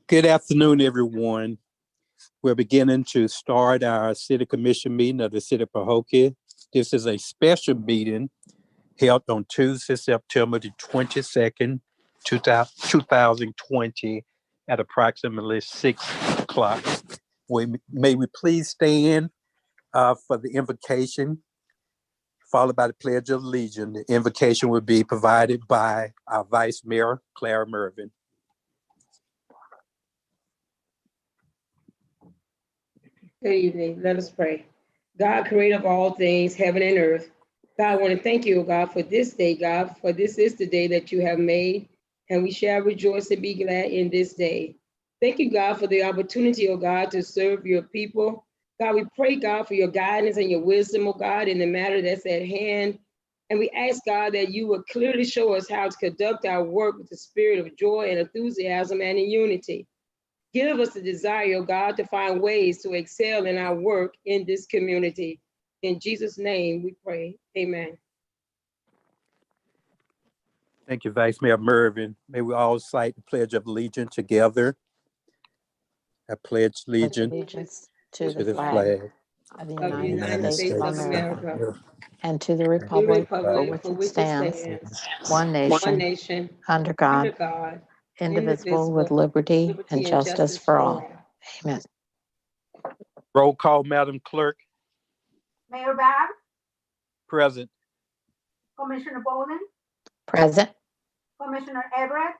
Good afternoon, everyone. We're beginning to start our City Commission meeting of the City of Pahokee. This is a special meeting held on Tuesday, September the 22nd, 2020 at approximately 6 o'clock. May we please stand for the invocation, followed by the Pledge of Allegiance. The invocation will be provided by our Vice Mayor, Clara Mervin. Good evening. Let us pray. God, creator of all things, heaven and earth. God, I want to thank you, God, for this day, God, for this is the day that you have made, and we shall rejoice and be glad in this day. Thank you, God, for the opportunity, oh God, to serve your people. God, we pray, God, for your guidance and your wisdom, oh God, in the matter that's at hand. And we ask, God, that you will clearly show us how to conduct our work with the spirit of joy and enthusiasm and in unity. Give us the desire, oh God, to find ways to excel in our work in this community. In Jesus' name we pray, amen. Thank you, Vice Mayor Mervin. May we all cite the Pledge of Allegiance together. I pledge allegiance to the flag of the United States of America and to the republic for which it stands, one nation, under God, indivisible, with liberty and justice for all. Amen. Roll call, Madam Clerk. Mayor Babb, Present. Commissioner Boland, Present. Commissioner Everett,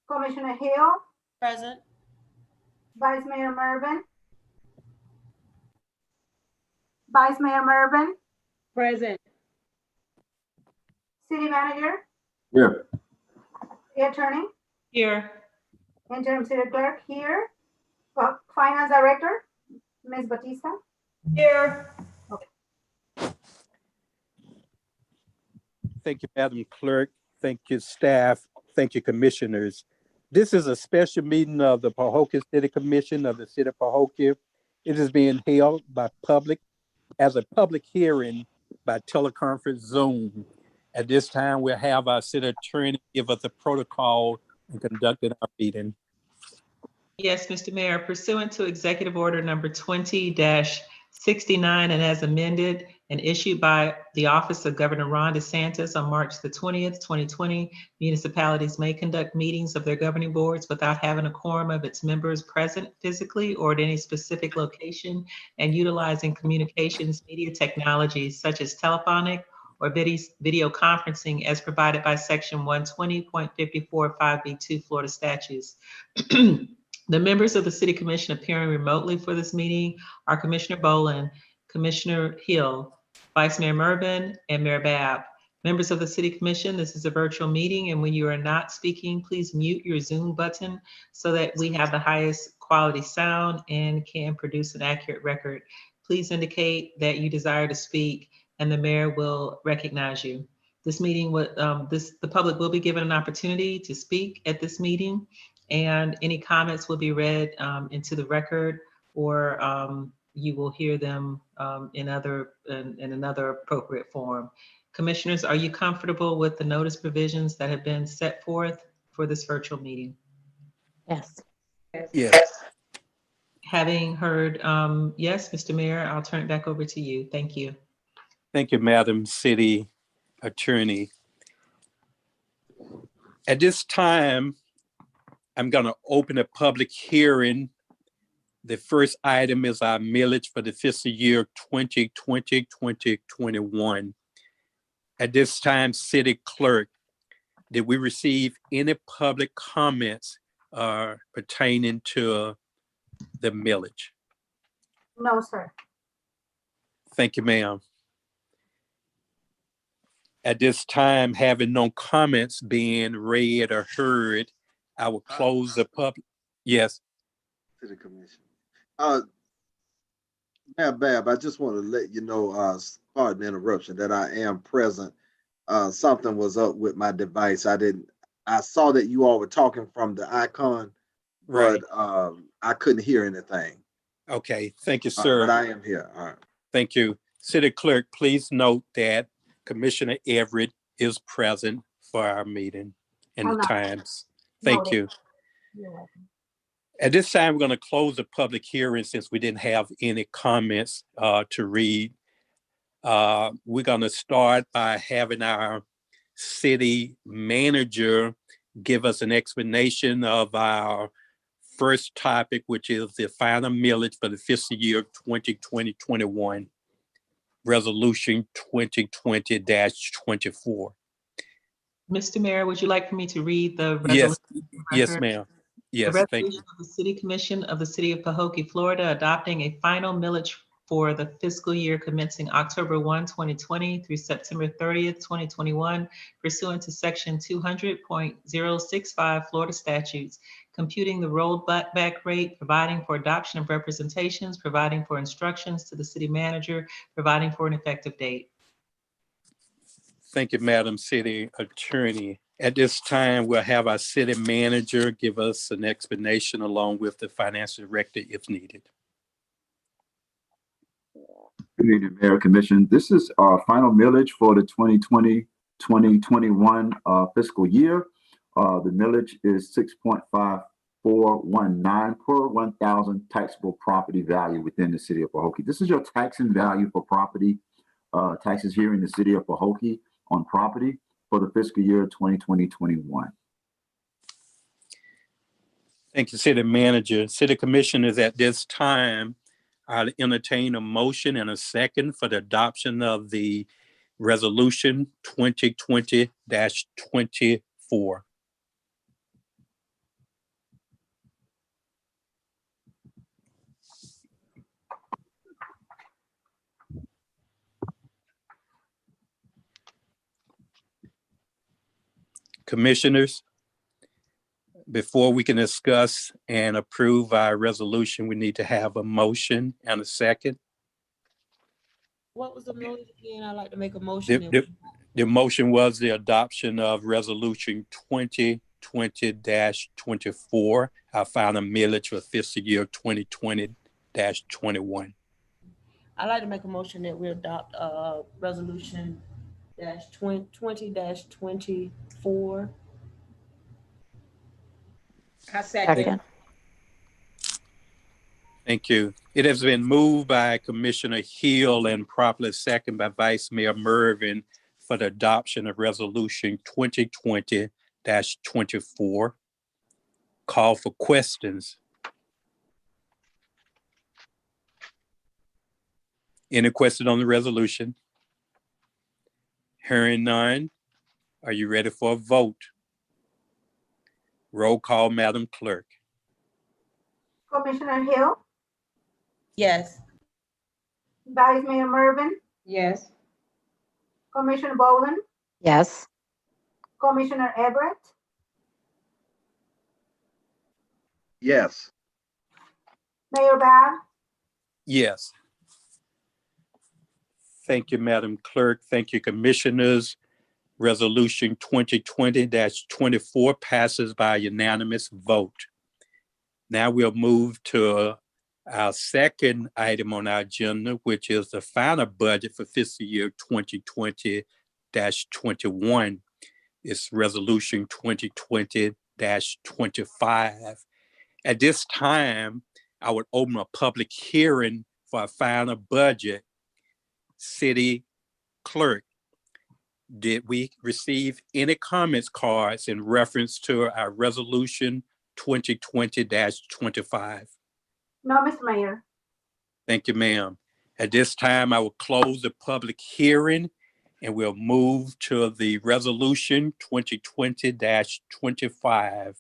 Commissioner Hill, Present. Vice Mayor Mervin, Vice Mayor Mervin, Present. City Manager, Here. the Attorney, Here. Interim City Clerk here, Finance Director, Ms. Batista. Here. Thank you, Madam Clerk. Thank you, staff. Thank you, commissioners. This is a special meeting of the Pahokee City Commission of the City of Pahokee. It is being held by public as a public hearing by teleconference Zoom. At this time, we'll have our city attorney give us the protocol and conduct our meeting. Yes, Mr. Mayor, pursuant to Executive Order number 20-69 and as amended and issued by the Office of Governor Ron DeSantis on March the 20th, 2020, municipalities may conduct meetings of their governing boards without having a quorum of its members present physically or at any specific location and utilizing communications media technologies such as telephonic or video conferencing as provided by Section 120.545B2 Florida statutes. The members of the City Commission appearing remotely for this meeting are Commissioner Boland, Commissioner Hill, Vice Mayor Mervin, and Mayor Babb. Members of the City Commission, this is a virtual meeting, and when you are not speaking, please mute your Zoom button so that we have the highest quality sound and can produce an accurate record. Please indicate that you desire to speak, and the mayor will recognize you. This meeting, the public will be given an opportunity to speak at this meeting, and any comments will be read into the record, or you will hear them in another appropriate form. Commissioners, are you comfortable with the notice provisions that have been set forth for this virtual meeting? Yes. Yes. Having heard yes, Mr. Mayor, I'll turn it back over to you. Thank you. Thank you, Madam City Attorney. At this time, I'm going to open a public hearing. The first item is our millage for the fiscal year 2020-2021. At this time, City Clerk, did we receive any public comments pertaining to the millage? No, sir. Thank you, ma'am. At this time, having no comments being read or heard, I will close the public. Yes. City Commission. Mayor Babb, I just want to let you know, pardon the interruption, that I am present. Something was up with my device. I saw that you all were talking from the icon, Right. but I couldn't hear anything. Okay, thank you, sir. But I am here. All right. Thank you. City Clerk, please note that Commissioner Everett is present for our meeting and the times. Thank Noted. you. You're welcome. At this time, we're going to close the public hearing since we didn't have any comments to read. We're going to start by having our city manager give us an explanation of our first topic, which is the final millage for the fiscal year 2020-21, resolution 2020-24. Mr. Mayor, would you like for me to read the Yes, resolution? yes, ma'am. The Yes, thank resolution you. of the City Commission of the City of Pahokee, Florida, adopting a final millage for the fiscal year commencing October 1, 2020 through September 30th, 2021, pursuant to Section 200.065 Florida statutes, computing the rollback rate, providing for adoption of representations, providing for instructions to the city manager, providing for an effective date. Thank you, Madam City Attorney. At this time, we'll have our city manager give us an explanation along with the financial director if needed. Good evening, Mayor Commission. This is our final millage for the 2020-2021 fiscal year. The millage is 6.5419 per 1,000 taxable property value within the city of Pahokee. This is your taxing value for property taxes here in the city of Pahokee on property for the fiscal year 2020-21. Thank you, City Manager. City Commissioners, at this time, I'll entertain a motion and a second for the adoption of the resolution 2020-24. Commissioners, before we can discuss and approve our resolution, we need to have a motion and a second. What was the motion again? I'd like to make a motion. The motion was the adoption of resolution 2020-24, our final millage for fiscal year 2020-21. I'd like to make a motion that we adopt resolution -20-24. I second. Thank you. It has been moved by Commissioner Hill and properly seconded by Vice Mayor Mervin for the adoption of resolution 2020-24. Call for questions. Any question on the resolution? Hearing none. Are you ready for a vote? Roll call, Madam Clerk. Commissioner Hill, Yes. Vice Mayor Mervin, Yes. Commissioner Boland, Yes. Commissioner Everett, Yes. Mayor Bab, Yes. Thank you, Madam Clerk. Thank you, Commissioners. Resolution 2020-24 passes by unanimous vote. Now we'll move to our second item on our agenda, which is the final budget for fiscal year 2020-21. It's resolution 2020-25. At this time, I would open a public hearing for a final budget. City Clerk, did we receive any comments cards in reference to our resolution 2020-25? no, Mr. Mayor. Thank you, ma'am. At this time, I will close the public hearing and we'll move to the resolution 2020-25.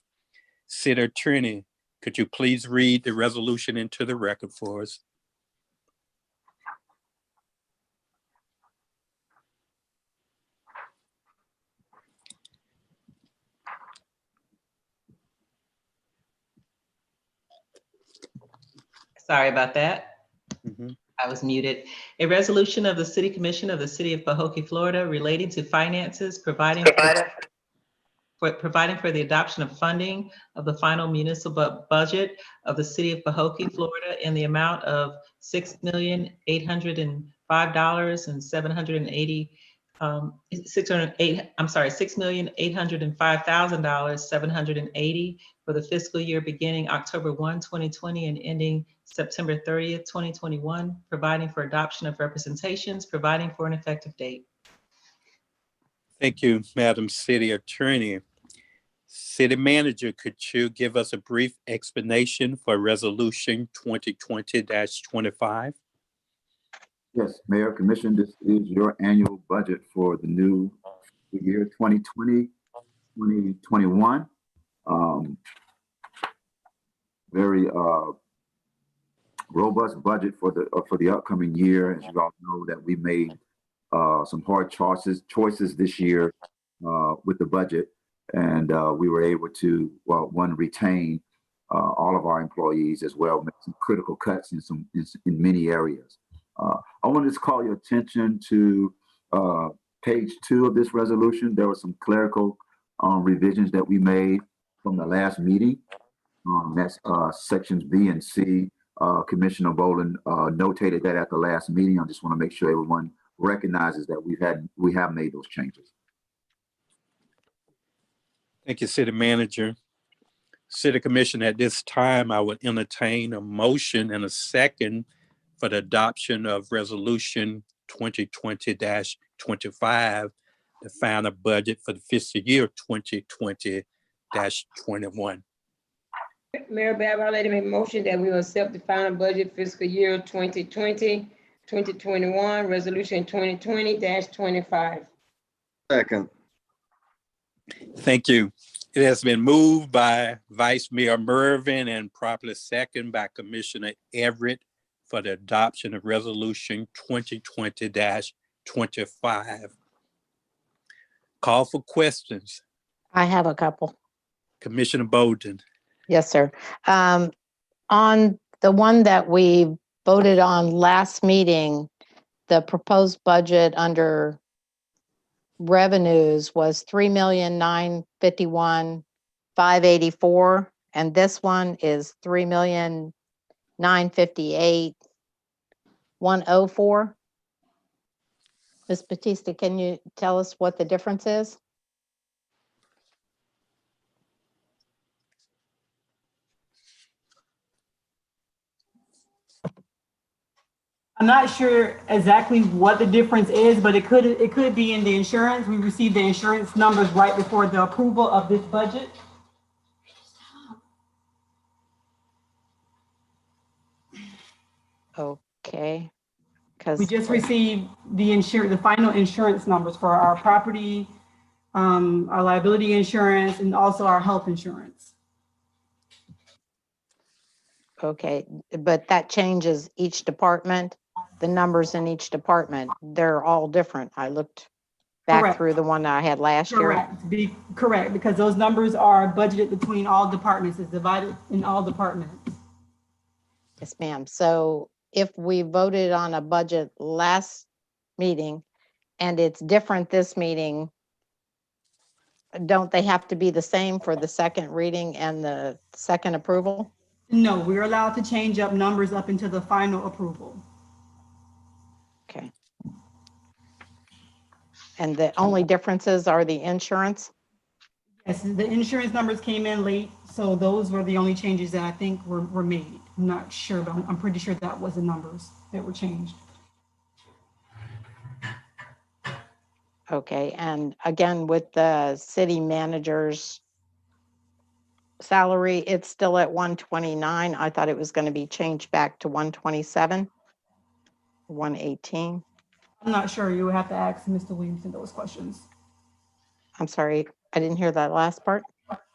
City Attorney, could you please read the resolution into the record for us? Sorry about that. Mhm. I was muted. A resolution of the City Commission of the City of Pahokee, Florida, relating to finances, providing for the adoption of funding of the final municipal budget of the City of Pahokee, Florida, in the amount of $6,805,780 $6,805,780 for the fiscal year beginning October 1, 2020 and ending September 30th, 2021, providing for adoption of representations, providing for an effective date. Thank you, Madam City Attorney. City Manager, could you give us a brief explanation for Resolution 2020-25? Yes, Mayor, Commission, this is your annual budget for the new year 2020, 2021. Very robust budget for the upcoming year. As you all know, that we made some hard choices this year with the budget, and we were able to, well, one, retain all of our employees, as well, make some critical cuts in many areas. I wanted to call your attention to page 2 of this resolution. There were some clerical revisions that we made from the last meeting. That's sections B and C. Commissioner Boland notated that at the last meeting. I just want to make sure everyone recognizes that we have made those changes. Thank you, City Manager. City Commission, at this time, I would entertain a motion and a second for the adoption of Resolution 2020-25, the final budget for the fiscal year 2020-21. Mayor Bab, I'd like to make a motion that we will accept the final budget fiscal year 2020-2021, Resolution 2020-25. Second. Thank you. It has been moved by Vice Mayor Mervin and properly second by Commissioner Everett for the adoption of Resolution 2020-25. Call for questions. I have a couple. Commissioner Bolden. Yes, sir. On the one that we voted on last meeting, the proposed budget under revenues was $3,951,584, and this one is $3,958,104. Ms. Batista, can you tell us what the difference is? I'm not sure exactly what the difference is, but it could be in the insurance. We received the insurance numbers right before the approval of this budget. Okay. We just received the final insurance numbers for our property, our liability insurance, and also our health insurance. Okay, but that changes each department, the numbers in each department, they're all different. I looked back Correct. through the one that I had last year. Correct, because those numbers are budgeted between all departments. It's divided in all departments. Yes, ma'am. So if we voted on a budget last meeting and it's different this meeting, don't they have to be the same for the second reading and the second approval? No, we're allowed to change up numbers up into the final approval. Okay. And the only differences are the insurance? Yes, the insurance numbers came in late, so those were the only changes that I think were made. I'm not sure, but I'm pretty sure that was the numbers that were changed. Okay, and again, with the city manager's salary, it's still at 129. I thought it was going to be changed back to 127, 118. I'm not sure. You would have to ask Mr. Williamson those questions. I'm sorry, I didn't hear that last part.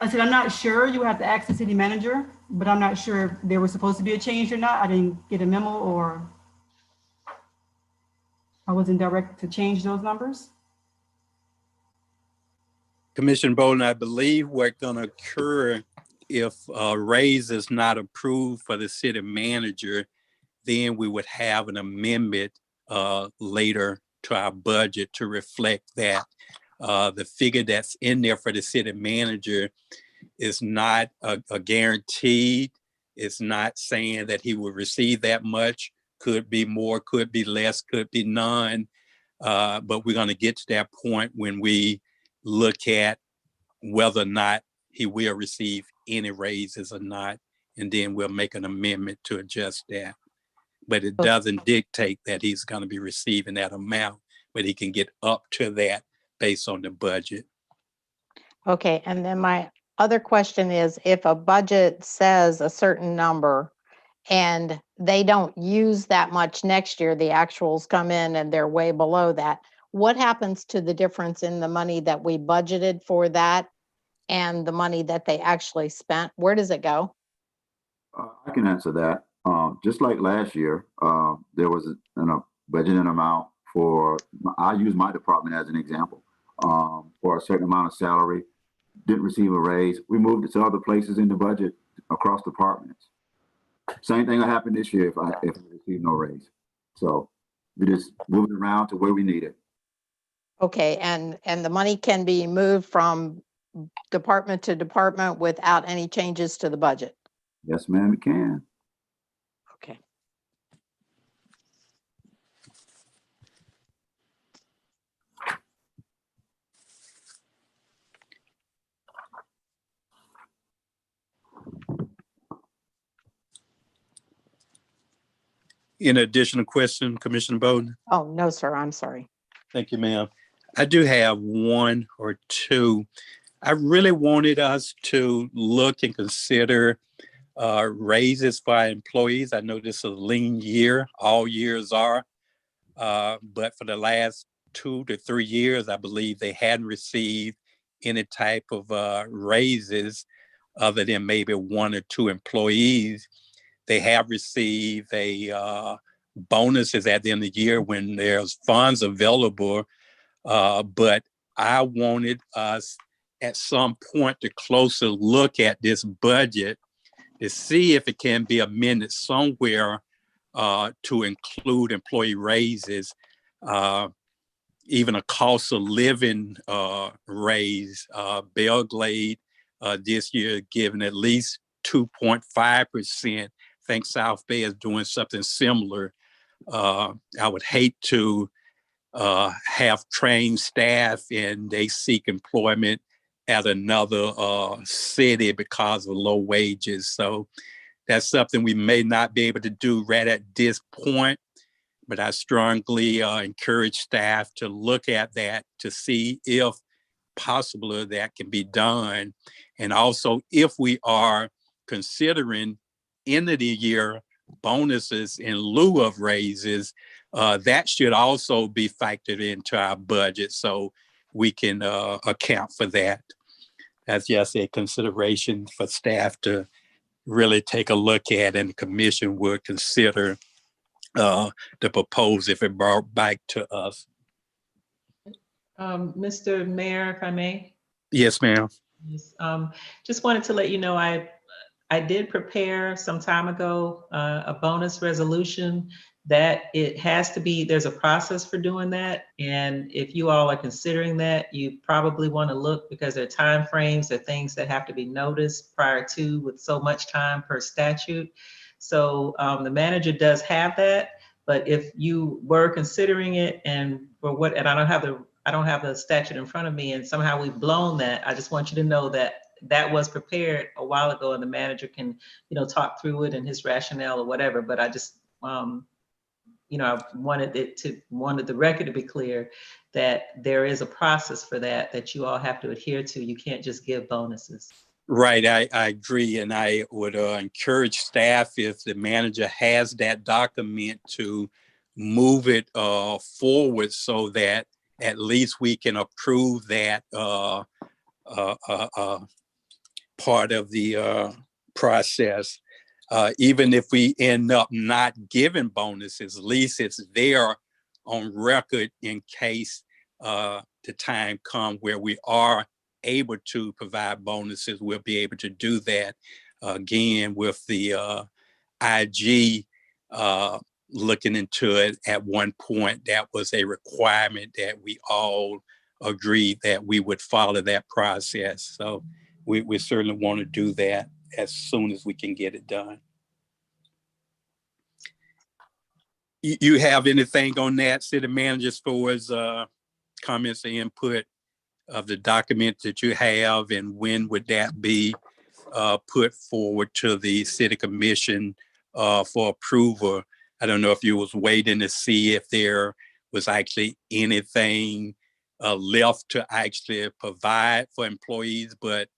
I said, I'm not sure. You have to ask the city manager, but I'm not sure if there was supposed to be a change or not. I didn't get a memo, or I wasn't directed to change those numbers. Commissioner Bolden, I believe what's going to occur if a raise is not approved for the city manager, then we would have an amendment later to our budget to reflect that. The figure that's in there for the city manager is not a guaranteed. It's not saying that he will receive that much. Could be more, could be less, could be none. But we're going to get to that point when we look at whether or not he will receive any raises or not, and then we'll make an amendment to adjust that. But it doesn't dictate that he's going to be receiving that amount, but he can get up to that based on the budget. Okay, and then my other question is, if a budget says a certain number and they don't use that much next year, the actuals come in and they're way below that, what happens to the difference in the money that we budgeted for that and the money that they actually spent? Where does it go? I can answer that. Just like last year, there was a budgeting amount for, I use my department as an example, for a certain amount of salary, didn't receive a raise. We moved it to other places in the budget across departments. Same thing will happen this year if I receive no raise. So we just moved it around to where we need it. Okay, and the money can be moved from department to department without any changes to the budget? Yes, ma'am, it can. Okay. In additional question, Commissioner Bowden? Oh, no, sir, I'm sorry. Thank you, ma'am. I do have one or two. I really wanted us to look and consider raises for our employees. I know this is a lean year, all years are, but for the last 2 to 3 years, I believe they hadn't received any type of raises other than maybe 1 or 2 employees. They have received a bonuses at the end of the year when there's funds available, but I wanted us at some point to closer look at this budget to see if it can be amended somewhere to include employee raises, even a cost of living raise. Belglade this year given at least 2.5%. I think South Bay is doing something similar. I would hate to have trained staff and they seek employment at another city because of low wages. So that's something we may not be able to do right at this point, but I strongly encourage staff to look at that to see if possible that can be done. And also if we are considering end of the year bonuses in lieu of raises, that should also be factored into our budget so we can account for that. That's just a consideration for staff to really take a look at, and the commission would consider to propose if it brought back to us. Mr. Mayor, if I may. Yes, ma'am. Yes, just wanted to let you know I did prepare some time ago a bonus resolution that it has to be, there's a process for doing that. And if you all are considering that, you probably want to look because there are time frames, there are things that have to be noticed prior to with so much time per statute. So the manager does have that, but if you were considering it and for what, and I don't have the statute in front of me and somehow we've blown that, I just want you to know that that was prepared a while ago and the manager can, talk through it and his rationale or whatever, but I just, I wanted the record to be clear that there is a process for that you all have to adhere to. You can't just give bonuses. Right, I agree. And I would encourage staff, if the manager has that document, to move it forward so that at least we can approve that part of the process. Even if we end up not giving bonuses, at least it's there on record in case the time comes where we are able to provide bonuses. We'll be able to do that. Again, with the IG looking into it at one point, that was a requirement that we all agreed that we would follow that process. So we certainly want to do that as soon as we can get it done. You have anything on that, city manager, as far as comments and input of the document that you have, and when would that be put forward to the city commission for approval? I don't know if you was waiting to see if there was actually anything left to actually provide for employees, but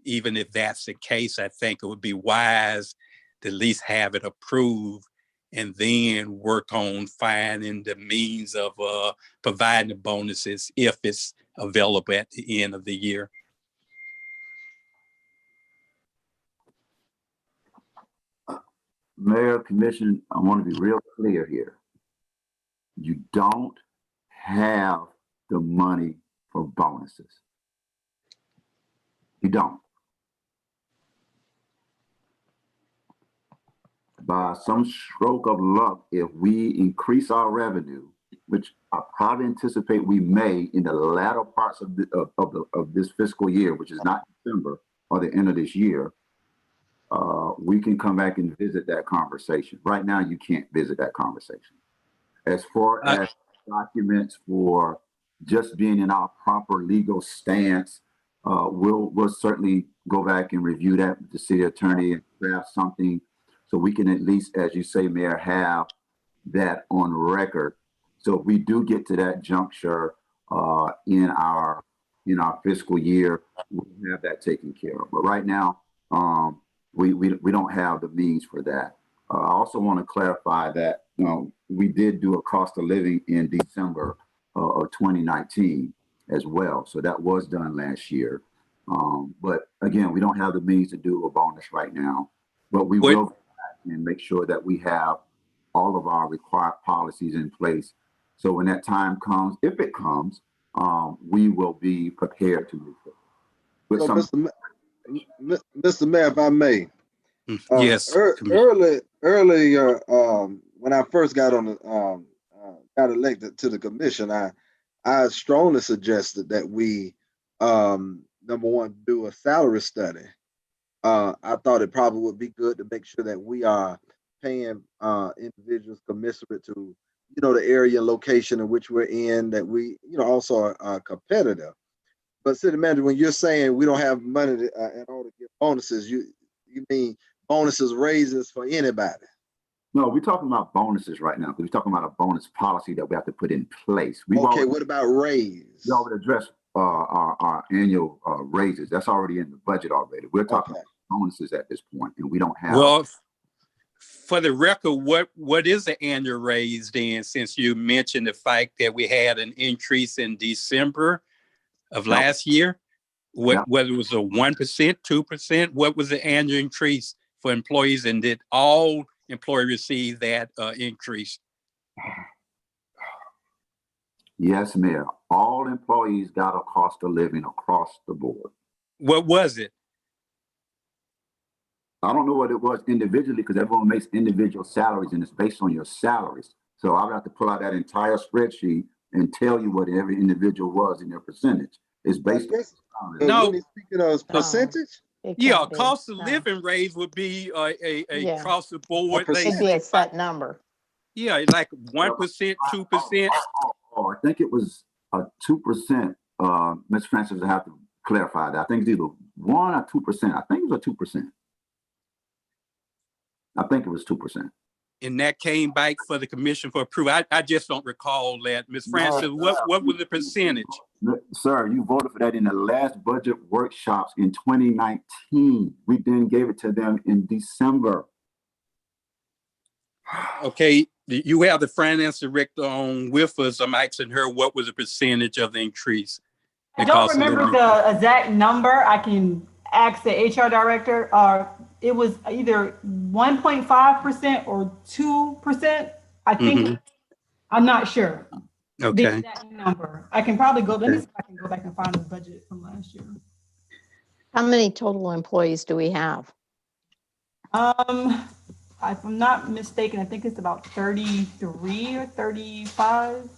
even if that's the case, I think it would be wise to at least have it approved and then work on finding the means of providing the bonuses if it's available at the end of the year. Mayor, Commission, I want to be real clear here. You don't have the money for bonuses. You don't. By some stroke of luck, if we increase our revenue, which I probably anticipate we may in the latter parts of this fiscal year, which is not December or the end of this year, we can come back and visit that conversation. Right now, you can't visit that conversation. As far as documents for just being in our proper legal stance, we'll certainly go back and review that with the city attorney and draft something so we can at least, as you say, Mayor, have that on record. So if we do get to that juncture in our fiscal year, we'll have that taken care of. But right now, we don't have the means for that. I also want to clarify that we did do a cost of living in December of 2019 as well. So that was done last year. But again, we don't have the means to do a bonus right now, but we will go back and make sure that we have all of our required policies in place. So when that time comes, if it comes, we will be prepared to move forward. So Mr. Mayor, if I may. Yes. Earlier, when I first got on the got elected to the commission, I strongly suggested that we number one, do a salary study. I thought it probably would be good to make sure that we are paying individuals commensurate to the area and location in which we're in, that we also are competitive. But city manager, when you're saying we don't have money to, in order to get bonuses, you mean bonuses, raises for anybody? No, we're talking about bonuses right now. We're talking about a bonus policy that we have to put in place. What about raise? We already addressed our annual raises. That's already in the budget already. We're talking about bonuses at this point, and we don't have. Well, for the record, what is the annual raise then? Since you mentioned the fact that we had an increase in December of last year, whether it was a 1%, 2%, what was the annual increase for employees, and did all employees receive that increase? Yes, Mayor. All employees got a cost of living across the board. What was it? I don't know what it was individually because everyone makes individual salaries and it's based on your salaries. So I would have to pull out that entire spreadsheet and tell you what every individual was in their percentage. It's based on no. Speaking of percentage? Yeah, cost of living raise would be a across the board. It'd be a set number. Yeah, like 1%, 2%. Oh, I think it was a 2%. Ms. Francis, I have to clarify that. I think it's either 1 or 2%. I think it was a 2%. I think it was 2%. And that came back for the commission for approval. I just don't recall that. Ms. Francis, what was the percentage? Sir, you voted for that in the last budget workshops in 2019. We then gave it to them in December. Okay, you have the finance director on with us. I'm asking her what was the percentage of the increase. I don't remember the exact number. I can ask the HR director. It was either 1.5% or 2%. I think. I'm not sure. Okay. The exact number. I can probably go. Let me see if I can go back and find the budget from last year. How many total employees do we have? If I'm not mistaken, I think it's about 33 or 35.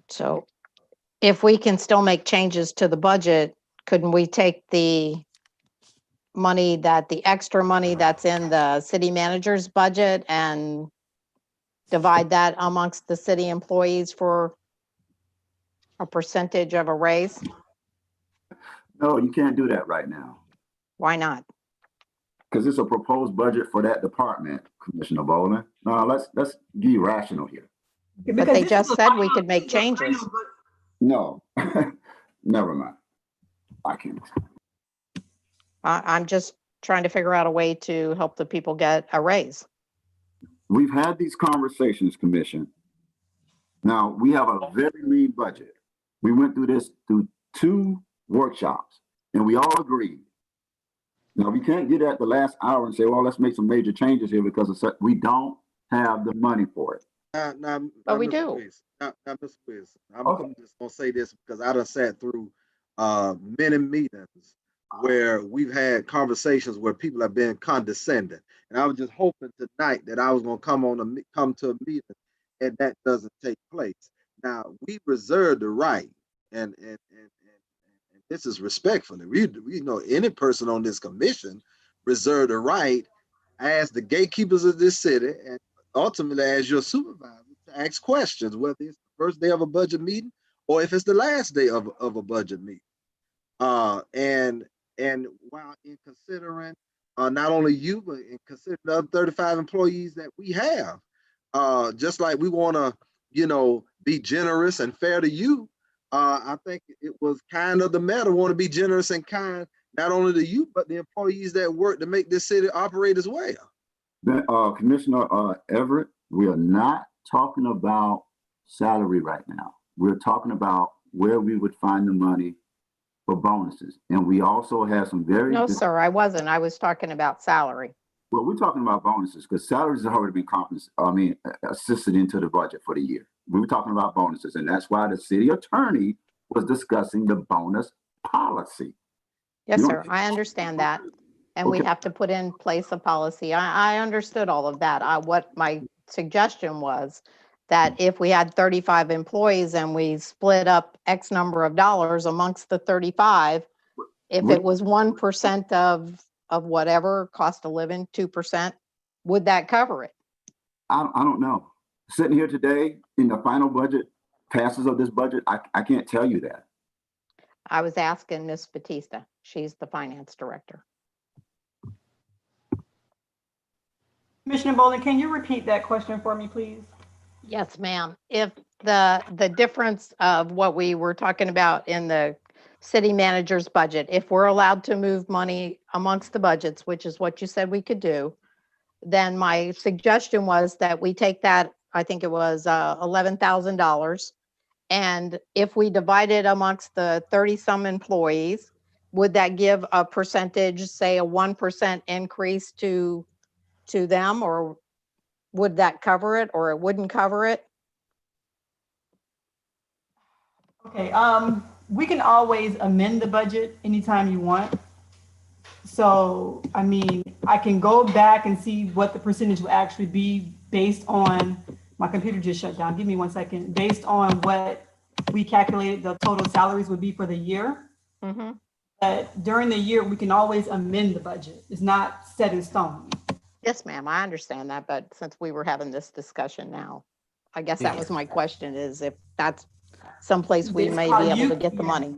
So if we can still make changes to the budget, couldn't we take the money the extra money that's in the city manager's budget and divide that amongst the city employees for a percentage of a raise? No, you can't do that right now Why not? because it's a proposed budget for that department, Commissioner Bowling. No, let's be rational here. But Because they this just is a said we final- could make this is a final changes. budget. No, never mind. I can't. I'm just trying to figure out a way to help the people get a raise. We've had these conversations, Commission. Now, we have a very lean budget. We went through this through 2 workshops, and we all agreed. Now, we can't get at the last hour and say, well, let's make some major changes here because we don't have the money for it. But we Mr. do. Wilson, now, Mr. Wilson, Okay. I'm just gonna say this because I done sat through many meetings where we've had conversations where people have been condescending. And I was just hoping tonight that I was gonna come to a meeting and that doesn't take place. Now, we reserve the right, and this is respectfully, we know any person on this commission reserve the right as the gatekeepers of this city and ultimately as your supervisor to ask questions, whether it's the first day of a budget meeting or if it's the last day of a budget meeting. And while in considering not only you, but in considering the other 35 employees that we have, just like we want to, be generous and fair to you, I think it was kind of the matter, want to be generous and kind, not only to you, but the employees that work to make this city operate as well. Commissioner Everett, we are not talking about salary right now. We're talking about where we would find the money for bonuses. And we also have some very— No, sir, I wasn't. I was talking about salary. Well, we're talking about bonuses because salaries have already been assisted into the budget for the year. We were talking about bonuses, and that's why the city attorney was discussing the bonus policy. Yes, You sir, don't- I understand that. And we Okay. have to put in place a policy. I understood all of that. What my suggestion was that if we had 35 employees and we split up X number of dollars amongst the 35, if it was 1% of whatever cost of living, 2%, would that cover it? I don't know. Sitting here today in the final budget, passes of this budget, I can't tell you that. I was asking Ms. Batista. She's the finance director. Commissioner Bowling, can you repeat that question for me, please? Yes, ma'am. If the difference of what we were talking about in the city manager's budget, if we're allowed to move money amongst the budgets, which is what you said we could do, then my suggestion was that we take that, I think it was $11,000. And if we divide it amongst the 30-some employees, would that give a percentage, say a 1% increase to them, or would that cover it, or it wouldn't cover it? Okay, we can always amend the budget anytime you want. So, I mean, I can go back and see what the percentage will actually be based on, my computer just shut down, give me 1 second, based on what we calculated the total salaries would be for the year. Mm-hmm. But during the year, we can always amend the budget. It's not set in stone. Yes, ma'am, I understand that, but since we were having this discussion now, I guess that was my question, is if that's someplace we may be able to get the money.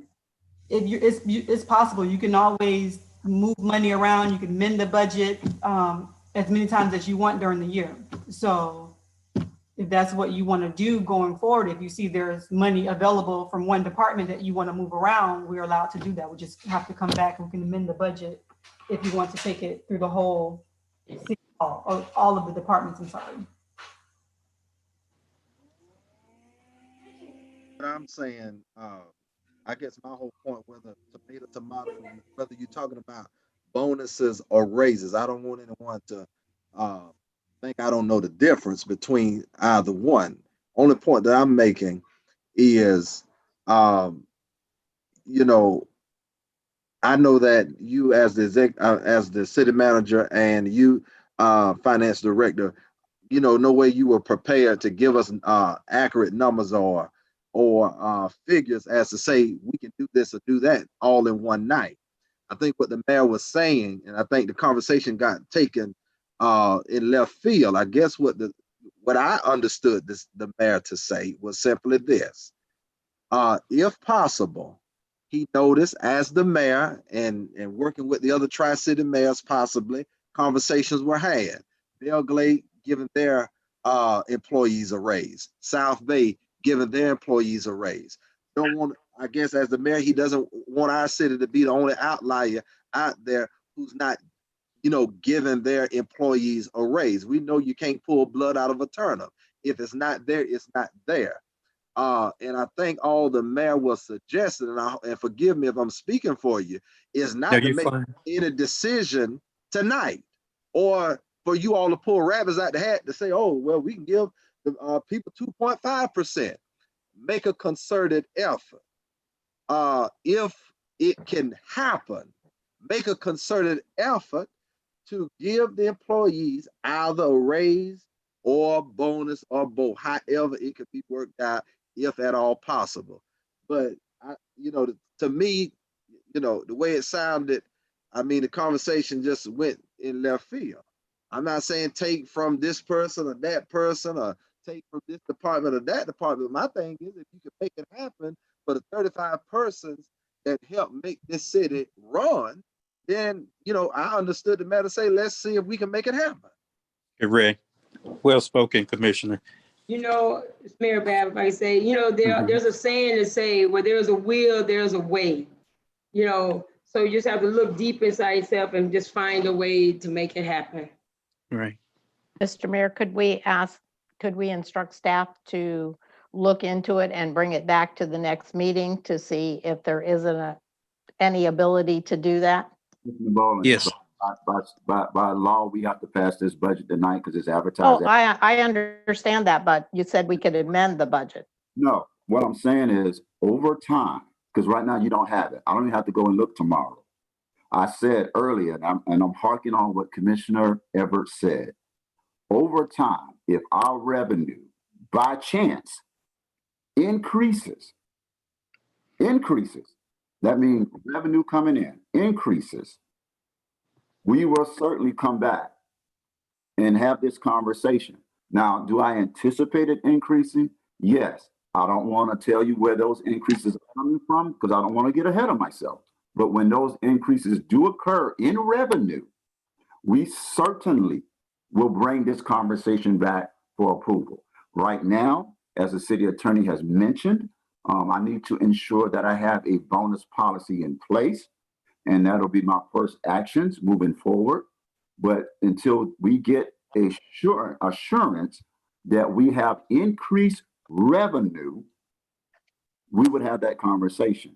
It's possible. You can always move money around. You can amend the budget as many times as you want during the year. So if that's what you want to do going forward, if you see there's money available from one department that you want to move around, we're allowed to do that. We just have to come back and we can amend the budget if you want to take it through the whole city hall, or all of the departments, I'm sorry. But I'm saying, I guess my whole point, whether tomato, whether you're talking about bonuses or raises, I don't want anyone to think I don't know the difference between either one. Only point that I'm making is, I know that you as the city manager and you finance director, no way you were prepared to give us accurate numbers or figures as to say we can do this or do that all in one night. I think what the mayor was saying, and I think the conversation got taken in left field. I guess what I understood the mayor to say was simply this: if possible, he noticed as the mayor and working with the other tri-city mayors, possibly conversations were had. Belglade giving their employees a raise, South Bay giving their employees a raise. Don't want, I guess, as the mayor, he doesn't want our city to be the only outlier out there who's not, giving their employees a raise. We know you can't pull blood out of a turnip. If it's not there, it's not there. And I think all the mayor was suggesting, and forgive me if I'm speaking for you, is No, not to you're make fine. any decision tonight, or for you all to pull rabbits out the hat to say, oh, well, we can give the people 2.5%. Make a concerted effort. If it can happen, make a concerted effort to give the employees either a raise or bonus or both, however it could be worked out, if at all possible. But to me, the way it sounded, I mean, the conversation just went in left field. I'm not saying take from this person or that person, or take from this department or that department. My thing is, if you can make it happen for the 35 persons that help make this city run, then I understood the matter say, let's see if we can make it happen. Correct. Well spoken, Commissioner. Mayor Bab, if I say, there's a saying to say, where there's a will, there's a way. So you just have to look deep inside yourself and just find a way to make it happen. Right. Mr. Mayor, could we instruct staff to look into it and bring it back to the next meeting to see if there isn't any ability to do that? Yes. By law, we have to pass this budget tonight because it's Oh, advertised. I understand that, but you said we could amend the budget. No, what I'm saying is over time, because right now you don't have it. I don't even have to go and look tomorrow. I said earlier, and I'm harking on what Commissioner Everett said. Over time, if our revenue by chance increases, that means revenue coming in increases, we will certainly come back and have this conversation. Now, do I anticipate it increasing? Yes. I don't want to tell you where those increases are coming from because I don't want to get ahead of myself. But when those increases do occur in revenue, we certainly will bring this conversation back for approval. Right now, as the city attorney has mentioned, I need to ensure that I have a bonus policy in place, and that'll be my first actions moving forward. But until we get assurance that we have increased revenue, we would have that conversation.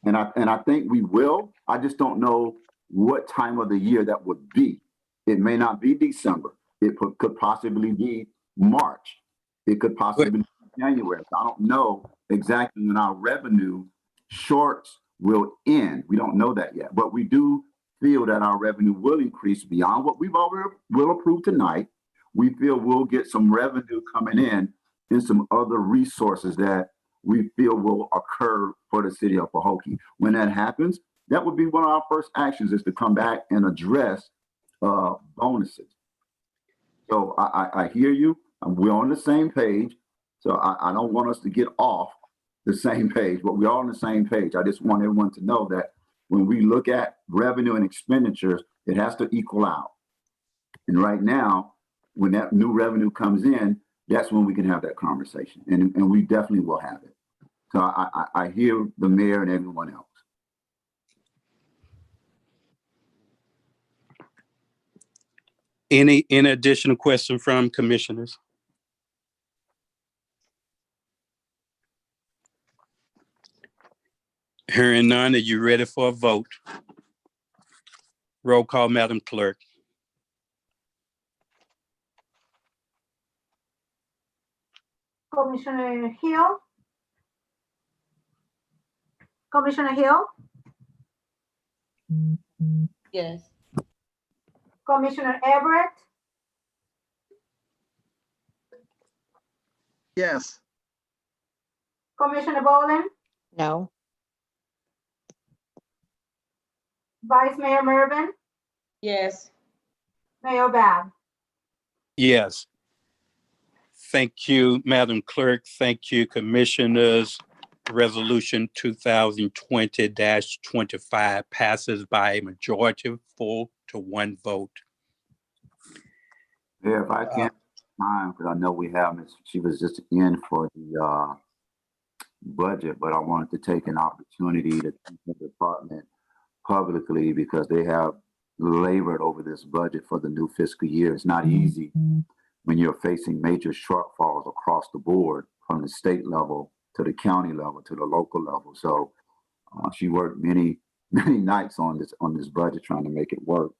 And I think we will. I just don't know what time of the year that would be. It may not be December. It could possibly be March. It could possibly be January. I don't know exactly when our revenue shorts will end. We don't know that yet, but we do feel that our revenue will increase beyond what we've already will approve tonight. We feel we'll get some revenue coming in some other resources that we feel will occur for the city of Pahokee. When that happens, that would be one of our first actions, is to come back and address bonuses. So I hear you. We're on the same page. So I don't want us to get off the same page, but we're all on the same page. I just want everyone to know that when we look at revenue and expenditures, it has to equal out. And right now, when that new revenue comes in, that's when we can have that conversation. And we definitely will have it. So I hear the mayor and everyone else. Any additional question from commissioners? Hearing none, are you ready for a vote? Roll call, Madam Clerk. Commissioner Hill? Commissioner Hill? Yes. Commissioner Everett? Yes. Commissioner Boland? No. Vice Mayor Mervin, Yes. Mayor Bab. Yes. Thank you, Madam Clerk. Thank you, Commissioners. Resolution 2020-25 passes by a majority of 4-1 vote. Yeah, if I can, time, because I know we have, she was just in for the budget, but I wanted to take an opportunity to thank the department publicly because they have labored over this budget for the new fiscal year. It's not easy when you're facing major shortfalls across the board from the state level to the county level to the local level. So she worked many nights on this budget trying to make it work.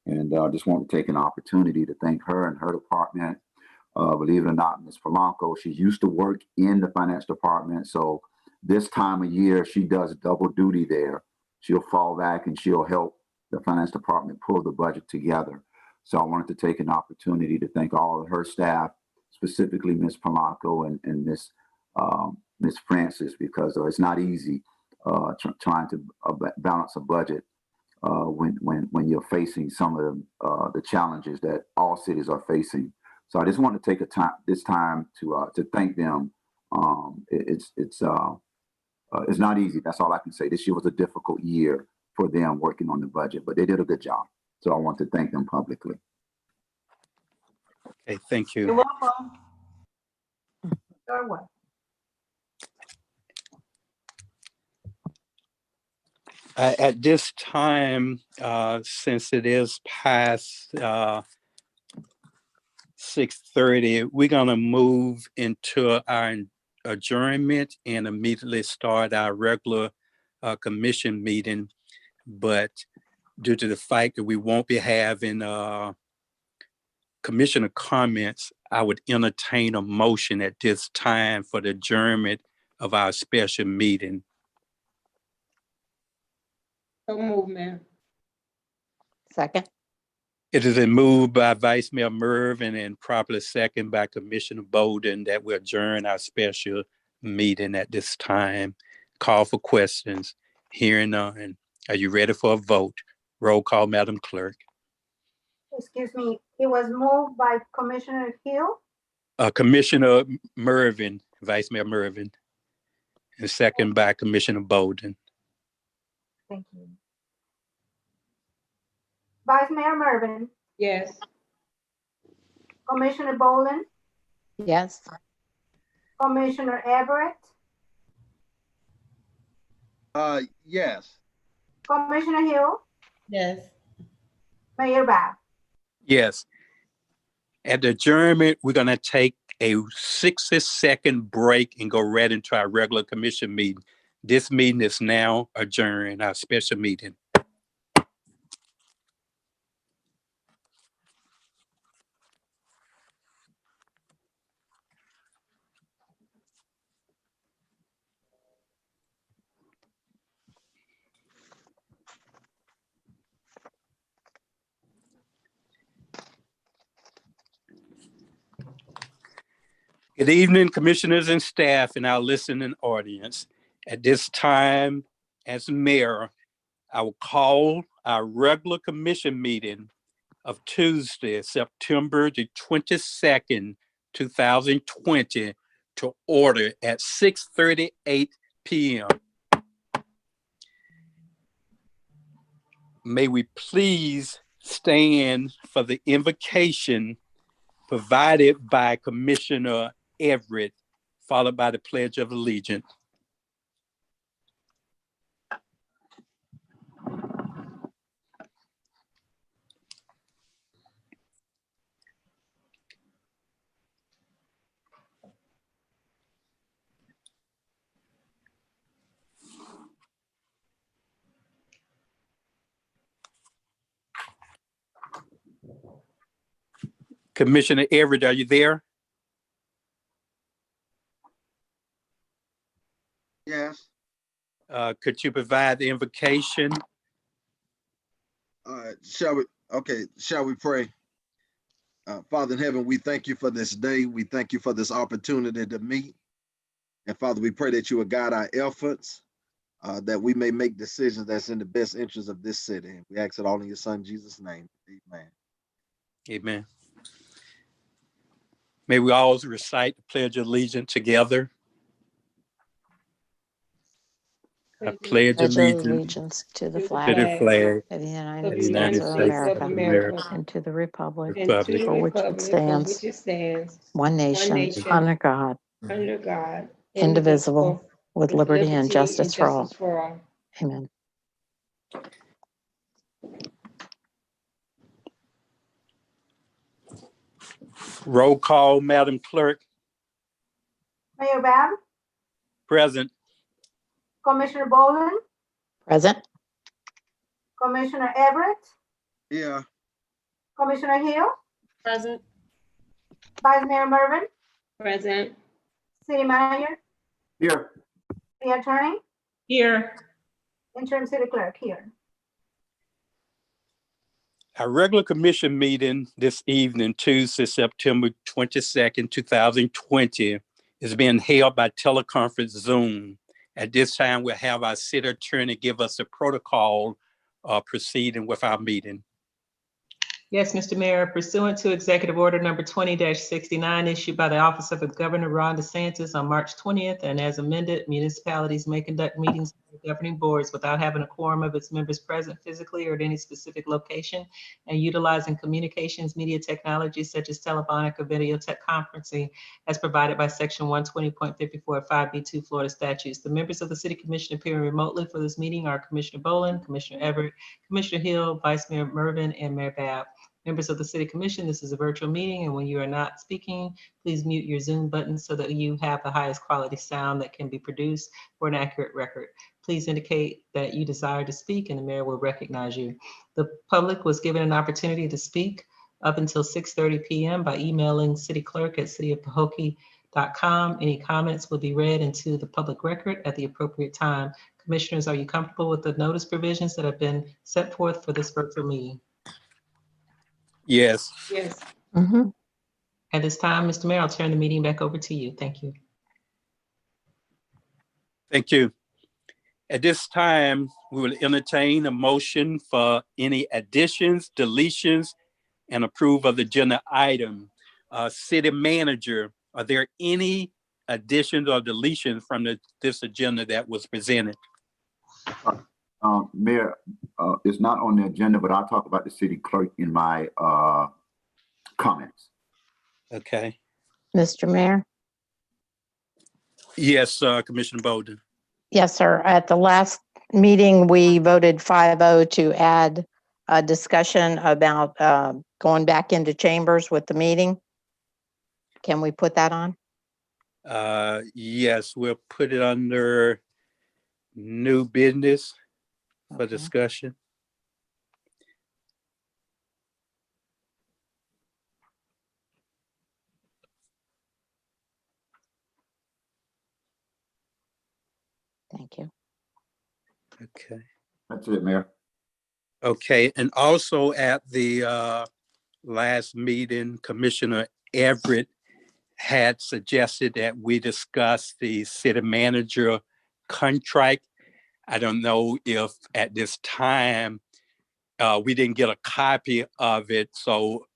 And I just want to take an opportunity to thank her and her department. Believe it or not, Ms. Polanco, she used to work in the finance department. So this time of year, she does double duty there. She'll fall back and she'll help the finance department pull the budget together. So I wanted to take an opportunity to thank all of her staff, specifically Ms. Polanco and Ms. Francis, because it's not easy trying to balance a budget when you're facing some of the challenges that all cities are facing. So I just want to take this time to thank them. It's not easy. That's all I can say. This year was a difficult year for them working on the budget, but they did a good job. So I want to thank them publicly. Okay, thank you. You're welcome. You're welcome. At this time, since it is past 6:30, we're gonna move into our adjournment and immediately start our regular commission meeting. But due to the fact that we won't be having commissioner comments, I would entertain a motion at this time for the adjournment of our special meeting. So move, Mayor. Second. It is moved by Vice Mayor Mervin and properly second by Commissioner Bolden that we adjourn our special meeting at this time. Call for questions. Hearing none. Are you ready for a vote? Roll call, Madam Clerk. Excuse me, it was moved by Commissioner Hill. Commissioner Mervin, Vice Mayor Mervin, and second by Commissioner Bolden. Thank you. Vice Mayor Mervin, Yes. Commissioner Boland, Yes. Commissioner Everett, Yes. Commissioner Hill, Yes. Mayor Bab. Yes. At the adjournment, we're going to take a 60-second break and go right into our regular commission meeting. This meeting is now adjourned, our special meeting. Good evening, commissioners and staff and our listening audience. At this time, as mayor, I will call our regular commission meeting of Tuesday, September the 22nd, 2020 to order at 6:38 p.m. May we please stand for the invocation provided by Commissioner Everett, followed by the Pledge of Allegiance. Commissioner Everett, are you there? Yes. Could you provide the invocation? Shall we pray? Father in heaven, we thank you for this day. We thank you for this opportunity to meet. And Father, we pray that you will guide our efforts. that we may make decisions that's in the best interest of this city. We ask it all in your son, Jesus' name. Amen. Amen. May we all recite the Pledge of Allegiance together. I pledge Pledge allegiance allegiance to the to the flag flag of the of United the of States United of States of America America, and to the republic and to the for which it republic for stands, which it stands, one nation, nation, under God, under God, indivisible, with liberty and justice for all. for all. Amen. Roll call, Madam Clerk. Mayor Bab, Present. Commissioner Boland, Present? Commissioner Everett, Yeah. Commissioner Hill, Present. Vice Mayor Mervin, Present. City Manager, Here. the Attorney, Here. Interim City Clerk here. Our regular commission meeting this evening, Tuesday, September 22nd, 2020, is being held by teleconference Zoom. At this time, we'll have our city attorney give us a protocol proceeding with our meeting. Yes, Mr. Mayor, pursuant to Executive Order number 20-69 issued by the Office of the Governor Ron DeSantis on March 20th, and as amended, municipalities may conduct meetings of the governing boards without having a quorum of its members present physically or at any specific location, and utilizing communications media technologies such as telephonic or video tech conferencing as provided by Section 120.54 5B2 Florida statutes. The members of the City Commission appearing remotely for this meeting are Commissioner Boland, Commissioner Everett, Commissioner Hill, Vice Mayor Mervin, and Mayor Babb. Members of the City Commission, this is a virtual meeting, and when you are not speaking, please mute your Zoom button so that you have the highest quality sound that can be produced for an accurate record. Please indicate that you desire to speak, and the mayor will recognize you. The public was given an opportunity to speak up until 6:30 p.m. by emailing cityclerk@cityofpahokee.com. Any comments will be read into the public record at the appropriate time. Commissioners, are you comfortable with the notice provisions that have been set forth for this virtual meeting? Yes. Yes. Mm-hmm. At this time, Mr. Mayor, I'll turn the meeting back over to you. Thank you. Thank you. At this time, we will entertain a motion for any additions, deletions, and approve of the agenda item. City Manager, are there any additions or deletions from this agenda that was presented? Mayor, it's not on the agenda, but I'll talk about the city clerk in my comments. Okay. Mr. Mayor? Yes, Commissioner Bolden. Yes, sir. At the last meeting, we voted 5-0 to add a discussion about going back into chambers with the meeting. Can we put that on? Yes, we'll put it under new business for Okay. discussion. Thank you. Okay. That's it, Mayor. Okay, and also at the last meeting, Commissioner Everett had suggested that we discuss the city manager contract. I don't know if at this time we didn't get a copy of it. So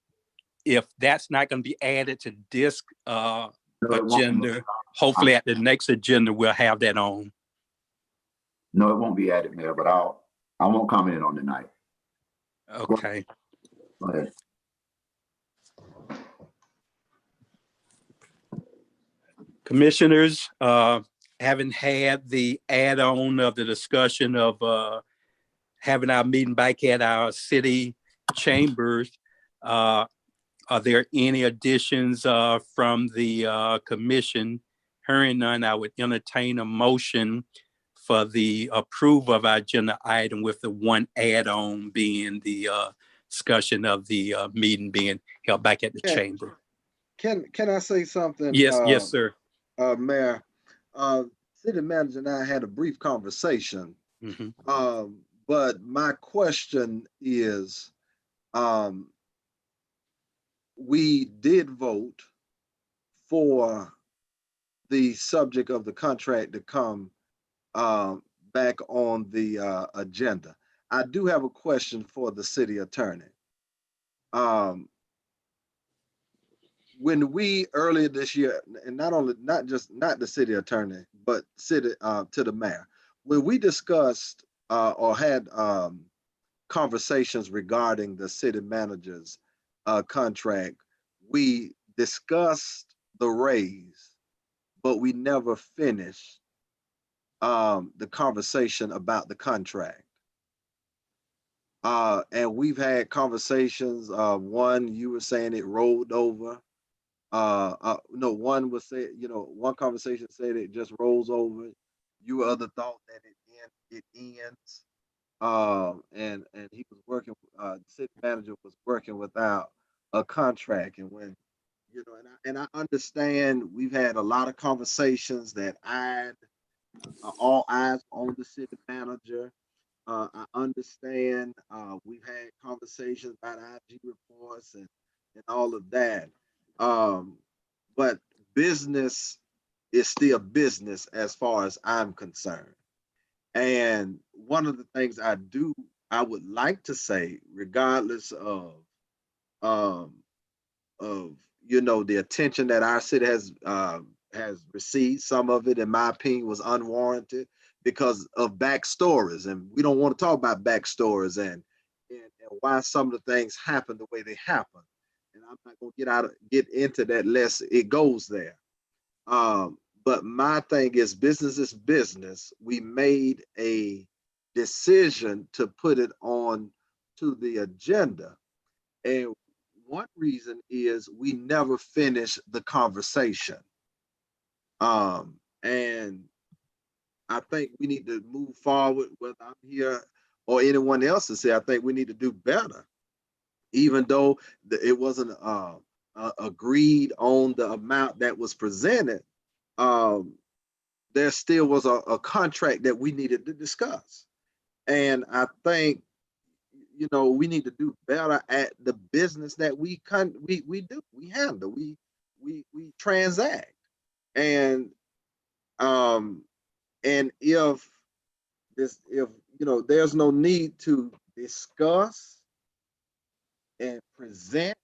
if that's not going to be added to this No, it won't. agenda, hopefully at the next agenda, we'll have that on. No, it won't be added, Mayor, but I won't comment on tonight. Okay. Go ahead. Commissioners, haven't had the add-on of the discussion of having our meeting back at our city chambers. Are there any additions from the commission? Hearing none, I would entertain a motion for the approval of our agenda item with the one add-on being the discussion of the meeting being held back at the chamber. Can I say something? Yes, yes, sir. Mayor, city manager and I had a brief conversation. Mm-hmm. But my question is, we did vote for the subject of the contract to come back on the agenda. I do have a question for the city attorney. When we earlier this year, and not the city attorney, but city to the mayor, when we discussed or had conversations regarding the city manager's contract, we discussed the raise, but we never finished the conversation about the contract. And we've had conversations. One, you were saying it rolled over. No, one was say, one conversation said it just rolls over. You other thought that it ends. And he was working. The city manager was working without a contract, and when and I understand we've had a lot of conversations that all eyes on the city manager. I understand we've had conversations about IG reports and all of that. But business is still business as far as I'm concerned. And one of the things I would like to say, regardless of the attention that our city has received, some of it, in my opinion, was unwarranted because of backstories, and we don't want to talk about backstories and why some of the things happen the way they happen. And I'm not going to get into that lest it goes there. But my thing is business. We made a decision to put it on to the agenda. And one reason is we never finished the conversation. And I think we need to move forward, whether I'm here or anyone else, to say I think we need to do better. Even though it wasn't agreed on the amount that was presented, there still was a contract that we needed to discuss. And I think, we need to do better at the business that we do, we handle, we transact. And if there's no need to discuss and present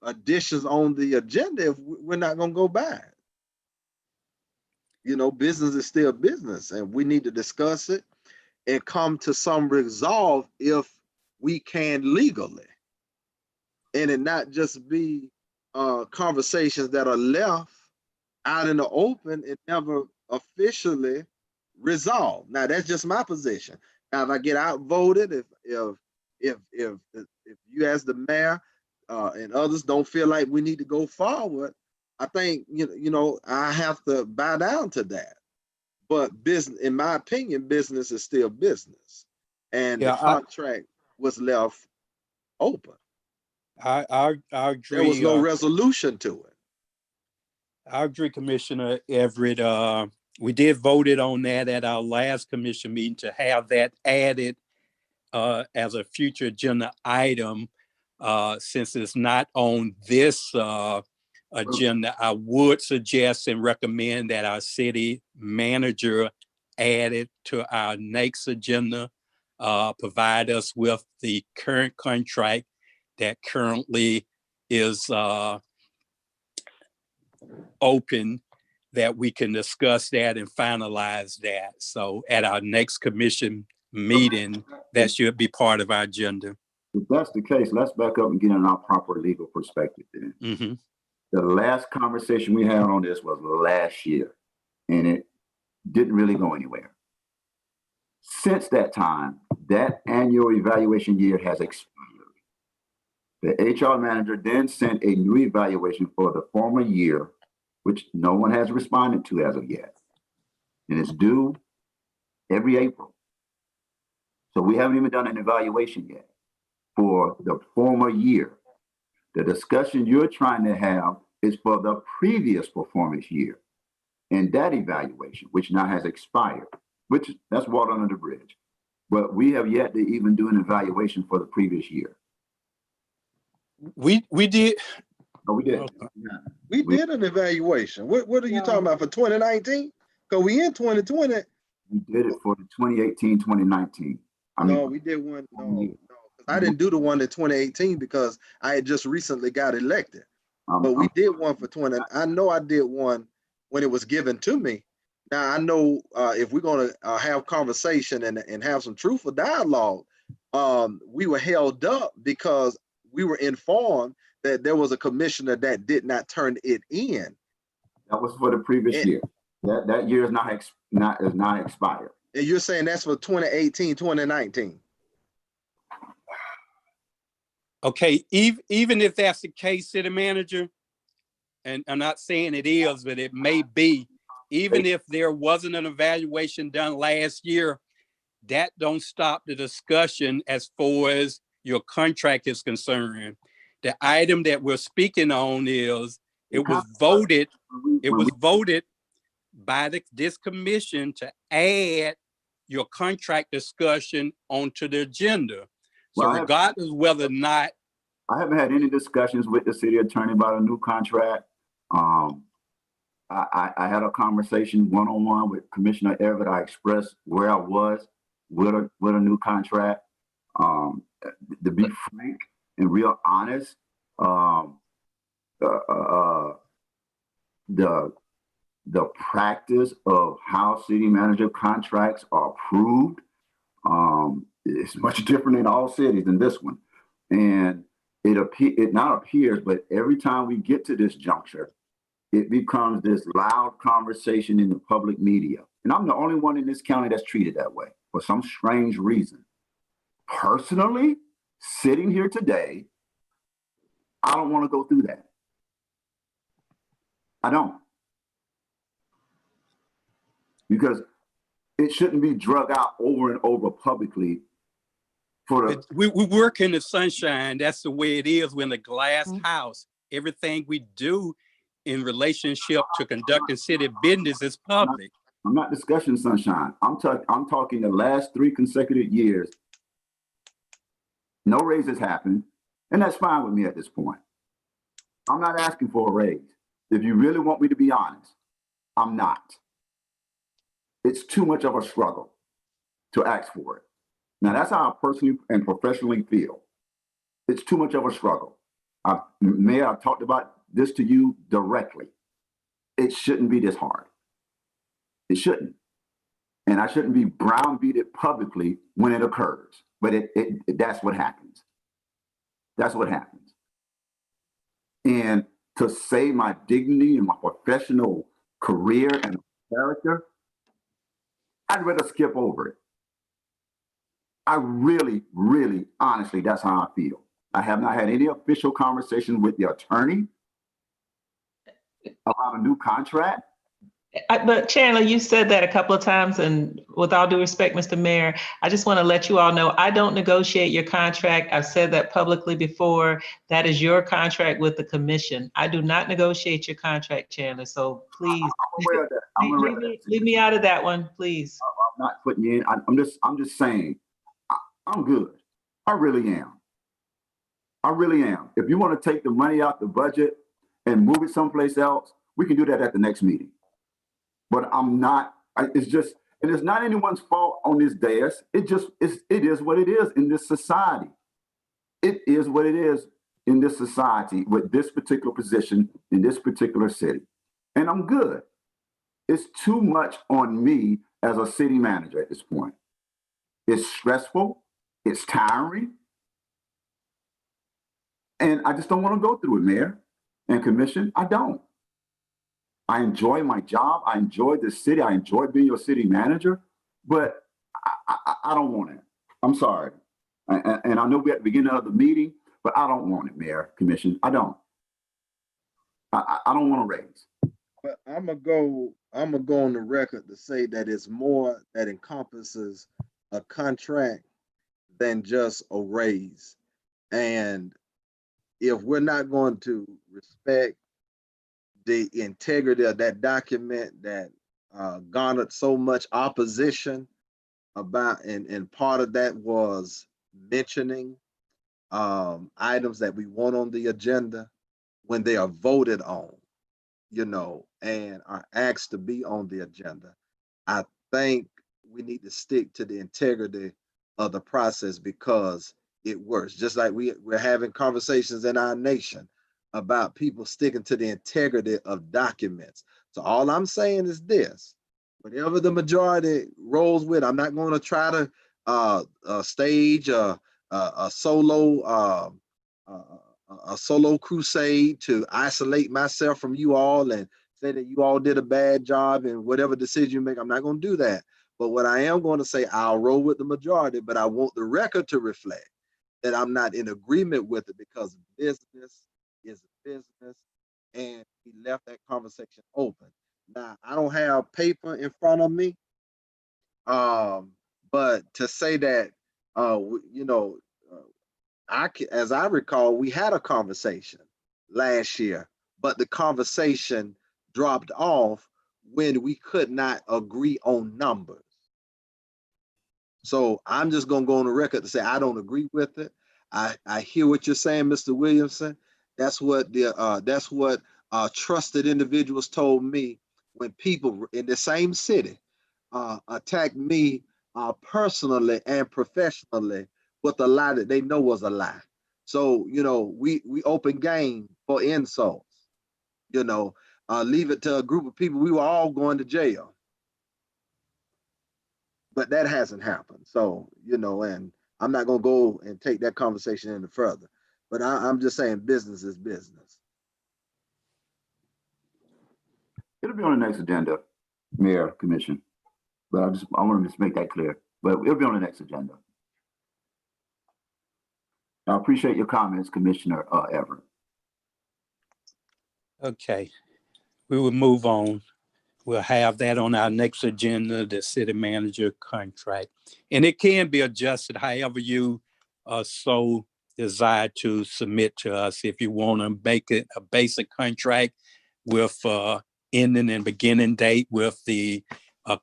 additions on the agenda if we're not going to go by it. Business is still business, and we need to discuss it and come to some resolve if we can legally, and it not just be conversations that are left out in the open and never officially resolved. Now that's just my position. Now if I get outvoted, if you as the mayor and others don't feel like we need to go forward, I think I have to bow down to that. But business, in my opinion, business is still business, and the contract was left open. I agree. There was no resolution to it. I agree, Commissioner Everett. We did voted on that at our last commission meeting to have that added as a future agenda item. Since it's not on this agenda, I would suggest and recommend that our city manager add it to our next agenda, provide us with the current contract that currently is open, that we can discuss that and finalize that. So at our next commission meeting, that should be part of our agenda. If that's the case, let's back up and get in our proper legal perspective then. Mm-hmm. The last conversation we had on this was last year, and it didn't really go anywhere. Since that time, that annual evaluation year has expired. The HR manager then sent a new evaluation for the former year, which no one has responded to as of yet. And it's due every April. So we haven't even done an evaluation yet for the former year. The discussion you're trying to have is for the previous performance year. And that evaluation, which now has expired, which that's water under the bridge. But we have yet to even do an evaluation for the previous year. We did. Oh, we did. Okay. We did an evaluation. What are you talking about for 2019? Cause we in 2020. We did it for the 2018, 2019. No, we did one. No, 'cause I didn't do the one in 2018 because I had just recently got elected. But we did one for 20. I know I did one when it was given to me. Now I know if we're gonna have conversation and have some truthful dialogue, we were held up because we were informed that there was a commissioner that did not turn it in. That was for the previous year. That year is not expired. And you're saying that's for 2018, 2019. Okay, even if that's the case, city manager, and I'm not saying it is, but it may be, even if there wasn't an evaluation done last year, that don't stop the discussion as far as your contract is concerned. The item that we're speaking on is, it was voted by this commission to add your contract discussion onto the agenda. So regardless whether or not. I haven't had any discussions with the city attorney about a new contract. I had a conversation one-on-one with Commissioner Everett. I expressed where I was with a new contract. To be frank and real honest, the practice of how city manager contracts are approved is much different in all cities than this one. And it not appears, but every time we get to this juncture, it becomes this loud conversation in the public media. And I'm the only one in this county that's treated that way for some strange reason. Personally, sitting here today, I don't want to go through that. I don't. Because it shouldn't be drug out over and over publicly. We work in the sunshine. That's the way it is. We're in the glass house. Everything we do in relationship to conducting city business is public. I'm not discussing sunshine. I'm talking the last 3 consecutive years. No raises happened, and that's fine with me at this point. I'm not asking for a raise. If you really want me to be honest, I'm not. It's too much of a struggle to ask for it. Now, that's how I personally and professionally feel. It's too much of a struggle. Mayor, I've talked about this to you directly. It shouldn't be this hard. It shouldn't. And I shouldn't be browbeated publicly when it occurs. But that's what happens. That's what happens. And to save my dignity and my professional career and character, I'd rather skip over it. I really, really, honestly, that's how I feel. I have not had any official conversation with the attorney about a new contract. But Chandler, you said that a couple of times, and with all due respect, Mr. Mayor, I just want to let you all know I don't negotiate your contract. I've said that publicly before. That is your contract with the commission. I do not negotiate your contract, Chandler. So please, leave me out of that one, please. I'm not putting you in. I'm just saying, I'm good. I really am. I really am. If you want to take the money out the budget and move it someplace else, we can do that at the next meeting. But I'm not, it's just, and it's not anyone's fault on this dais. It is what it is in this society. It is what it is in this society with this particular position in this particular city. And I'm good. It's too much on me as a city manager at this point. It's stressful, it's tiring. And I just don't want to go through it, Mayor and Commission. I don't. I enjoy my job. I enjoy the city. I enjoy being your city manager, but I don't want it. I'm sorry. And I know we're at the beginning of the meeting, but I don't want it, Mayor, Commission. I don't. I don't want to raise. But I'm gonna go on the record to say that it's more that encompasses a contract than just a raise. And if we're not going to respect the integrity of that document that garnered so much opposition about, and part of that was mentioning items that we want on the agenda when they are voted on, and are asked to be on the agenda. I think we need to stick to the integrity of the process because it works. Just like we're having conversations in our nation about people sticking to the integrity of documents. So all I'm saying is this: whatever the majority rolls with, I'm not going to try to stage a solo a solo crusade to isolate myself from you all and say that you all did a bad job and whatever decision you make. I'm not going to do that. But what I am going to say, I'll roll with the majority, but I want the record to reflect that I'm not in agreement with it because business is business, and we left that conversation open. Now, I don't have paper in front of me, but to say that, you know, as I recall, we had a conversation last year, but the conversation dropped off when we could not agree on numbers. So I'm just gonna go on the record to say I don't agree with it. I hear what you're saying, Mr. Williamson. That's what trusted individuals told me when people in the same city attacked me personally and professionally with a lie that they know was a lie. So we open game for insults. Leave it to a group of people. We were all going to jail. But that hasn't happened. So, and I'm not going to go and take that conversation any further. But I'm just saying business is business. It'll be on the next agenda, Mayor, Commission. But I want to just make that clear. But it'll be on the next agenda. I appreciate your comments, Commissioner Everett. Okay, we will move on. We'll have that on our next agenda, the city manager contract. And it can be adjusted however you so desire to submit to us. If you want to make it a basic contract with ending and beginning date with the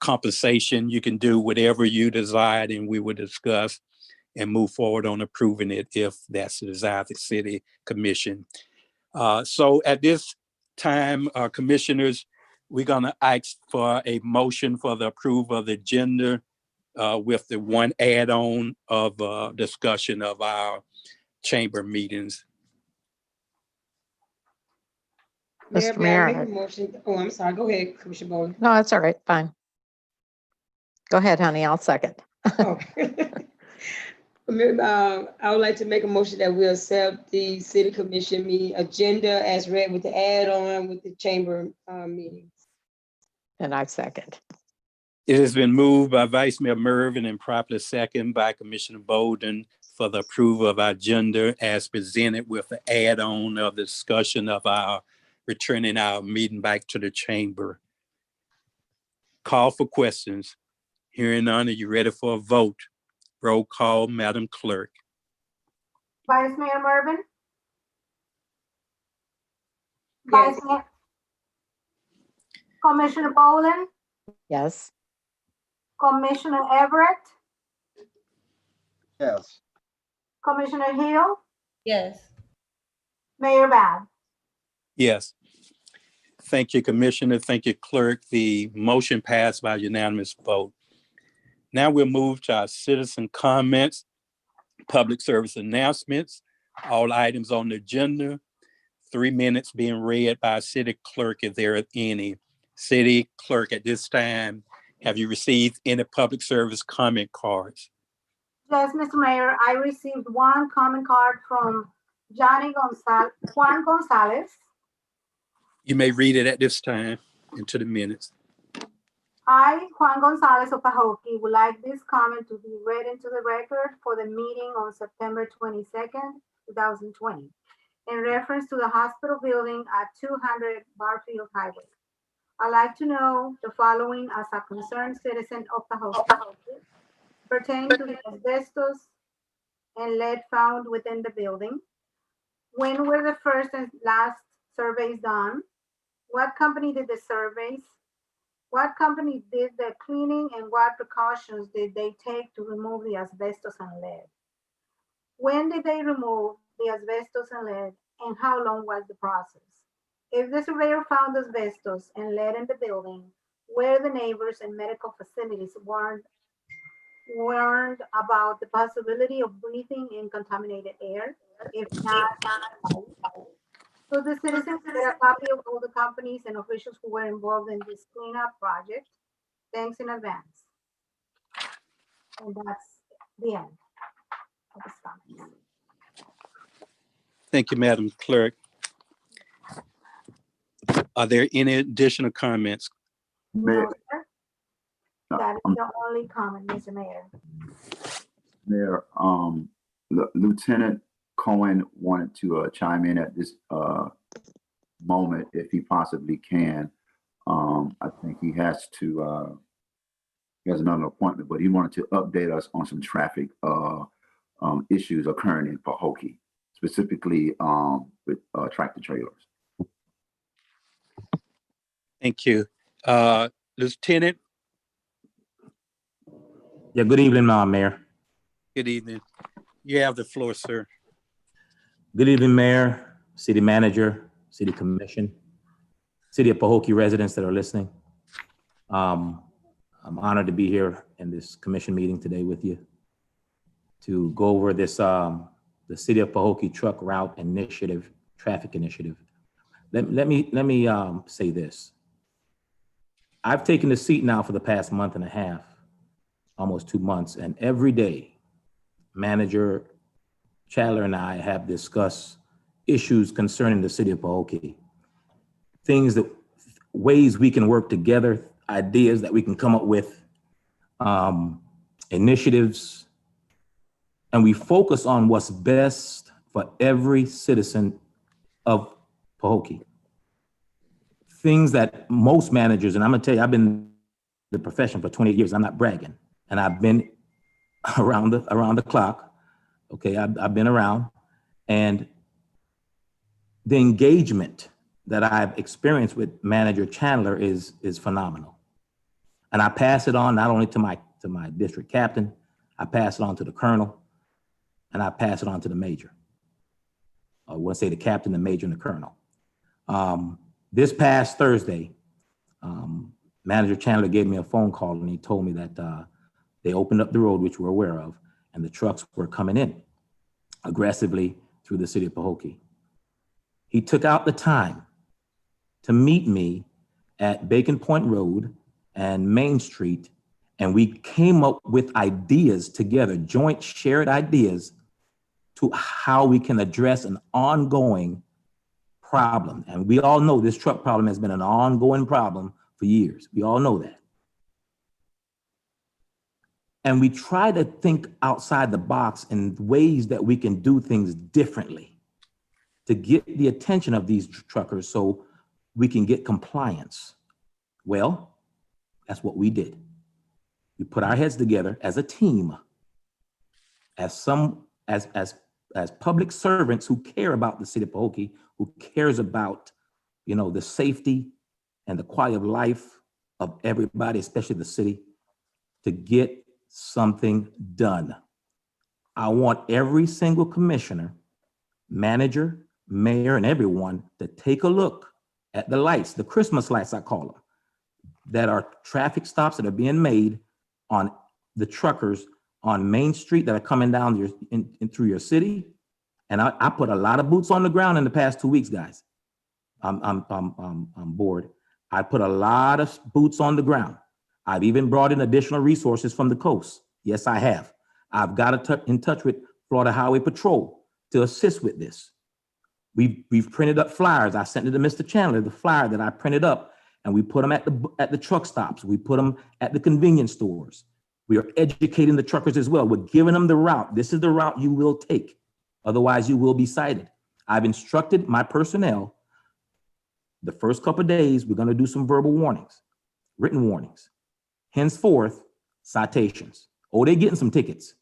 compensation, you can do whatever you desired, and we will discuss and move forward on approving it if that's the desire of the city commission. So at this time, commissioners, we're going to ask for a motion for the approval of the agenda with the one add-on of discussion of our chamber meetings. Mayor, Mr. may I Mayor. make a motion? Oh, I'm sorry. Go ahead, Commissioner Bowling. No, that's all right. Fine. Go ahead, honey. I'll second. Oh. I would like to make a motion that we accept the city commission meeting agenda as read with the add-on with the chamber meetings. And I second. It has been moved by Vice Mayor Mervin and properly second by Commissioner Bolden for the approval of our agenda as presented with the add-on of the discussion of our returning our meeting back to the chamber. Call for questions. Hearing none, are you ready for a vote? Roll call, Madam Clerk. Vice Mayor Mervin? Yes. Vice Mayor. Commissioner Boland? Yes. Commissioner Everett? Yes. Commissioner Hill? Yes. Mayor Bab? Yes. Thank you, Commissioner. Thank you, Clerk. The motion passed by unanimous vote. Now we'll move to our citizen comments, public service announcements, all items on the agenda, 3 minutes being read by city clerk if there are any. City clerk, at this time, have you received any public service comment cards? Yes, Mr. Mayor, I received one comment card from Juan Gonzalez. You may read it at this time into the minutes. I, Juan Gonzalez of Pahokee, would like this comment to be read into the record for the meeting on September 22nd, 2020, in reference to the hospital building at 200 Barfield Highway. I'd like to know the following as a concerned citizen of Pahokee pertaining to the asbestos and lead found within the building. When were the first and last surveys done? What company did the surveys? What company did the cleaning and what precautions did they take to remove the asbestos and lead? When did they remove the asbestos and lead and how long was the process? If the surveyor found asbestos and lead in the building, where the neighbors and medical facilities warned about the possibility of breathing in contaminated air? If not, so the citizens get a copy of all the companies and officials who were involved in this cleanup project. Thanks in advance. And that's the end of the comments. Thank you, Madam Clerk. Are there any additional comments? Mayor, No, sir. That is the only comment, Mr. Mayor. Mayor, Lieutenant Cohen wanted to chime in at this moment if he possibly can. I think he has another appointment, but he wanted to update us on some traffic issues occurring in Pahokee, specifically with tractor trailers. Thank you. Lieutenant, Yeah, good evening, Mayor. good evening. You have the floor, sir. Good evening, Mayor, City Manager, City Commission, City of Pahokee residents that are listening. I'm honored to be here in this commission meeting today with you to go over this, the City of Pahokee Truck Route Initiative, Traffic Initiative. Let me say this. I've taken the seat now for the past month and a half, almost 2 months, and every day, Manager Chandler and I have discussed issues concerning the City of Pahokee, ways we can work together, ideas that we can come up with, initiatives, and we focus on what's best for every citizen of Pahokee. Things that most managers, and I'm gonna tell you, I've been in the profession for 28 years, I'm not bragging, and I've been around the clock, okay, I've been around, and the engagement that I've experienced with Manager Chandler is phenomenal. And I pass it on not only to my district captain, I pass it on to the colonel, and I pass it on to the major. I want to say the captain, the major, and the colonel. This past Thursday, Manager Chandler gave me a phone call and he told me that they opened up the road, which we're aware of, and the trucks were coming in aggressively through the City of Pahokee. He took out the time to meet me at Bacon Point Road and Main Street, and we came up with ideas together, joint shared ideas to how we can address an ongoing problem. And we all know this truck problem has been an ongoing problem for years. We all know that. And we try to think outside the box in ways that we can do things differently to get the attention of these truckers so we can get compliance. Well, that's what we did. We put our heads together as a team, as public servants who care about the City of Pahokee, who cares about, the safety and the quality of life of everybody, especially the city, to get something done. I want every single commissioner, manager, mayor, and everyone to take a look at the lights, the Christmas lights, I call them, that are traffic stops that are being made on the truckers on Main Street that are coming down through your city. And I put a lot of boots on the ground in the past 2 weeks, guys. I'm bored. I put a lot of boots on the ground. I've even brought in additional resources from the coast. Yes, I have. I've got in touch with Florida Highway Patrol to assist with this. We've printed up flyers. I sent it to Mr. Chandler, the flyer that I printed up, and we put them at the truck stops. We put them at the convenience stores. We are educating the truckers as well. We're giving them the route. This is the route you will take. Otherwise, you will be cited. I've instructed my personnel the first couple of days, we're going to do some verbal warnings, written warnings. Henceforth, citations. Oh, they're getting some tickets.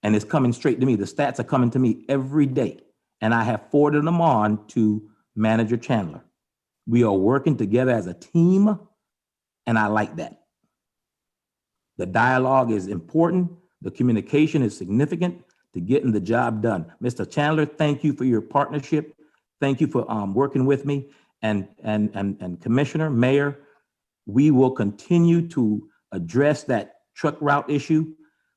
And it's coming straight to me. The stats are coming to me every day. And I have forwarded them on to Manager Chandler. We are working together as a team, and I like that. The dialogue is important. The communication is significant to getting the job done. Mr. Chandler, thank you for your partnership. Thank you for working with me. And Commissioner, Mayor, we will continue to address that truck route issue.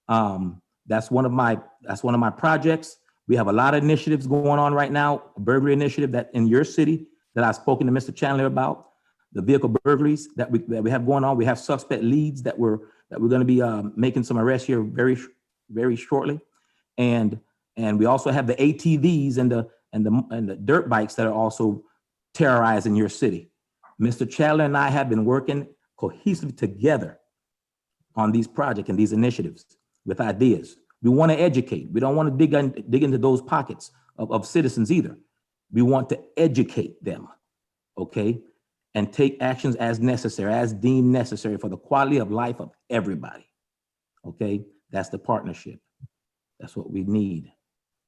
That's one of my projects. We have a lot of initiatives going on right now, a burglary initiative that in your city that I've spoken to Mr. Chandler about, the vehicle burglaries that we have going on. We have suspect leads that we're going to be making some arrests here very, very shortly. And we also have the ATVs and the dirt bikes that are also terrorizing your city. Mr. Chandler and I have been working cohesively together on these projects and these initiatives with ideas. We want to educate. We don't want to dig into those pockets of citizens either. We want to educate them, okay? And take actions as necessary, as deemed necessary for the quality of life of everybody, okay? That's the partnership. That's what we need.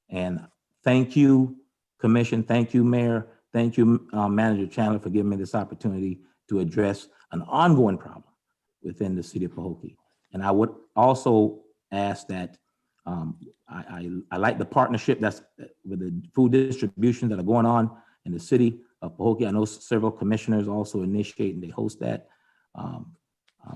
And thank you, Commission. Thank you, Mayor. Thank you, Manager Chandler, for giving me this opportunity to address an ongoing problem within the city of Pahokee. And I would also ask that I like the partnership that's with the food distribution that are going on in the city of Pahokee. I know several commissioners also initiate and they host that.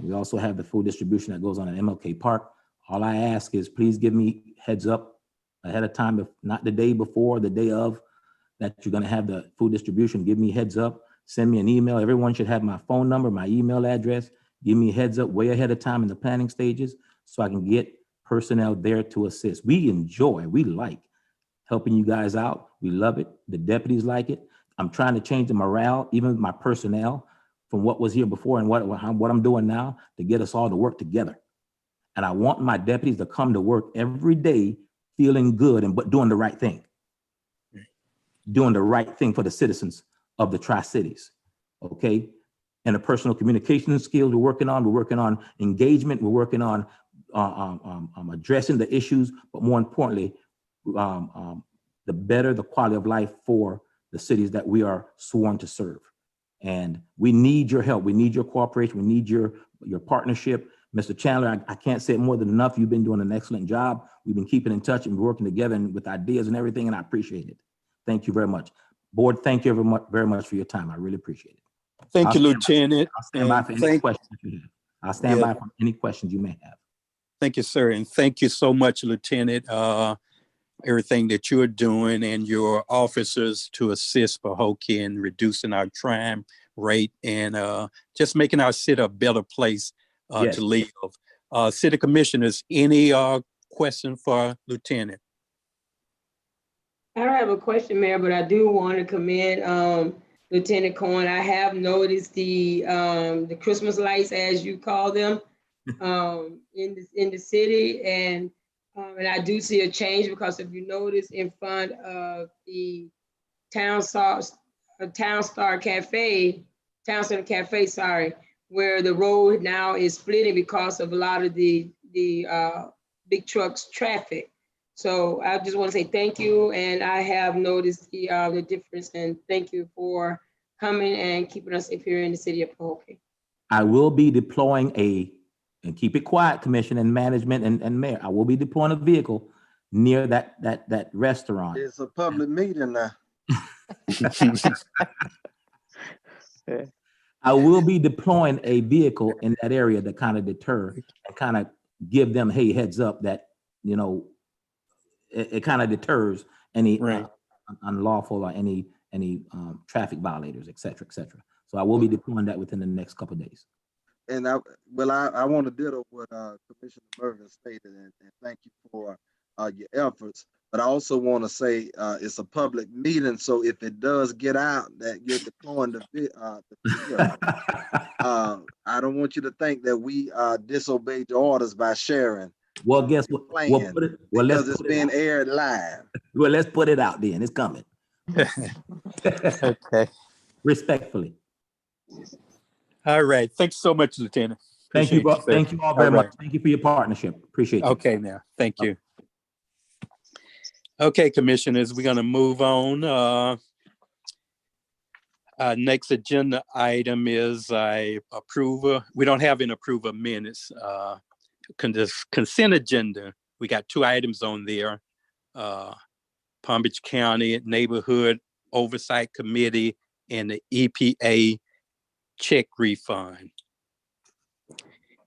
We also have the food distribution that goes on at MLK Park. All I ask is please give me heads up ahead of time, if not the day before, the day of, that you're gonna have the food distribution. Give me heads up, send me an email. Everyone should have my phone number, my email address. Give me heads up way ahead of time in the planning stages so I can get personnel there to assist. We like helping you guys out. We love it. The deputies like it. I'm trying to change the morale, even with my personnel, from what was here before and what I'm doing now to get us all to work together. And I want my deputies to come to work every day feeling good and but doing the right thing. Doing the right thing for the citizens of the Tri-Cities, okay? And the personal communication skills we're working on engagement, we're working on addressing the issues, but more importantly, the better the quality of life for the cities that we are sworn to serve. And we need your help. We need your cooperation. We need your partnership. Mr. Chandler, I can't say it more than enough. You've been doing an excellent job. We've been keeping in touch and working together and with ideas and everything, and I appreciate it. Thank you very much. Board, thank you very much for your time. I really appreciate it. Thank you, Lieutenant. I'll stand by for any questions you have. I'll stand by for any questions you may have. Thank you, sir. And thank you so much, Lieutenant, everything that you're doing and your officers to assist Pahokee in reducing our crime rate and just making our city a better place to live. City Commissioners, any question for Lieutenant? I don't have a question, Mayor, but I do want to commend Lieutenant Cohen. I have noticed the Christmas lights, as you call them, in the city, and I do see a change because if you notice in front of the Town Center Cafe, sorry, where the road now is splitting because of a lot of the big trucks traffic. So I just want to say thank you, and I have noticed the difference, and thank you for coming and keeping us safe here in the city of Pahokee. I will be deploying and keep it quiet, Commission and management and Mayor, I will be deploying a vehicle near that restaurant. It's a public meeting now. I will be deploying a vehicle in that area to kind of deter and kind of give them, hey, heads up that, you know, it kind of deters any unlawful or any traffic violators, et cetera, et cetera. So I will be deploying that within the next couple of days. And I want to ditto what Commissioner Mervin stated, and thank you for your efforts. But I also want to say it's a public meeting, so if it does get out that you're deploying the vehicle, I don't want you to think that we disobeyed your orders by sharing. Well, guess what? Because it's being aired live. Well, let's put it out then. It's coming. Okay. Respectfully. All right. Thanks so much, Lieutenant. Thank you. Thank you all very much. Thank you for your partnership. Appreciate you. Okay, now. Thank you. Okay, Commissioners, we're going to move on. Next agenda item is approval. We don't have an approval of minutes. Consent agenda. We got 2 items on there. Palm Beach County Neighborhood Oversight Committee and the EPA check refund.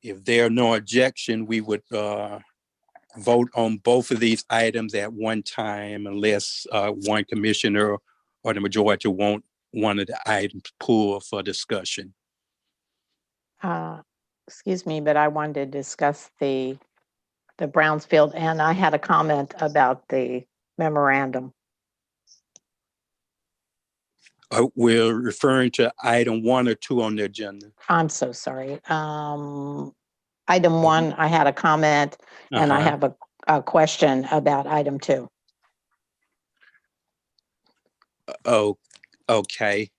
If there are no objection, we would vote on both of these items at one time unless one commissioner or the majority want one of the items pulled for discussion. Excuse me, but I wanted to discuss the Brownsfield, and I had a comment about the memorandum. We're referring to item 1 or 2 on the agenda. I'm so sorry. Item 1, I had a comment, and I have a question about item 2. Oh, okay.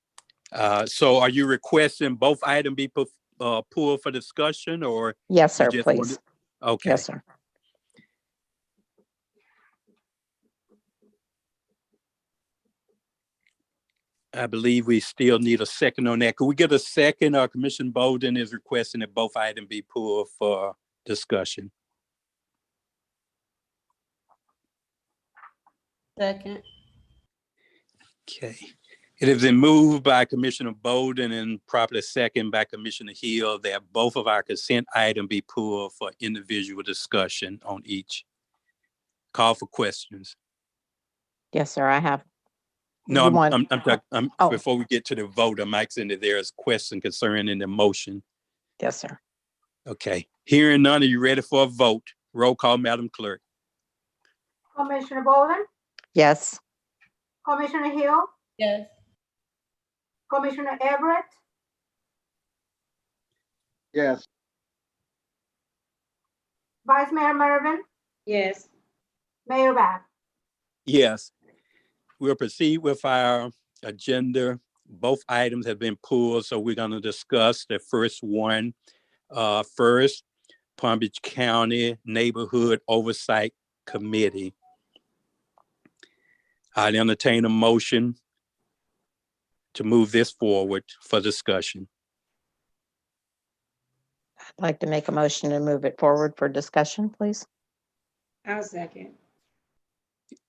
So are you requesting both items be pulled for discussion, or? Yes, sir, just please. Okay. Yes, sir. I believe we still need a second on that. Could we get a second? Commissioner Bolden is requesting that both items be pulled for discussion. Second. Okay. It has been moved by Commissioner Bolden and properly second by Commissioner Hill that both of our consent items be pulled for individual discussion on each. Call for questions. Yes, sir, I have. No, You want- before we get to the vote, I'm asking if there's question concerning the motion. Yes, sir. Okay. Hearing none, are you ready for a vote? Roll call, Madam Clerk. Commissioner Bolden, Yes. Commissioner Hill, Yes. Commissioner Everett, Yes. Vice Mayor Mervin, Yes. Mayor Bab. Yes. We'll proceed with our agenda. Both items have been pulled, so we're going to discuss the first one first. Palm Beach County Neighborhood Oversight Committee. I'll entertain a motion to move this forward for discussion. I'd like to make a motion to move it forward for discussion, please. I'll second.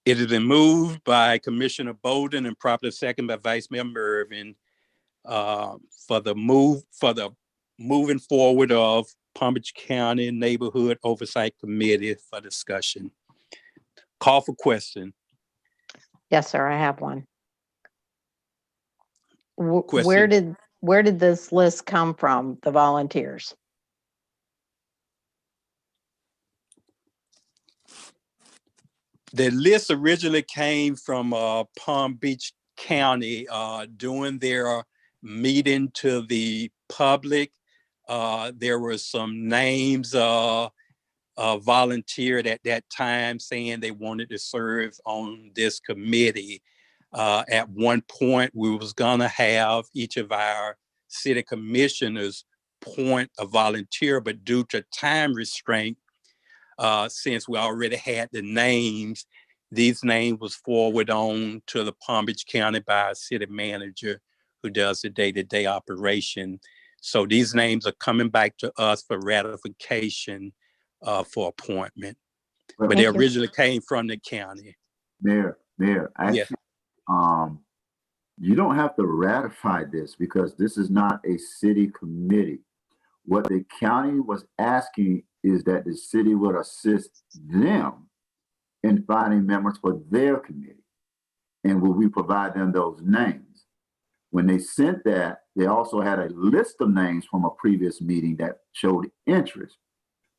It has been moved by Commissioner Bolden and properly second by Vice Mayor Mervin for the moving forward of Palm Beach County Neighborhood Oversight Committee for discussion. Call for question. Yes, sir, I have one. Question. Where did this list come from, the volunteers? The list originally came from Palm Beach County doing their meeting to the public. There were some names volunteered at that time saying they wanted to serve on this committee. At one point, we was gonna have each of our city commissioners point a volunteer, but due to time restraint, since we already had the names, these names was forwarded on to the Palm Beach County by our city manager who does the day-to-day operation. So these names are coming back to us for ratification for appointment. But they originally came from the county. Mayor, actually, you don't have to ratify this because this is not a city committee. What the county was asking is that the city would assist them in finding members for their committee. And will we provide them those names? When they sent that, they also had a list of names from a previous meeting that showed interest.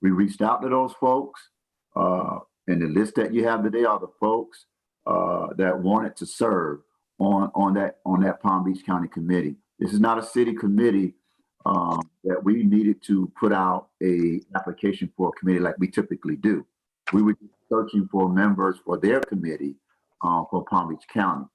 We reached out to those folks, and the list that you have today are the folks that wanted to serve on that Palm Beach County committee. This is not a city committee that we needed to put out a application for a committee like we typically do. We were searching for members for their committee for Palm Beach County.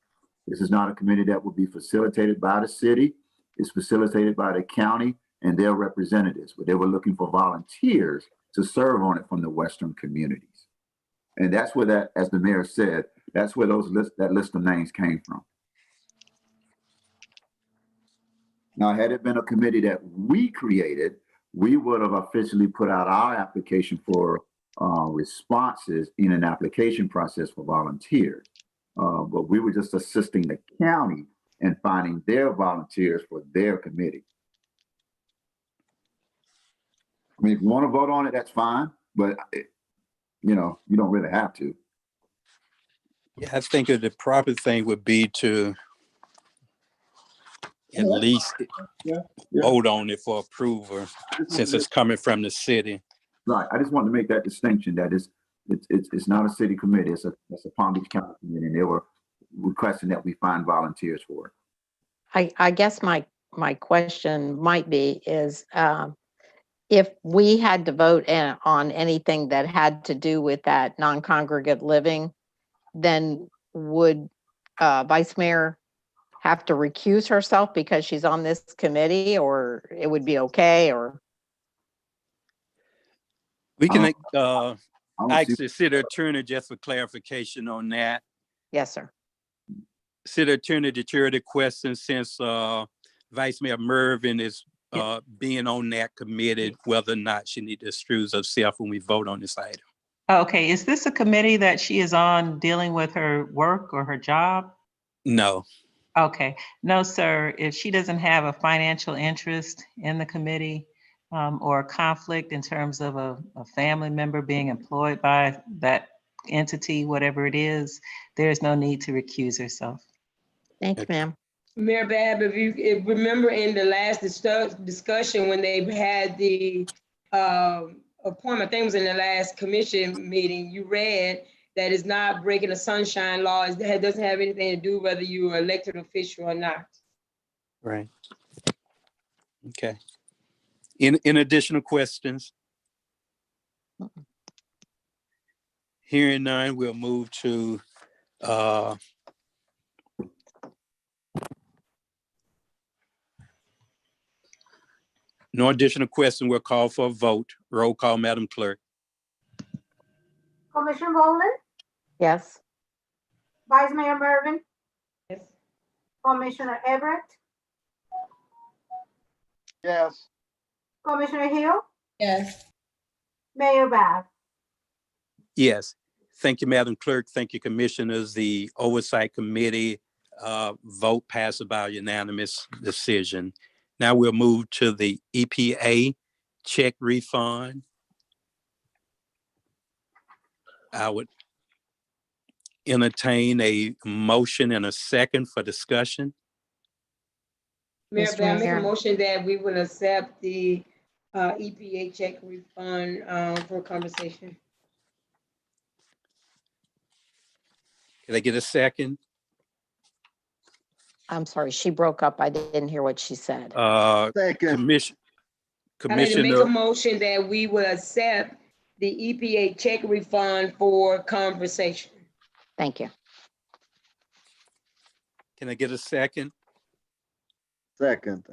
This is not a committee that will be facilitated by the city. It's facilitated by the county and their representatives, but they were looking for volunteers to serve on it from the Western communities. And that's where that, as the mayor said, that's where that list of names came from. Now, had it been a committee that we created, we would have officially put out our application for responses in an application process for volunteers. But we were just assisting the county in finding their volunteers for their committee. I mean, if you want to vote on it, that's fine, but you know, you don't really have to. Yeah, I think the proper thing would be to at least Yeah. vote on it for approval, since it's coming from the city. Right. I just want to make that distinction that it's not a city committee. It's a Palm Beach County committee, and they were requesting that we find volunteers for it. I guess my question might be is, if we had to vote on anything that had to do with that non-congregate living, then would Vice Mayor have to recuse herself because she's on this committee, or it would be okay, or? We can I don't ask see- the city attorney just for clarification on that. Yes, sir. City attorney, did you hear the question, since Vice Mayor Mervin is being on that committee, whether or not she needs to excuse herself when we vote on this item? Okay, is this a committee that she is on dealing with her work or her job? No. Okay, no, sir. If she doesn't have a financial interest in the committee or a conflict in terms of a family member being employed by that entity, whatever it is, there's no need to recuse herself. Thank you, ma'am. Mayor Bab, if you remember in the last discussion when they had the appointment, I think it was in the last commission meeting, you read that it's not breaking the sunshine law. It doesn't have anything to do whether you're an elected official or not. Right. Okay. In additional questions? Hearing none, we'll move to no additional question. We'll call for a vote. Roll call, Madam Clerk. Commissioner Bowland, Yes. Vice Mayor Mervin, Yes. Commissioner Everett, Yes. Commissioner Hill, Yes. Mayor Bab. Yes. Thank you, Madam Clerk. Thank you, Commissioners. The Oversight Committee vote passed by unanimous decision. Now we'll move to the EPA check refund. I would entertain a motion and a second for discussion. Mayor Mr. Bab, make a Mayor. motion that we will accept the EPA check refund for conversation. Can I get a second? I'm sorry, she broke up. I didn't hear what she said. Second. I'd like to make a Commissioner, motion that we will accept the EPA check refund for conversation. Thank you. can I get a second? Second.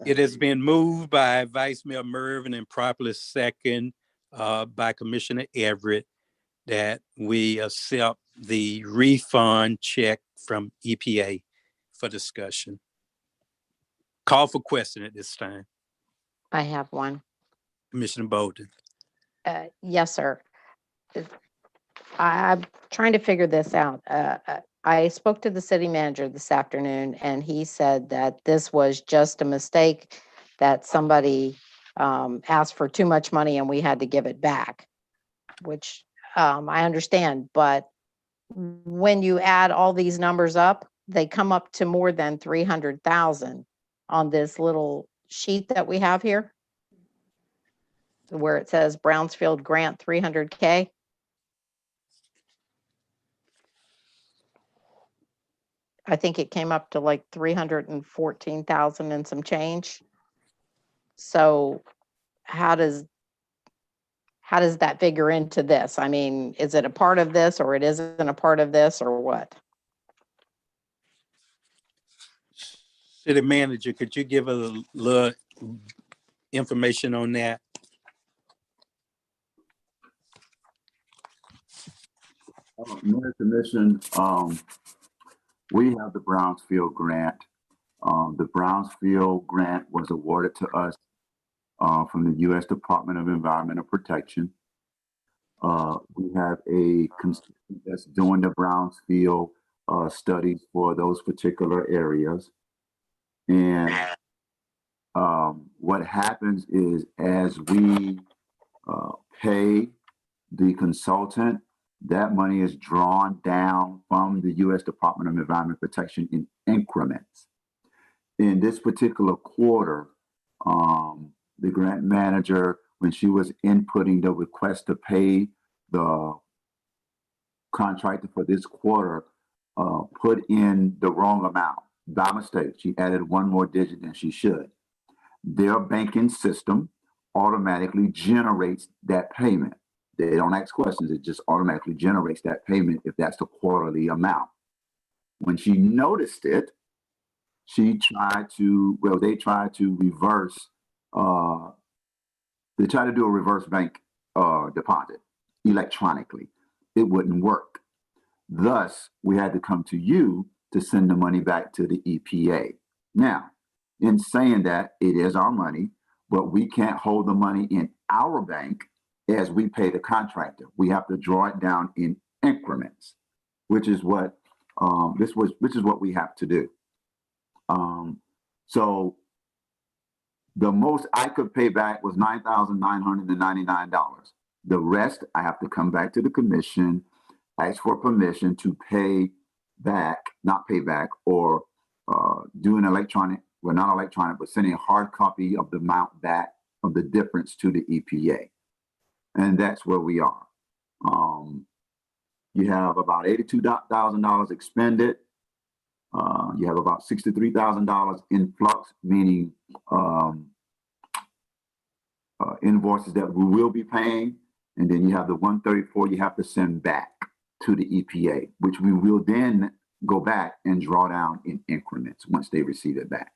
It has been moved by Vice Mayor Mervin and properly second by Commissioner Everett that we accept the refund check from EPA for discussion. Call for question at this time. I have one. Commissioner Bolden. Yes, sir. I'm trying to figure this out. I spoke to the city manager this afternoon, and he said that this was just a mistake, that somebody asked for too much money and we had to give it back, which I understand. But when you add all these numbers up, they come up to more than 300,000 on this little sheet that we have here, where it says Brownsfield grant 300K. I think it came up to like 314,000 and some change. So how does that figure into this? I mean, is it a part of this, or it isn't a part of this, or what? City Manager, could you give a little information on that? Mayor Commission, we have the Brownsfield grant. The Brownsfield grant was awarded to us from the U.S. Department of Environmental Protection. We have a consultant that's doing the Brownsfield studies for those particular areas. And what happens is as we pay the consultant, that money is drawn down from the U.S. Department of Environment Protection in increments. In this particular quarter, the grant manager, when she was inputting the request to pay the contractor for this quarter, put in the wrong amount by mistake. She added one more digit than she should. Their banking system automatically generates that payment. They don't ask questions, it just automatically generates that payment if that's the quarterly amount. When she noticed it, they tried to reverse, they tried to do a reverse bank deposit electronically. It wouldn't work. Thus, we had to come to you to send the money back to the EPA. Now, in saying that, it is our money, but we can't hold the money in our bank as we pay the contractor. We have to draw it down in increments, which is what we have to do. So the most I could pay back was $9,999. The rest, I have to come back to the commission, ask for permission to pay back, not pay back, or do an electronic, well, not electronic, but sending a hard copy of the amount back of the difference to the EPA. And that's where we are. You have about $82,000 expended. You have about $63,000 in flux, meaning invoices that we will be paying. And then you have the 134 you have to send back to the EPA, which we will then go back and draw down in increments once they receive it back.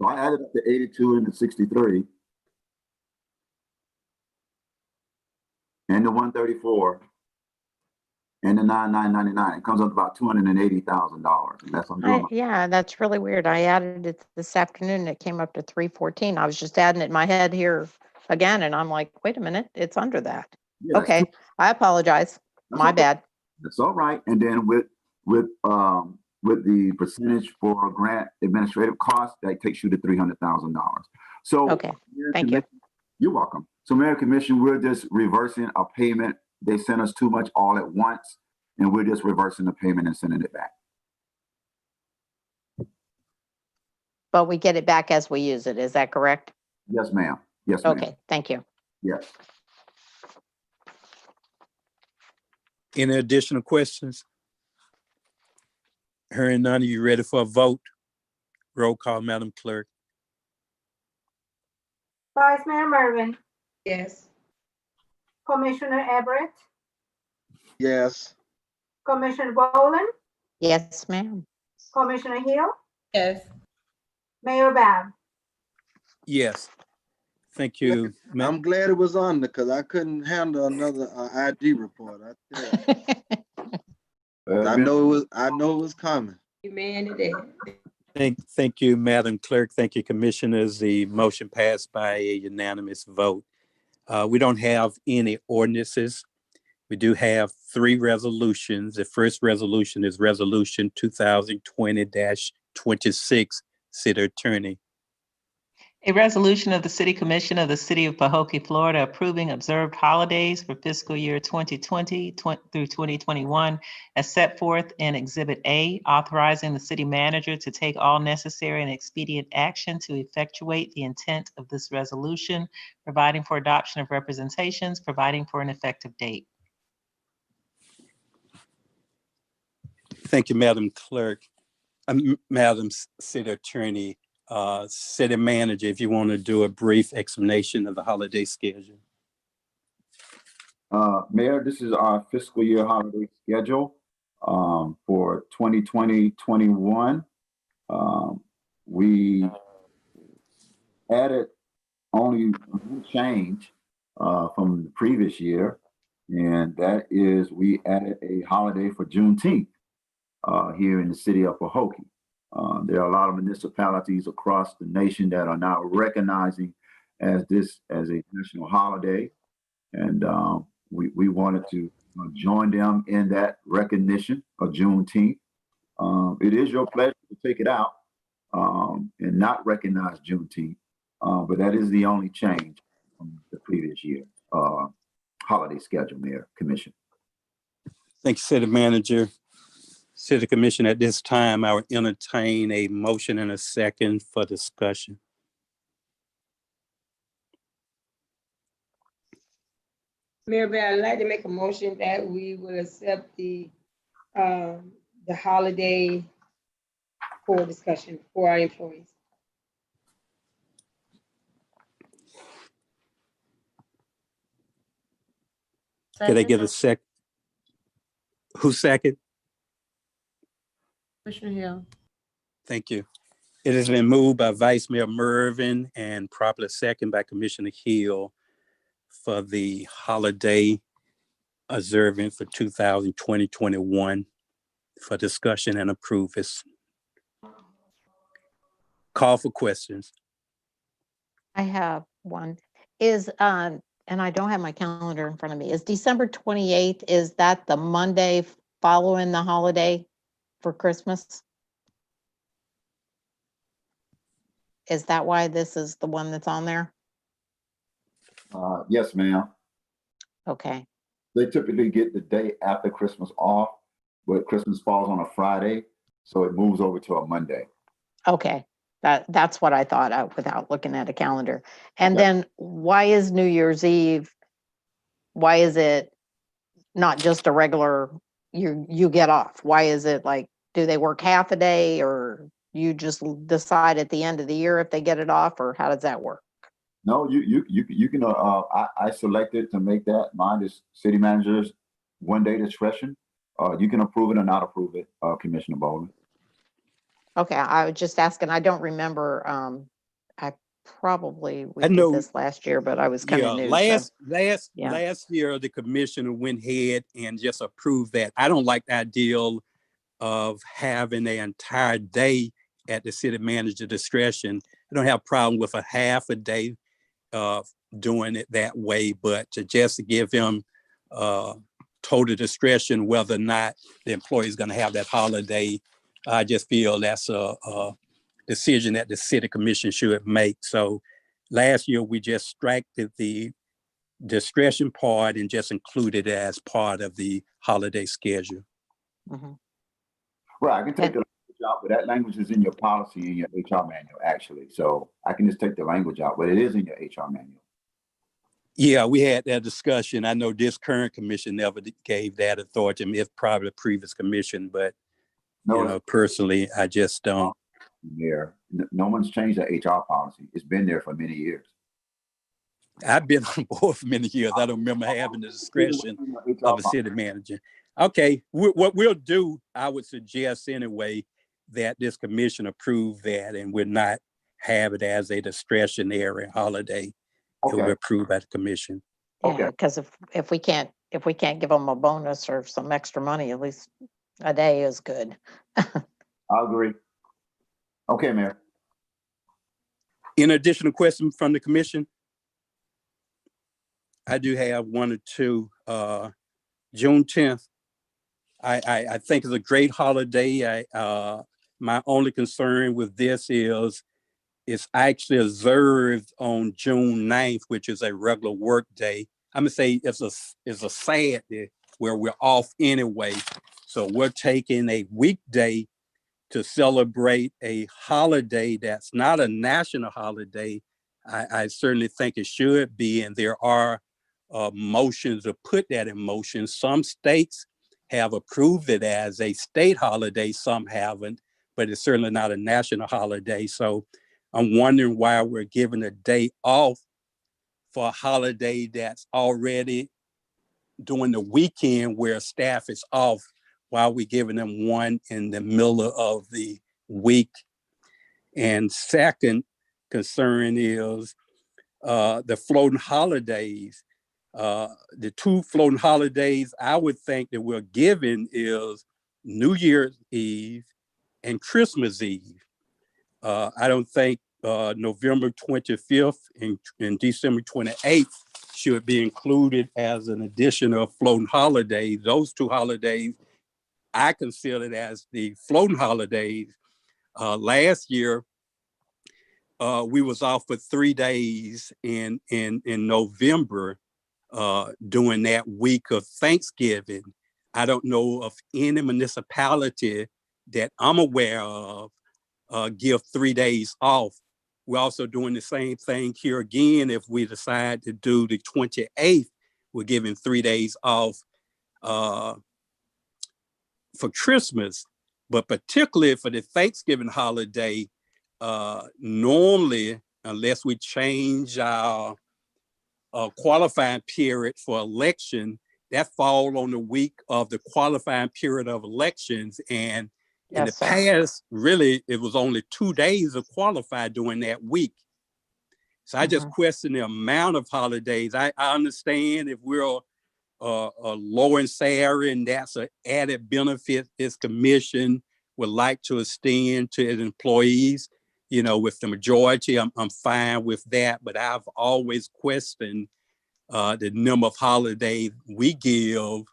So I added up the 82 and the 63 and the 134 and the 9,999. It comes up to about $280,000. And that's what I'm doing. Yeah, that's really weird. I added it this afternoon. It came up to 314. I was just adding it in my head here again, and I'm like, wait a minute, it's under that. Yeah, okay, I apologize. My bad. That's all right. And then with the percentage for grant administrative costs, that takes you to $300,000. So okay, thank you. You're welcome. So Mayor Commission, we're just reversing a payment. They sent us too much all at once, and we're just reversing the payment and sending it back. But we get it back as we use it. Is that correct? Yes, ma'am. Yes, ma'am. Okay, thank you. Yes. Any additional questions? Hearing none, are you ready for a vote? Roll call, Madam Clerk. Vice Mayor Mervin, Yes. Commissioner Everett, Yes. Commissioner Boland, Yes, ma'am. Commissioner Hill, Yes. Mayor Bab. Yes. Thank you. I'm glad it was on there because I couldn't handle another ID report. I tell you. I know it was coming. Amen to that. Thank you, Madam Clerk. Thank you, Commissioners. The motion passed by a unanimous vote. We don't have any ordinances. We do have 3 resolutions. The first resolution is Resolution 2020-26, City Attorney. A resolution of the City Commission of the City of Pahokee, Florida, approving observed holidays for fiscal year 2020 through 2021 as set forth in Exhibit A, authorizing the city manager to take all necessary and expedient action to effectuate the intent of this resolution, providing for adoption of representations, providing for an effective date. Thank you, Madam Clerk. Madam City Attorney, City Manager, if you want to do a brief explanation of the holiday schedule. Mayor, this is our fiscal year holiday schedule for 2020-21. We added only one change from the previous year, and that is we added a holiday for Juneteenth here in the city of Pahokee. There are a lot of municipalities across the nation that are now recognizing this as a national holiday, and we wanted to join them in that recognition of Juneteenth. It is your pleasure to take it out and not recognize Juneteenth, but that is the only change from the previous year holiday schedule, Mayor, Commission. Thank you, City Manager. City Commission, at this time, I would entertain a motion and a second for discussion. Mayor Bear, I'd like to make a motion that we will accept the holiday for discussion for our employees. Could I get a sec? Who second? Commissioner Hill. Thank you. It has been moved by Vice Mayor Mervin and properly second by Commissioner Hill for the holiday observance for 2020-21 for discussion and approval. Call for questions. I have one. And I don't have my calendar in front of me. Is December 28th, is that the Monday following the holiday for Christmas? Is that why this is the one that's on there? Yes, ma'am. Okay, They typically get the day after Christmas off, but Christmas falls on a Friday, so it moves over to a Monday. okay. That's what I thought without looking at a calendar. And Okay. then why is New Year's Eve? Why is it not just a regular, you get off? Why is it like, do they work half a day or you just decide at the end of the year if they get it off, or how does that work? No, you can, I selected to make that, mine is city manager's one-day discretion. You can approve it or not approve it, Commissioner Bowling. Okay, I was just asking, I don't remember, I probably, we I did know- this last year, but I was kind Yeah, of new. last year, the commissioner went ahead and just approved that. I don't like the idea of having the entire day at the city manager discretion. I don't have a problem with a half a day doing it that way, but to just give him total discretion whether or not the employee is going to have that holiday, I just feel that's a decision that the city commission should make. So last year we just extracted the discretion part and just included it as part of the holiday schedule. Mhm. Right, I can take the language out, but that language is in your policy in your HR manual, actually. So I can just take the language out, but it is in your HR manual. Yeah, we had that discussion. I know this current commission never gave that authority. I mean, it's probably the previous commission, but No, you know, personally, I just don't. There, no one's changed the HR policy. It's been there for many years. I've been on board for many years. I don't remember having the discretion of a city manager. Okay, what we'll do, I would suggest anyway, that this commission approve that and we're not have it as a discretionary holiday. It will be approved by the commission. Yeah, because if we can't give them a bonus or some extra money, at least a day is good. I agree. Okay, Mayor. Any additional questions from the commission? I do have one or two. June 10th. I think it's a great holiday. My only concern with this is it's actually observed on June 9th, which is a regular work day. I'm gonna say it's a sad day where we're off anyway. So we're taking a weekday to celebrate a holiday that's not a national holiday. I certainly think it should be, and there are motions to put that in motion. Some states have approved it as a state holiday, some haven't, but it's certainly not a national holiday. So I'm wondering why we're giving a day off for a holiday that's already during the weekend where staff is off, while we're giving them one in the middle of the week. And second concern is the floating holidays. The two floating holidays I would think that we're giving is New Year's Eve and Christmas Eve. I don't think November 25th and December 28th should be included as an additional floating holiday. Those two holidays, I consider it as the floating holidays. Last year, we was off for 3 days in November during that week of Thanksgiving. I don't know of any municipality that I'm aware of give 3 days off. We're also doing the same thing here again. If we decide to do the 28th, we're giving 3 days off for Christmas, but particularly for the Thanksgiving holiday, normally, unless we change our qualifying period for election, that fall on the week of the qualifying period of elections. And in the past, really, it was only 2 days of qualify during that week. So I just question the amount of holidays. I understand if we're a lower in salary and that's an added benefit this commission would like to extend to its employees. You know, with the majority, I'm fine with that, but I've always questioned the number of holidays we give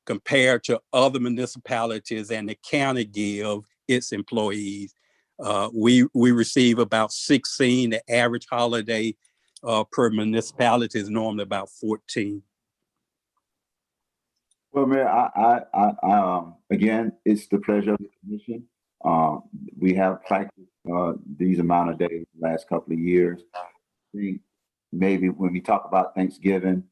compared to other municipalities and the county give its employees. We receive about 16. The average holiday per municipality is normally about 14. Well, Mayor, again, it's the pleasure of the commission. We have practiced these amount of days the last couple of years. I think maybe when we talk about Thanksgiving,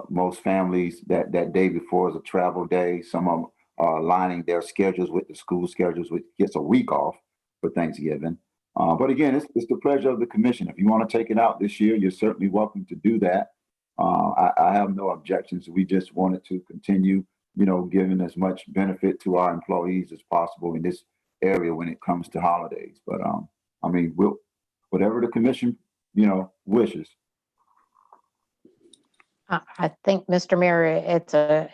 most families that day before is a travel day. Some of them are aligning their schedules with the school schedules, which gets a week off for Thanksgiving. But again, it's the pleasure of the commission. If you want to take it out this year, you're certainly welcome to do that. I have no objections. We just wanted to continue, giving as much benefit to our employees as possible in this area when it comes to holidays. But I mean, whatever the commission, wishes. I think, Mr. Mayor,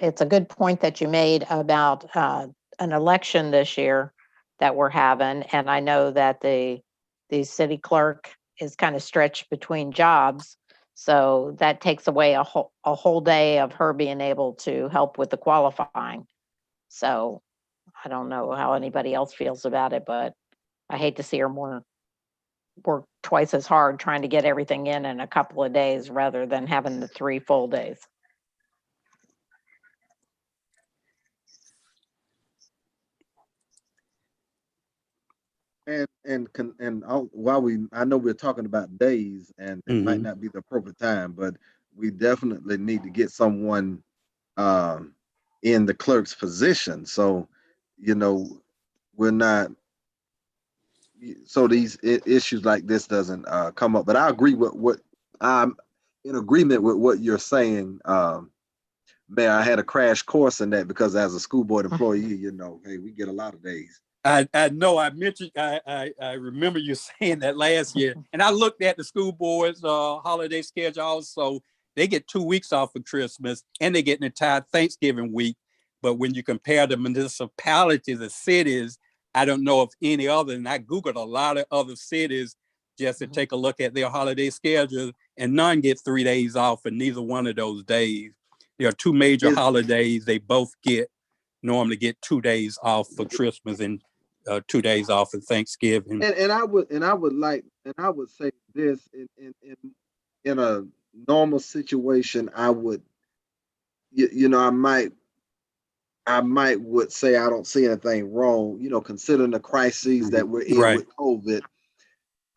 it's a good point that you made about an election this year that we're having, and I know that the city clerk is kind of stretched between jobs, so that takes away a whole day of her being able to help with the qualifying. So I don't know how anybody else feels about it, but I hate to see her work twice as hard trying to get everything in a couple of days rather than having the 3 full days. While I know we're talking about days and it might not be the appropriate time, but we definitely need to get someone in the clerk's position. So, we're not, so these issues like this doesn't come up. But I agree with what I'm in agreement with what you're saying. Mayor, I had a crash course in that because as a school board employee, hey, we get a lot of days. I know I mentioned, I remember you saying that last year, and I looked at the school board's holiday schedule also. They get 2 weeks off for Christmas and they get an entire Thanksgiving week. But when you compare the municipalities, the cities, I don't know of any other, and I Googled a lot of other cities just to take a look at their holiday schedules, and none get 3 days off for neither one of those days. There are 2 major holidays. They both normally get 2 days off for Christmas and 2 days off for Thanksgiving. And I would say this in a normal situation, I would, I might would say I don't see anything wrong, considering the crises that we're in with COVID.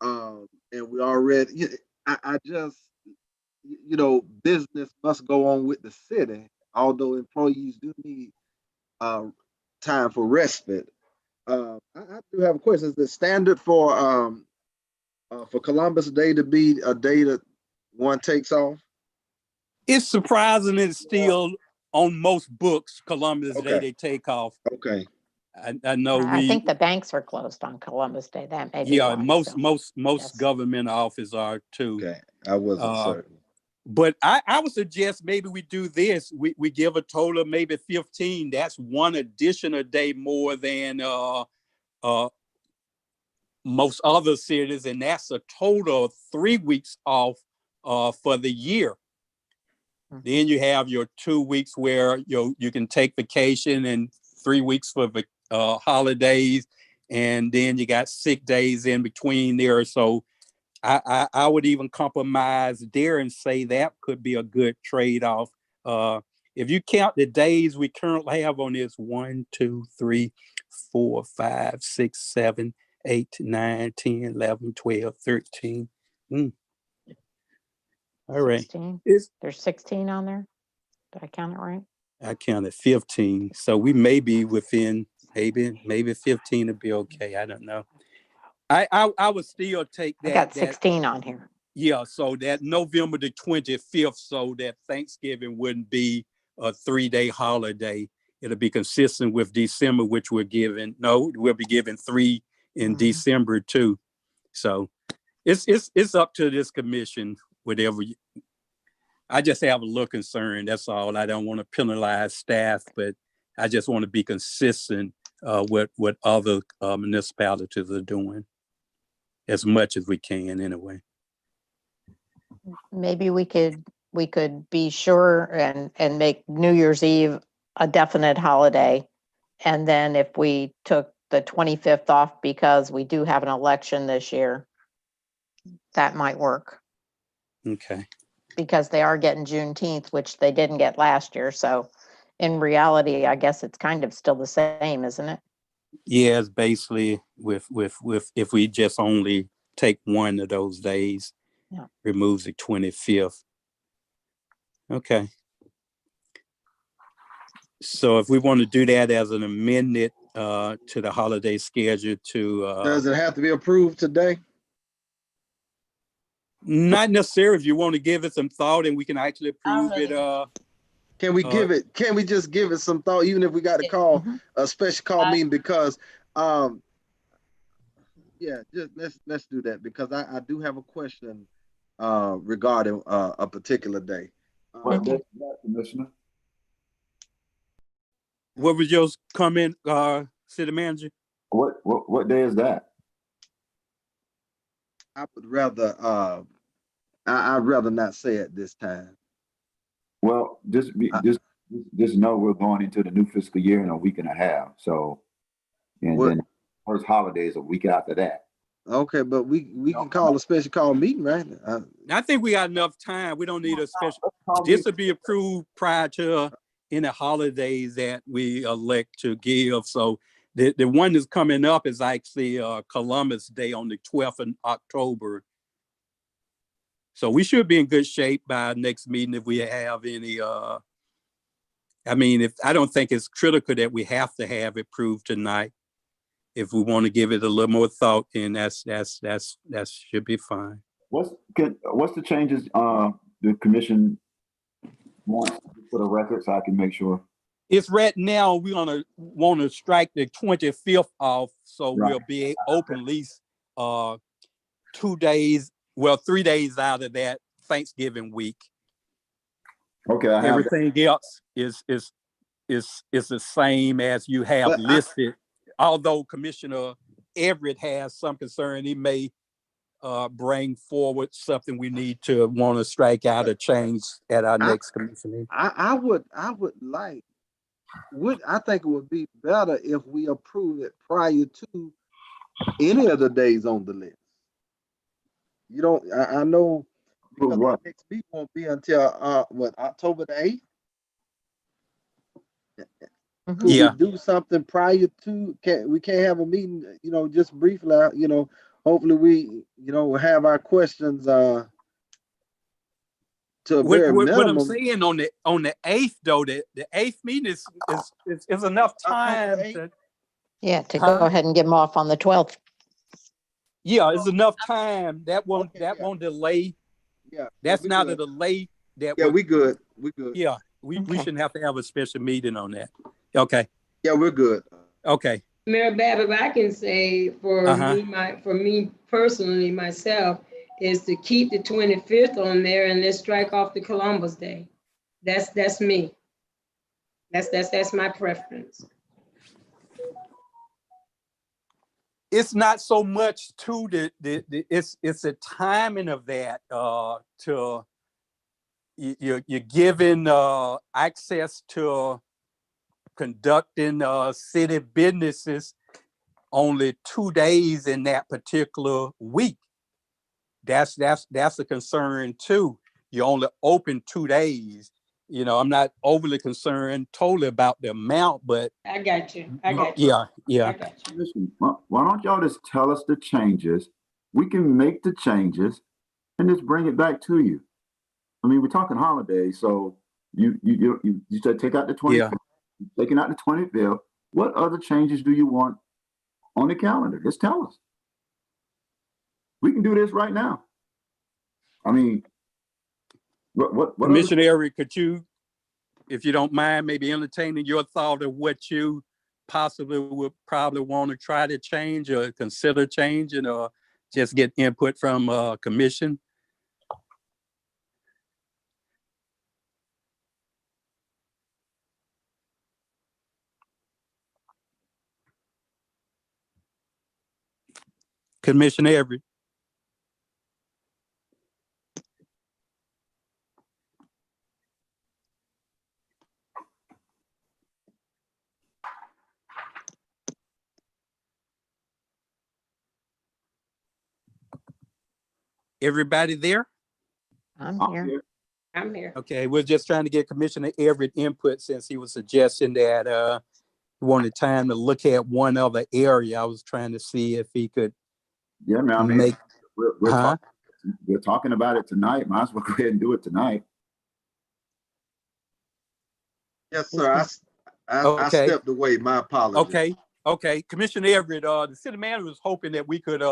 And we already, I just, business must go on with the city, although employees do need time for respite. I do have a question. Is the standard for Columbus Day to be a day that one takes off? It's surprising it's still on most books, Columbus Day they take off. Okay. I know I think the banks are closed on Columbus Day. That may be why, most yes. government offices are too. Okay, I wasn't certain. But I would suggest maybe we do this. We give a total of maybe 15. That's one additional day more than most other cities, and that's a total of 3 weeks off for the year. Mhm. Then you have your 2 weeks where you can take vacation and 3 weeks for holidays, and then you got sick days in between there. So I would even compromise there and say that could be a good trade-off. If you count the days we currently have on this 1, 2, 3, 4, 5, 6, 7, 8, 9, 10, 11, 12, 13. All right. 16. It's, There's 16 on there. Did I count it right? I counted 15. So we may be within maybe 15 to be okay. I don't know. I would still take I that. got 16 on here. Yeah, so that November the 25th, so that Thanksgiving wouldn't be a 3-day holiday. It'll be consistent with December, which we'll be given 3 in December too. So it's up to this commission, whatever. I just have a little concern, that's all. I don't want to penalize staff, but I just want to be consistent with what other municipalities are doing as much as we can anyway. Maybe we could be sure and make New Year's Eve a definite holiday. And then if we took the 25th off because we do have an election this year, that might work Okay. because they are getting Juneteenth, which they didn't get last year. So in reality, I guess it's kind of still the same, isn't it? Yeah, it's basically with if we just only take one of those days, Yeah. removes the 25th. Okay. So if we want to do that as an amendment to the holiday schedule to Does it have to be approved today? not necessarily, if you want to give it some thought and we can actually approve it. Can we just give it some thought, even if we got to call a special call meeting? Because yeah, just let's do that, because I do have a question regarding a particular day. What day is that, Commissioner? What was your comment, City Manager? What day is that? I would rather I'd rather not say at this time. Well, just know we're going into the new fiscal year in a week and a half. So, and then first holiday is a week after that. Okay, but we can call a special call meeting, right? I think we got enough time. We don't need a special. This will be approved prior to any holidays that we elect to give. So the one that's coming up is actually Columbus Day on the 12th of October. So we should be in good shape by our next meeting if we have any. I mean, I don't think it's critical that we have to have it approved tonight. If we want to give it a little more thought, then that should be fine. What's the changes the commission wants for the record, so I can make sure? It's right now we're gonna want to strike the 25th off, so we'll be open at least 2 days, 3 days out of that Thanksgiving week. Okay. Everything else is the same as you have listed. Although Commissioner Everett has some concern, he may bring forward something we need to want to strike out or change at our next commission meeting. I think it would be better if we approve it prior to any of the days on the list. You don't, I know, because our next meeting won't be until October the 8th. Could we do something prior to? We can't have a meeting, just briefly, hopefully we, have our questions to a very minimum. What I'm saying on the 8th though, the 8th meeting is enough time to go ahead and give them off on the 12th. Yeah, it's enough time. That won't delay. Yeah, that's not a delay. We good. We good. Yeah, we shouldn't have to have a special meeting on that. Okay. Yeah, we're good. Okay. Mayor Babbitt, I can say for me personally, myself, is to keep the 25th on there and let's strike off the Columbus Day. That's me. That's my preference. it's not so much to it's a timing of that to you're given access to conducting city businesses only 2 days in that particular week. That's a concern too. You're only open 2 days. You know, I'm not overly concerned totally about the amount, but I got you. I got you. yeah. I got you. Listen, why don't y'all just tell us the changes? We can make the changes and just bring it back to you. I mean, we're talking holidays, so you said take out the 25th, taking out the 25th. What other changes do you want on the calendar? Just tell us. We can do this right now. I mean, what Commissioner Eric, could you, if you don't mind, maybe entertaining your thought of what you possibly would probably want to try to change or consider changing, or just get input from commission? Commissioner Everett. Everybody there? I'm here. I'm here. Okay, we're just trying to get Commissioner Everett input since he was suggesting that he wanted time to look at one other area. I was trying to see if he could man, I mean, make. we're talking about it tonight. Might as well go ahead and do it tonight. Yes, sir. I stepped away. My apologies. Okay. Commissioner Everett, the city manager was hoping that we could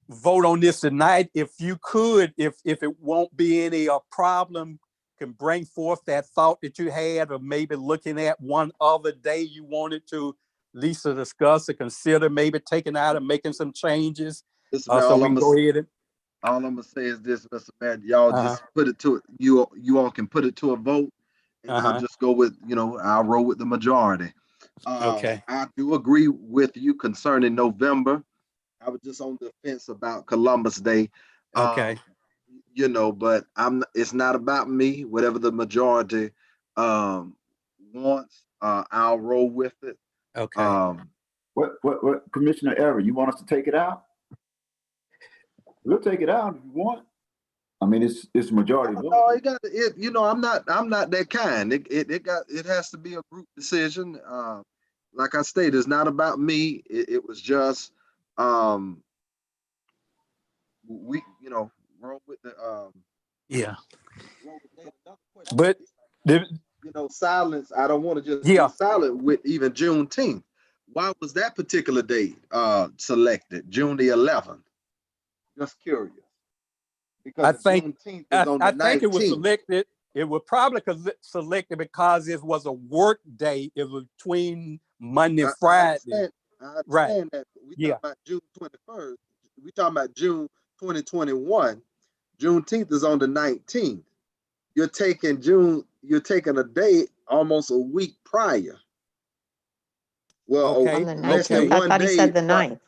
vote on this tonight. If you could, if it won't be any problem, can bring forth that thought that you had of maybe looking at one other day you wanted to at least discuss or consider maybe taking out and making some changes. So we can go ahead and all I'm gonna say is this, Mr. Mayor, y'all just put it to it. You all can put it to a vote, and I'll just go with, I'll roll with the majority. Okay. I do agree with you concerning November. I was just on the fence about Columbus Day. Okay. But it's not about me. Whatever the majority wants, I'll roll with it. Okay. What Commissioner Everett, you want us to take it out? We'll take it out if you want. I mean, it's majority vote. No, I'm not that kind. It has to be a group decision. Like I stated, it's not about me. It was just we roll with the But silence. I don't want to just be silent with even Juneteenth. Why was that particular date selected, June the 11th? Just curious. Because I think Juneteenth is on the 19th. Think it was selected. It was probably selected because it was a work day. It was between Monday and Friday. I understand that. We talking about June 21st. We talking about June 2021. Juneteenth is on the 19th. You're taking a day almost a week prior. Well, on the 19th. I thought he said the 9th.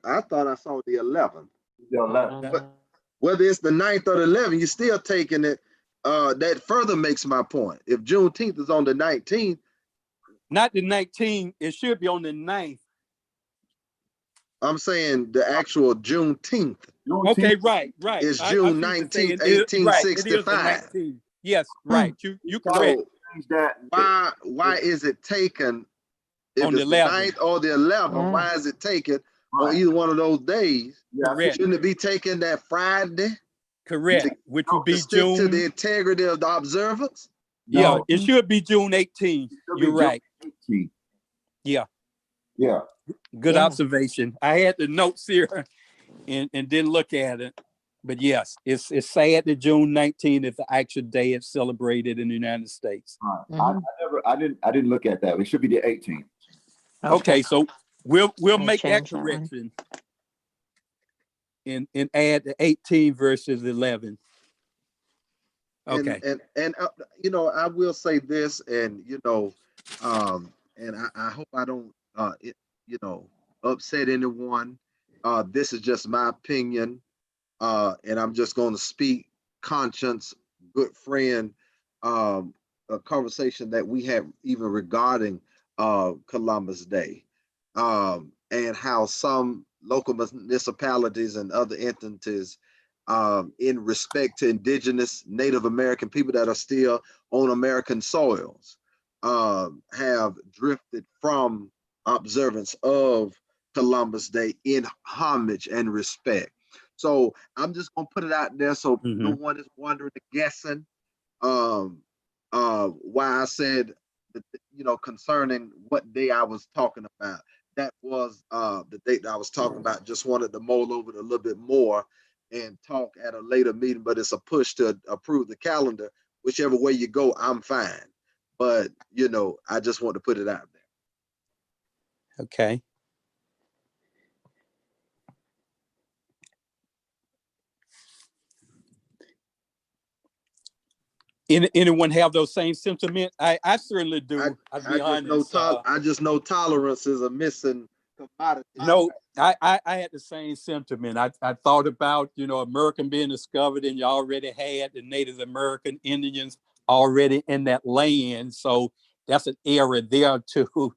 I thought I saw the 11th. The 11th. But whether it's the 9th or the 11th, you're still taking it. That further makes my point. If Juneteenth is on the 19th. Not the 19th, it should be on the 9th. I'm saying the actual Juneteenth. Okay, right. It's June 19th, 1865. Yes, right. You correct. Why is it taken if on it's the 9th or the 11th? Why is it taken on either one of those days? Correct. Shouldn't it be taken that Friday? Correct. Which would be June. To the integrity of the observance? Yeah, it should be June 18th. You're right. 18th. Yeah. Yeah. Good observation. I had the notes here and didn't look at it. But yes, it's sad that June 19th is the actual day it's celebrated in the United States. Right. I didn't look at that. It should be the 18th. Okay, so we'll make that correction and add the 18 versus 11. Okay. And I will say this, and and I hope I don't you know, upset anyone. This is just my opinion, and I'm just going to speak conscience, good friend, a conversation that we have even regarding Columbus Day, and how some local municipalities and other entities, in respect to indigenous Native American people that are still on American soils, have drifted from observance of Columbus Day in homage and respect. So I'm just gonna put it out there so no one is wondering or guessing why I said that, you know, concerning what day I was talking about. That was the date that I was talking about. Just wanted to mull over it a little bit more and talk at a later meeting, but it's a push to approve the calendar. Whichever way you go, I'm fine. But you know, I just want to put it out there. Okay. Anyone have those same sentiments? I certainly do. I just know tolerance is a missing commodity. No, I had the same sentiment. I thought about, you know, American being discovered, and you already had the Native American Indians already in that land. So that's an error there to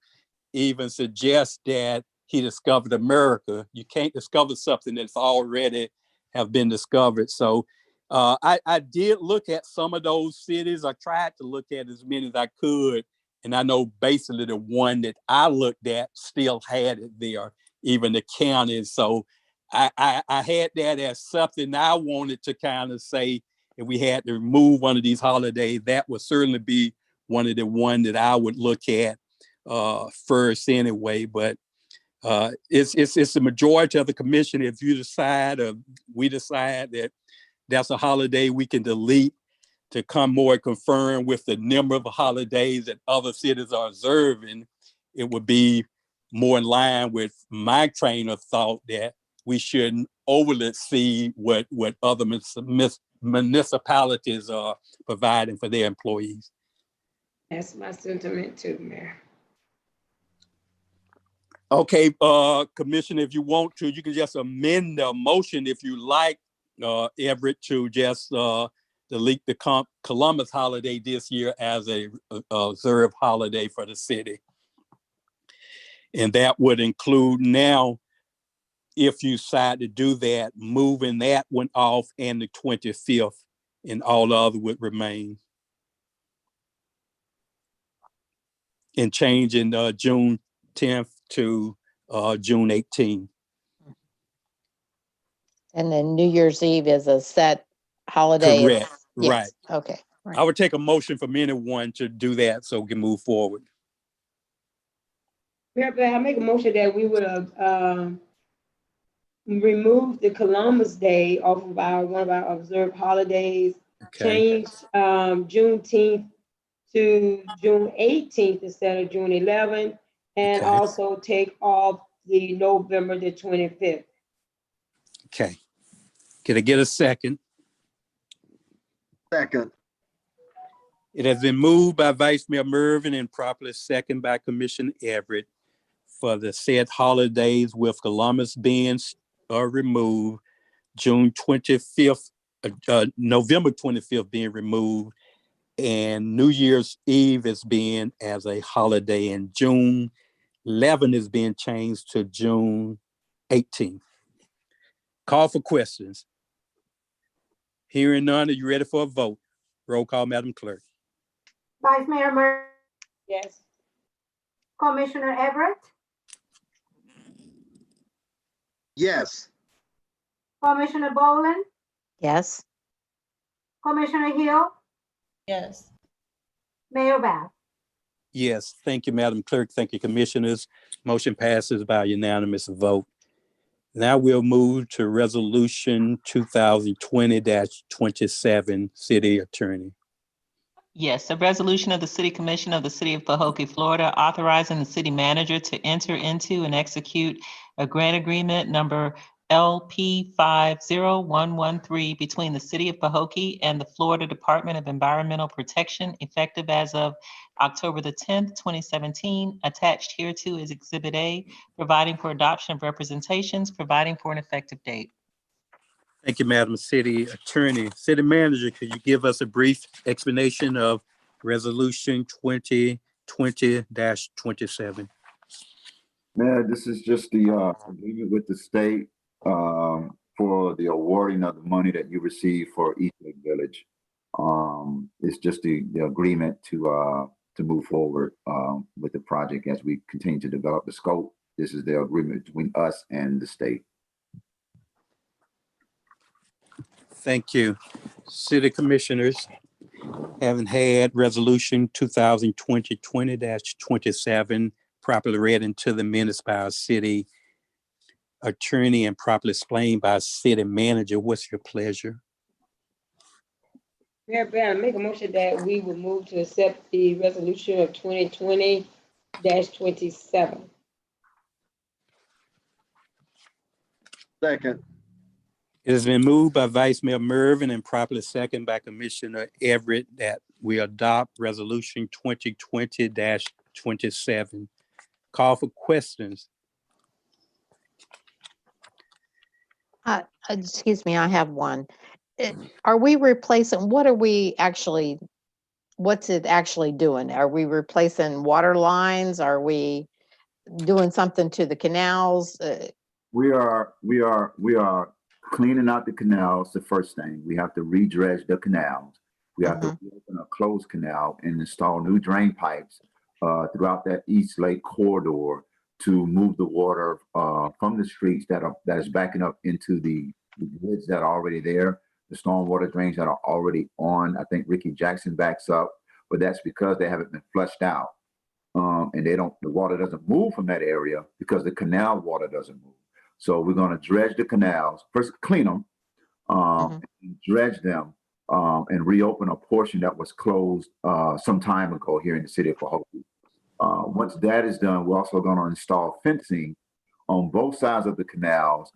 even suggest that he discovered America. You can't discover something that's already have been discovered. So I did look at some of those cities. I tried to look at as many as I could. And I know basically the one that I looked at still had it there, even the counties. So I had that as something I wanted to kind of say, if we had to remove one of these holidays, that would certainly be one of the one that I would look at first anyway. But it's the majority of the commission. If you decide, or we decide that that's a holiday we can delete to come more confirmed with the number of holidays that other cities are observing, it would be more in line with my train of thought that we shouldn't overly see what other municipalities are providing for their employees. That's my sentiment too, Mayor. Okay, Commissioner, if you want to, you can just amend the motion if you like, Everett, to just delete the Columbus holiday this year as a observed holiday for the city. And that would include now, if you decide to do that, moving that one off and the 25th, and all the other would remain. And changing June 10th to June 18th. And then New Year's Eve is a set holiday. Correct, Yes. right. Okay. Right. I would take a motion from anyone to do that so we can move forward. Mayor, I make a motion that we would remove the Columbus Day off of one of our observed holidays. Okay. Change Juneteenth to June 18th instead of June 11th, and okay, also take off the November the 25th. Okay. Can I get a second? Second. It has been moved by Vice Mayor Mervin and properly second by Commissioner Everett for the said holidays, with Columbus being removed, June 25th, November 25th being removed, and New Year's Eve is being as a holiday, and June 11 is being changed to June 18th. Call for questions. Hearing none, are you ready for a vote? Roll call, Madam Clerk. Vice Mayor Murphy. Yes. Commissioner Everett. Yes. Commissioner Boland. Yes. Commissioner Hill. Yes. Mayor Babb. Yes, thank you, Madam Clerk. Thank you, Commissioners. Motion passes by unanimous vote. Now we'll move to Resolution 2020-27, City Attorney. Yes, a resolution of the City Commission of the City of Pahokee, Florida, authorizing the city manager to enter into and execute a grant agreement number LP 50113 between the City of Pahokee and the Florida Department of Environmental Protection, effective as of October the 10th, 2017. Attached hereto is Exhibit A, providing for adoption of representations, providing for an effective date. Thank you, Madam City Attorney. City Manager, could you give us a brief explanation of Resolution 2020-27? Man, this is just the agreement with the state for the awarding of the money that you receive for East Lake Village. It's just the agreement to move forward with the project as we continue to develop the scope. This is the agreement between us and the state. Thank you. City Commissioners, having had Resolution 2020-27 properly read into the minutes by our City Attorney and properly explained by City Manager, what's your pleasure? Mayor Brown, make a motion that we will move to accept the resolution of 2020-27. Second. It has been moved by Vice Mayor Mervin and properly seconded by Commissioner Everett that we adopt Resolution 2020-27. Call for questions. Excuse me, I have one. Are we replacing, what's it actually doing? Are we replacing water lines? Are we doing something to the canals? We are cleaning out the canals. The first thing we have to redredge the canals. We have to open a closed canal and install new drain pipes throughout that East Lake corridor to move the water from the streets that is backing up into the grids that are already there, the stormwater drains that are already on. I think Ricky Jackson backs up, but that's because they haven't been flushed out. And the water doesn't move from that area because the canal water doesn't move. So we're going to dredge the canals, first clean them, dredge them, and reopen a portion that was closed some time ago here in the city of Pahokee. Once that is done, we're also going to install fencing on both sides of the canals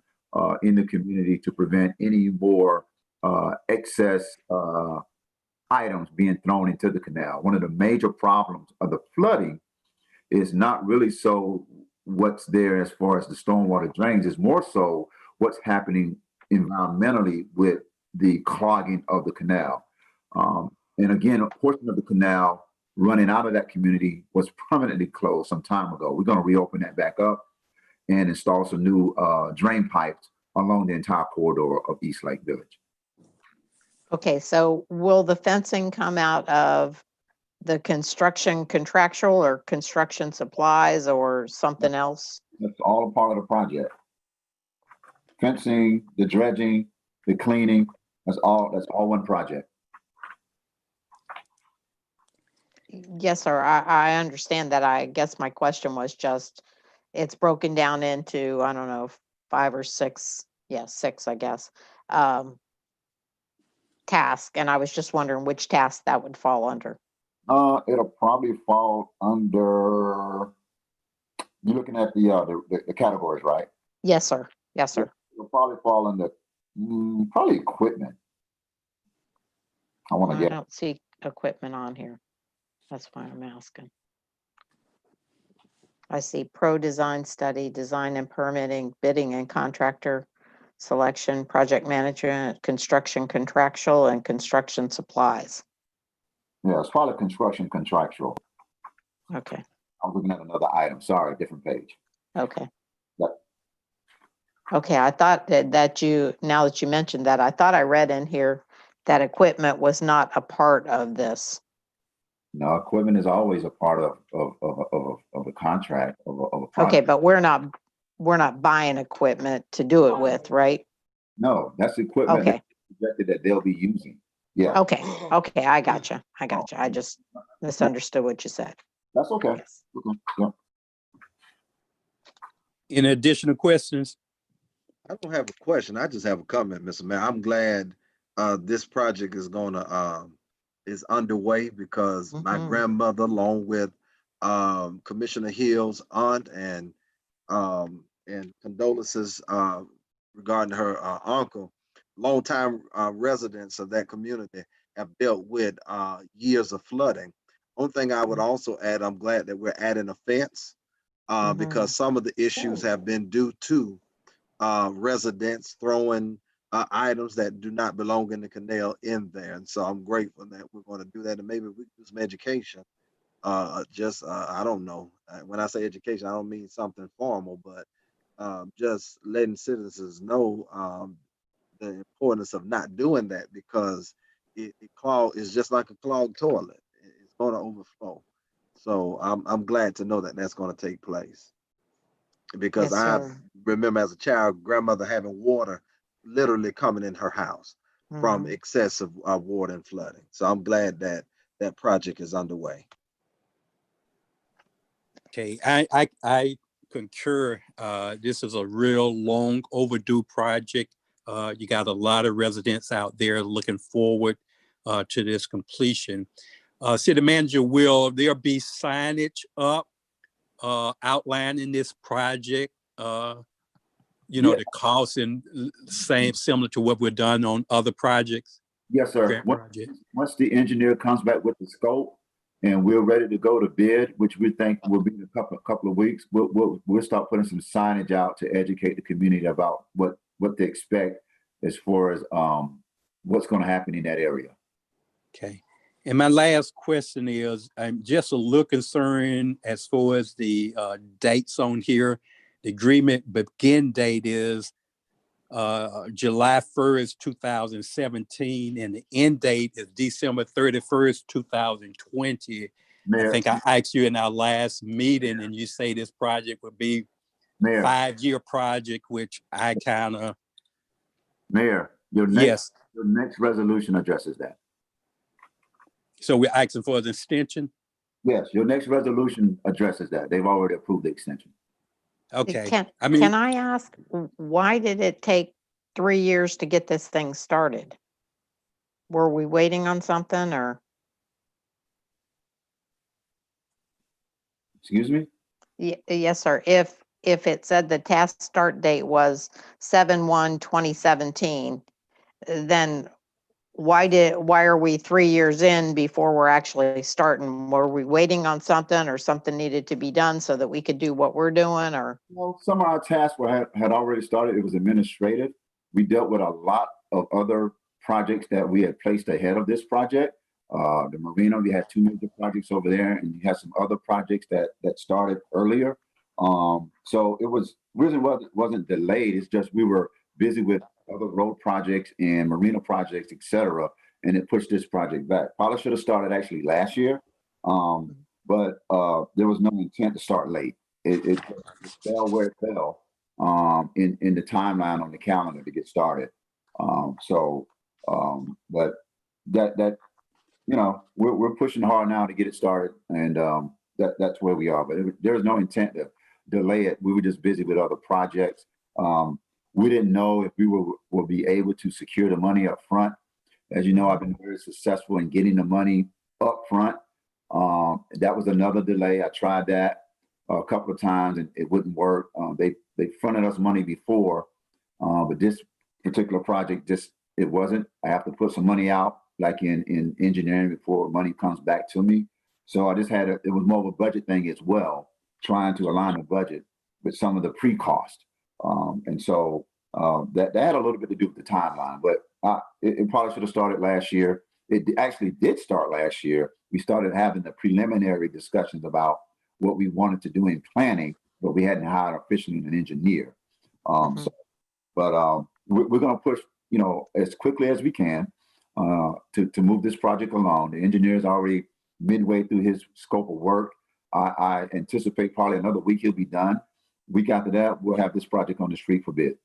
in the community to prevent any more excess items being thrown into the canal. One of the major problems of the flooding is not really so what's there as far as the stormwater drains, is more so what's happening environmentally with the clogging of the canal. And again, a portion of the canal running out of that community was permanently closed some time ago. We're going to reopen that back up and install some new drain pipes along the entire corridor of East Lake Village. Okay, so will the fencing come out of the construction contractual or construction supplies or something else? That's all a part of the project. Fencing, the dredging, the cleaning, that's all one project. Yes, sir. I understand that. I guess my question was just, it's broken down into, I don't know, 5 or 6, six, I guess, task. And I was just wondering which task that would fall under. It'll probably fall under, you're looking at the categories, right? Yes, sir. Yes, sir. It'll probably fall under probably equipment. I don't see equipment on here. That's why I'm asking. I see pro design study, design and permitting, bidding and contractor selection, project management, construction contractual, and construction supplies. Yeah, it's probably construction contractual. Okay. I'm looking at another item. Sorry, different page. Okay. Yep. Okay, I thought that you, now that you mentioned that, I thought I read in here that equipment was not a part of this. No, equipment is always a part of a contract of a project. Okay, but we're not buying equipment to do it with, right? No, that's equipment that they'll be using. Yeah. Okay, I gotcha. I just misunderstood what you said. That's okay. Yes. Okay. Yeah. Any additional questions? I don't have a question. I just have a comment, Mr. Mayor. I'm glad this project is is underway because my grandmother, along with Commissioner Hill's aunt, and condolences regarding her uncle. Longtime residents of that community have dealt with years of flooding. One thing I would also add, I'm glad that we're adding a fence because some of the issues have been due to residents throwing items that do not belong in the canal in there. And so I'm grateful that we're going to do that. And maybe we can do some education. I don't know. When I say education, I don't mean something formal, but just letting citizens know the importance of not doing that because it's just like a clogged toilet. It's going to overflow. So I'm glad to know that that's going to take place because Yes, I sir. remember as a child, grandmother having water literally coming in her house from excessive water and flooding. So I'm glad that that project is underway. Okay, I concur. This is a real long overdue project. You got a lot of residents out there looking forward to this completion. City Manager, will there be signage up outlining this project? The costs and similar to what we've done on other projects? Yes, sir. Grant project. Once the engineer comes back with the scope and we're ready to go to bid, which we think will be in a couple of weeks, we'll start putting some signage out to educate the community about what they expect as far as what's going to happen in that area. Okay. And my last question is, I'm just a little concerned as far as the dates on here. The agreement begin date is July 1st, 2017, and the end date is December 31st, 2020. Mayor, I think I asked you in our last meeting, and you say this project would be Mayor, 5-year project, which I kind of. Mayor, your next resolution addresses that. So we're asking for an extension? Yes, your next resolution addresses that. They've already approved the extension. Okay. Can I ask, why did it take 3 years to get this thing started? Were we waiting on something or? Excuse me? Yes, sir. If it said the task start date was 7/1/2017, then why are we 3 years in before we're actually starting? Were we waiting on something or something needed to be done so that we could do what we're doing or? Well, some of our tasks had already started. It was administrative. We dealt with a lot of other projects that we had placed ahead of this project. The marina, we had 2 major projects over there, and you had some other projects that started earlier. So it wasn't delayed. It's just we were busy with other road projects and marina projects, et cetera, and it pushed this project back. Probably should have started actually last year, but there was no intent to start late. It fell where it fell in the timeline on the calendar to get started. But that we're pushing hard now to get it started, and that's where we are. But there was no intent to delay it. We were just busy with other projects. We didn't know if we will be able to secure the money up front. As you know, I've been very successful in getting the money up front. That was another delay. I tried that a couple of times and it wouldn't work. They fronted us money before, but this particular project it wasn't. I have to put some money out, like in engineering, before money comes back to me. So I just it was more of a budget thing as well, trying to align the budget with some of the pre-cost. And so that had a little bit to do with the timeline, but it probably should have started last year. It actually did start last year. We started having the preliminary discussions about what we wanted to do in planning, but we hadn't hired officially an engineer. We're going to push, as quickly as we can to move this project along. The engineer's already midway through his scope of work. I anticipate probably another week he'll be done. Week after that, we'll have this project on the street for bid.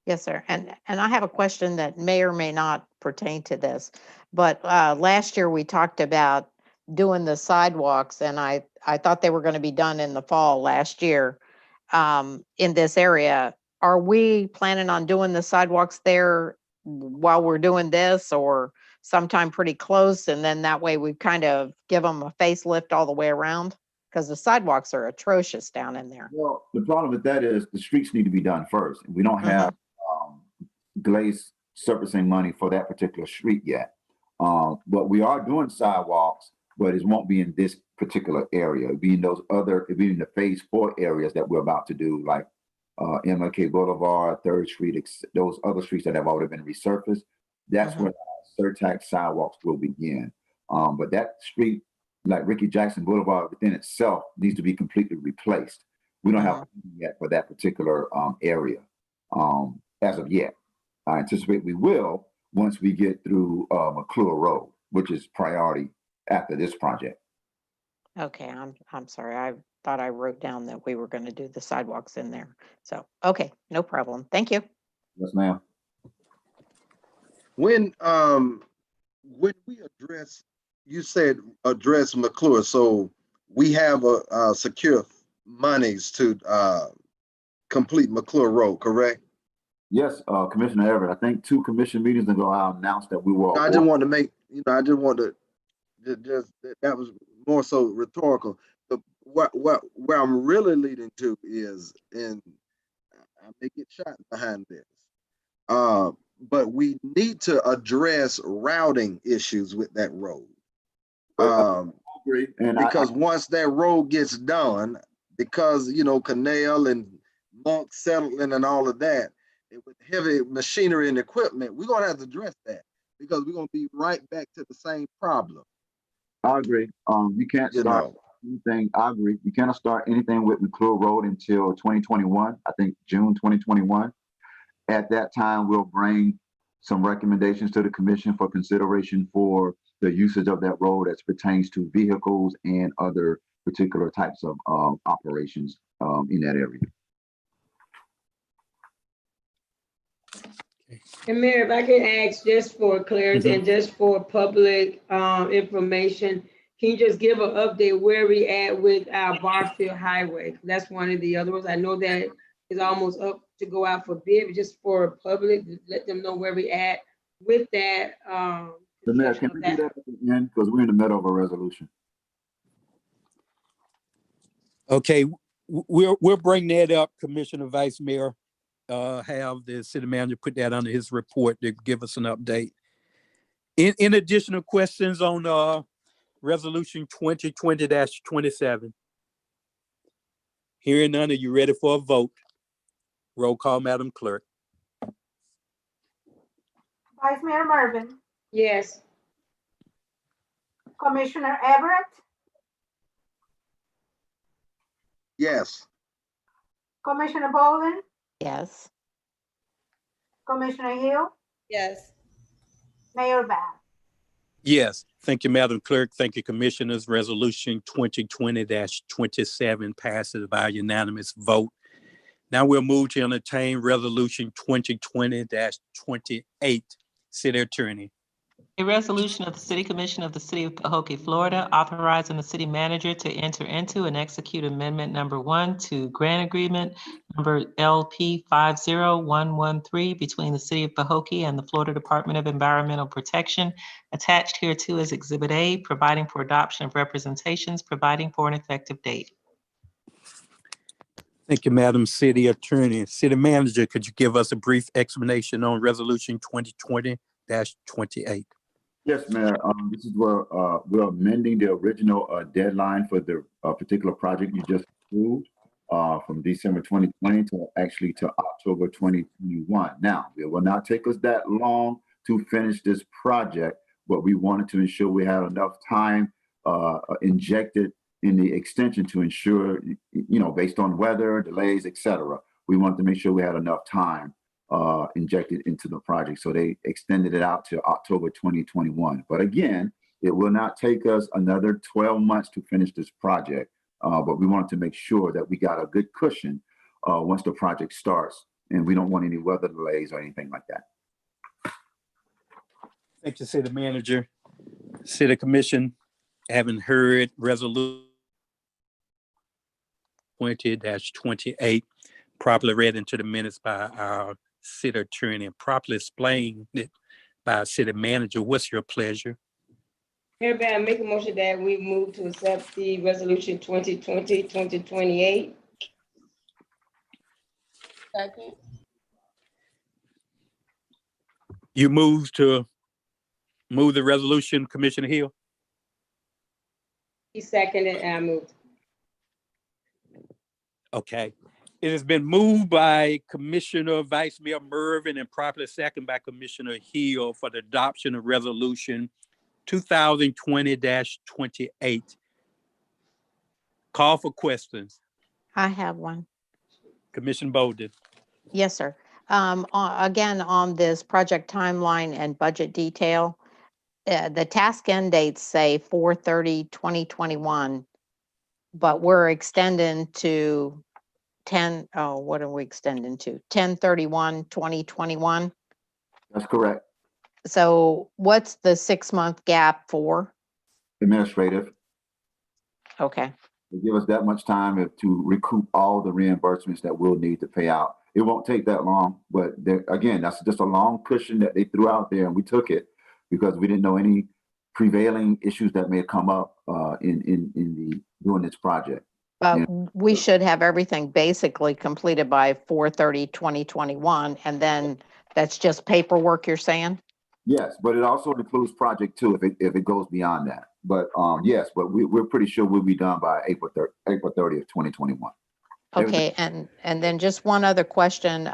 Yes, sir. And I have a question that may or may not pertain to this, but last year we talked about doing the sidewalks, and I thought they were going to be done in the fall last year in this area. Are we planning on doing the sidewalks there while we're doing this, or sometime pretty close, and then that way we kind of give them a facelift all the way around? Because the sidewalks are atrocious down in there. Well, the problem with that is the streets need to be done first. We don't have glaze surfacing money for that particular street yet. But we are doing sidewalks, but it won't be in this particular area. It'll be in those other, it'll be in the phase 4 areas that we're about to do, like MLK Boulevard, 3rd Street, those other streets that have already been resurfaced. That's where surtax sidewalks will begin. But that street, like Ricky Jackson Boulevard within itself, needs to be completely replaced. We don't have a plan yet for that particular area as of yet. I anticipate we will once we get through McClure Road, which is priority after this project. Okay, I'm sorry. I thought I wrote down that we were going to do the sidewalks in there. So, okay, no problem. Thank you. Yes, ma'am. When we address, you said address McClure, so we have a secure monies to complete McClure Road, correct? Yes, Commissioner Everett, I think 2 commission meetings ago, I announced that we will. I just want to make, I just want to just that was more so rhetorical. Where I'm really leading to is, and I may get shot behind this, but we need to address routing issues with that road. Because once that road gets done, because Canal and Monk settling and all of that, with heavy machinery and equipment, we're gonna have to address that because we're gonna be right back to the same problem. I agree. You can't start anything. I agree. You cannot start anything with McClure Road until 2021. I think June 2021. At that time, we'll bring some recommendations to the commission for consideration for the usage of that road as pertains to vehicles and other particular types of operations in that area. And Mayor, if I can ask just for clarity and just for public information, can you just give an update where we at with our Barfield Highway? That's one of the other ones. I know that is almost up to go out for bid, but just for public, let them know where we at with that. The Mayor, can we do that at the end? Because we're in the middle of a resolution. Okay, we'll bring that up, Commissioner Vice Mayor. Have the city manager put that under his report to give us an update. In additional questions on resolution 2020-27. Hearing none, are you ready for a vote? Roll call, Madam Clerk. Vice Mayor Mervin, Yes. Commissioner Everett, Yes. Commissioner Boland, Yes. Commissioner Hill, Yes. Mayor Bab. Yes, thank you, Madam Clerk. Thank you, Commissioners. Resolution 2020-27 passes by unanimous vote. Now we'll move to entertain resolution 2020-28. City Attorney. A resolution of the City Commission of the City of Pahokee, Florida, authorizing the city manager to enter into and execute amendment number 1 to grant agreement number LP 50113 between the City of Pahokee and the Florida Department of Environmental Protection, attached hereto as Exhibit A, providing for adoption of representations, providing for an effective date. Thank you, Madam City Attorney. City Manager, could you give us a brief explanation on resolution 2020-28? Yes, Mayor. This is where we're amending the original deadline for the particular project you just approved from December 2020 to October 2021. Now, it will not take us that long to finish this project, but we wanted to ensure we had enough time injected in the extension to ensure, based on weather, delays, et cetera, we wanted to make sure we had enough time injected into the project. So they extended it out to October 2021. But again, it will not take us another 12 months to finish this project. But we wanted to make sure that we got a good cushion once the project starts, and we don't want any weather delays or anything like that. Thank you, City Manager. City Commission, having heard resolution 20-28, properly read into the minutes by our City Attorney and properly explained it by our City Manager. What's your pleasure? Hereby make a motion that we move to accept the resolution 2020-2028. Second. You move the resolution, Commissioner Hill? He seconded and I moved. Okay. It has been moved by Commissioner Vice Mayor Mervin and properly seconded by Commissioner Hill for the adoption of resolution 2020-28. Call for questions. I have one. Commissioner Bolden. Yes, sir. Again, on this project timeline and budget detail, the task end dates say 4/30/2021, but we're extending to what are we extending to? 10/31/2021. That's correct. So what's the 6-month gap for? Administrative. Okay, They give us that much time to recoup all the reimbursements that we'll need to pay out. It won't take that long, but again, that's just a long cushion that they threw out there, and we took it because we didn't know any prevailing issues that may come up doing this project. but Yeah. we should have everything basically completed by 4/30/2021, and then that's just paperwork, you're saying? Yes, but it also includes project 2 if it goes beyond that. But yes, but we're pretty sure we'll be done by April 30th, 2021. Okay, and then just one other question,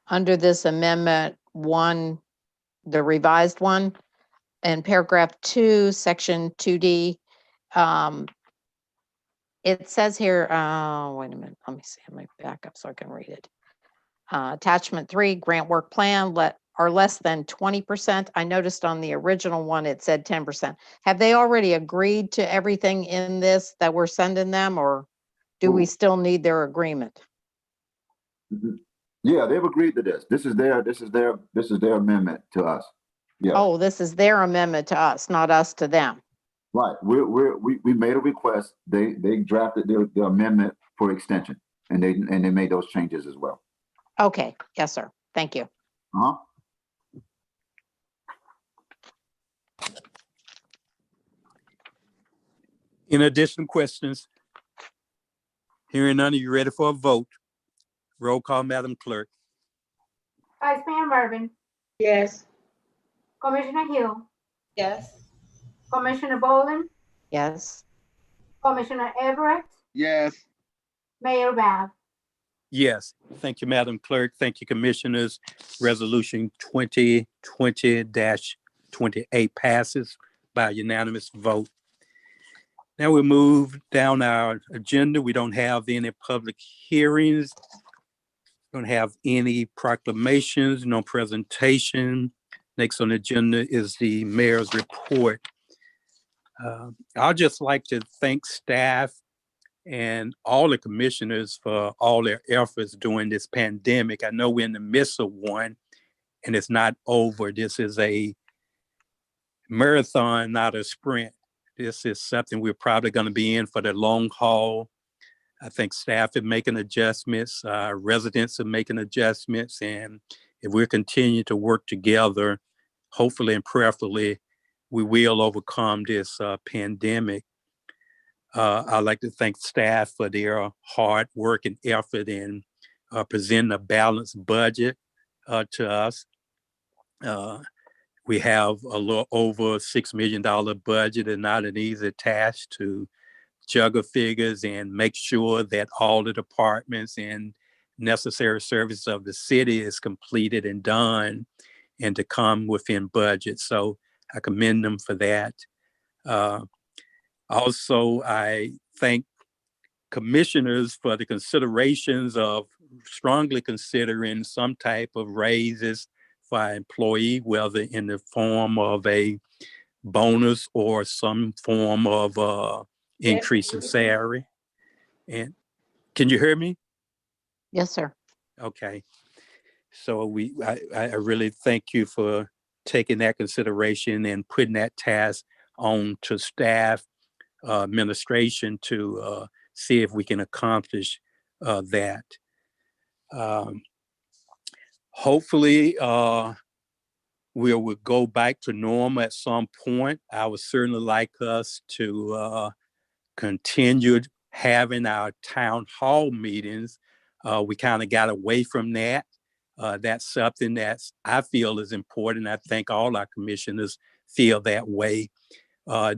under this amendment 1, the revised one, in paragraph 2, section 2D, it says here, wait a minute, let me see, let me back up so I can read it. Attachment 3, grant work plan are less than 20%. I noticed on the original one, it said 10%. Have they already agreed to everything in this that we're sending them, or do we still need their agreement? Yeah, they've agreed to this. This is their amendment to us. Yeah. Oh, this is their amendment to us, not us to them. Right. We made a request. They drafted their amendment for extension, and they made those changes as well. Okay, yes, sir. Thank you. Uh-huh. In addition, questions? Hearing none, are you ready for a vote? Roll call, Madam Clerk. Vice Mayor Mervin, Yes. Commissioner Hill, Yes. Commissioner Bolden, Yes. Commissioner Everett, Yes. Mayor Bab. Yes. Thank you, Madam Clerk. Thank you, Commissioners. Resolution 2020-28 passes by unanimous vote. Now we move down our agenda. We don't have any public hearings. Don't have any proclamations, no presentation. Next on the agenda is the mayor's report. I'd just like to thank staff and all the commissioners for all their efforts during this pandemic. I know we're in the midst of one and it's not over. This is a marathon, not a sprint. This is something we're probably going to be in for the long haul. I think staff are making adjustments, residents are making adjustments, and if we continue to work together, hopefully and prayerfully, we will overcome this pandemic. I'd like to thank staff for their hard work and effort in presenting a balanced budget to us. We have a little over $6 million budget, and not an easy task to juggle figures and make sure that all the departments and necessary services of the city is completed and done and to come within budget. So I commend them for that. Also, I thank commissioners for the considerations of strongly considering some type of raises for our employee, whether in the form of a bonus or some form of increase in salary. And can you hear me? Yes, sir. Okay. So I really thank you for taking that consideration and putting that task on to staff, administration to see if we can accomplish that. Hopefully, we will go back to normal at some point. I would certainly like us to continue having our town hall meetings. We kind of got away from that. That's something that I feel is important. I think all our commissioners feel that way.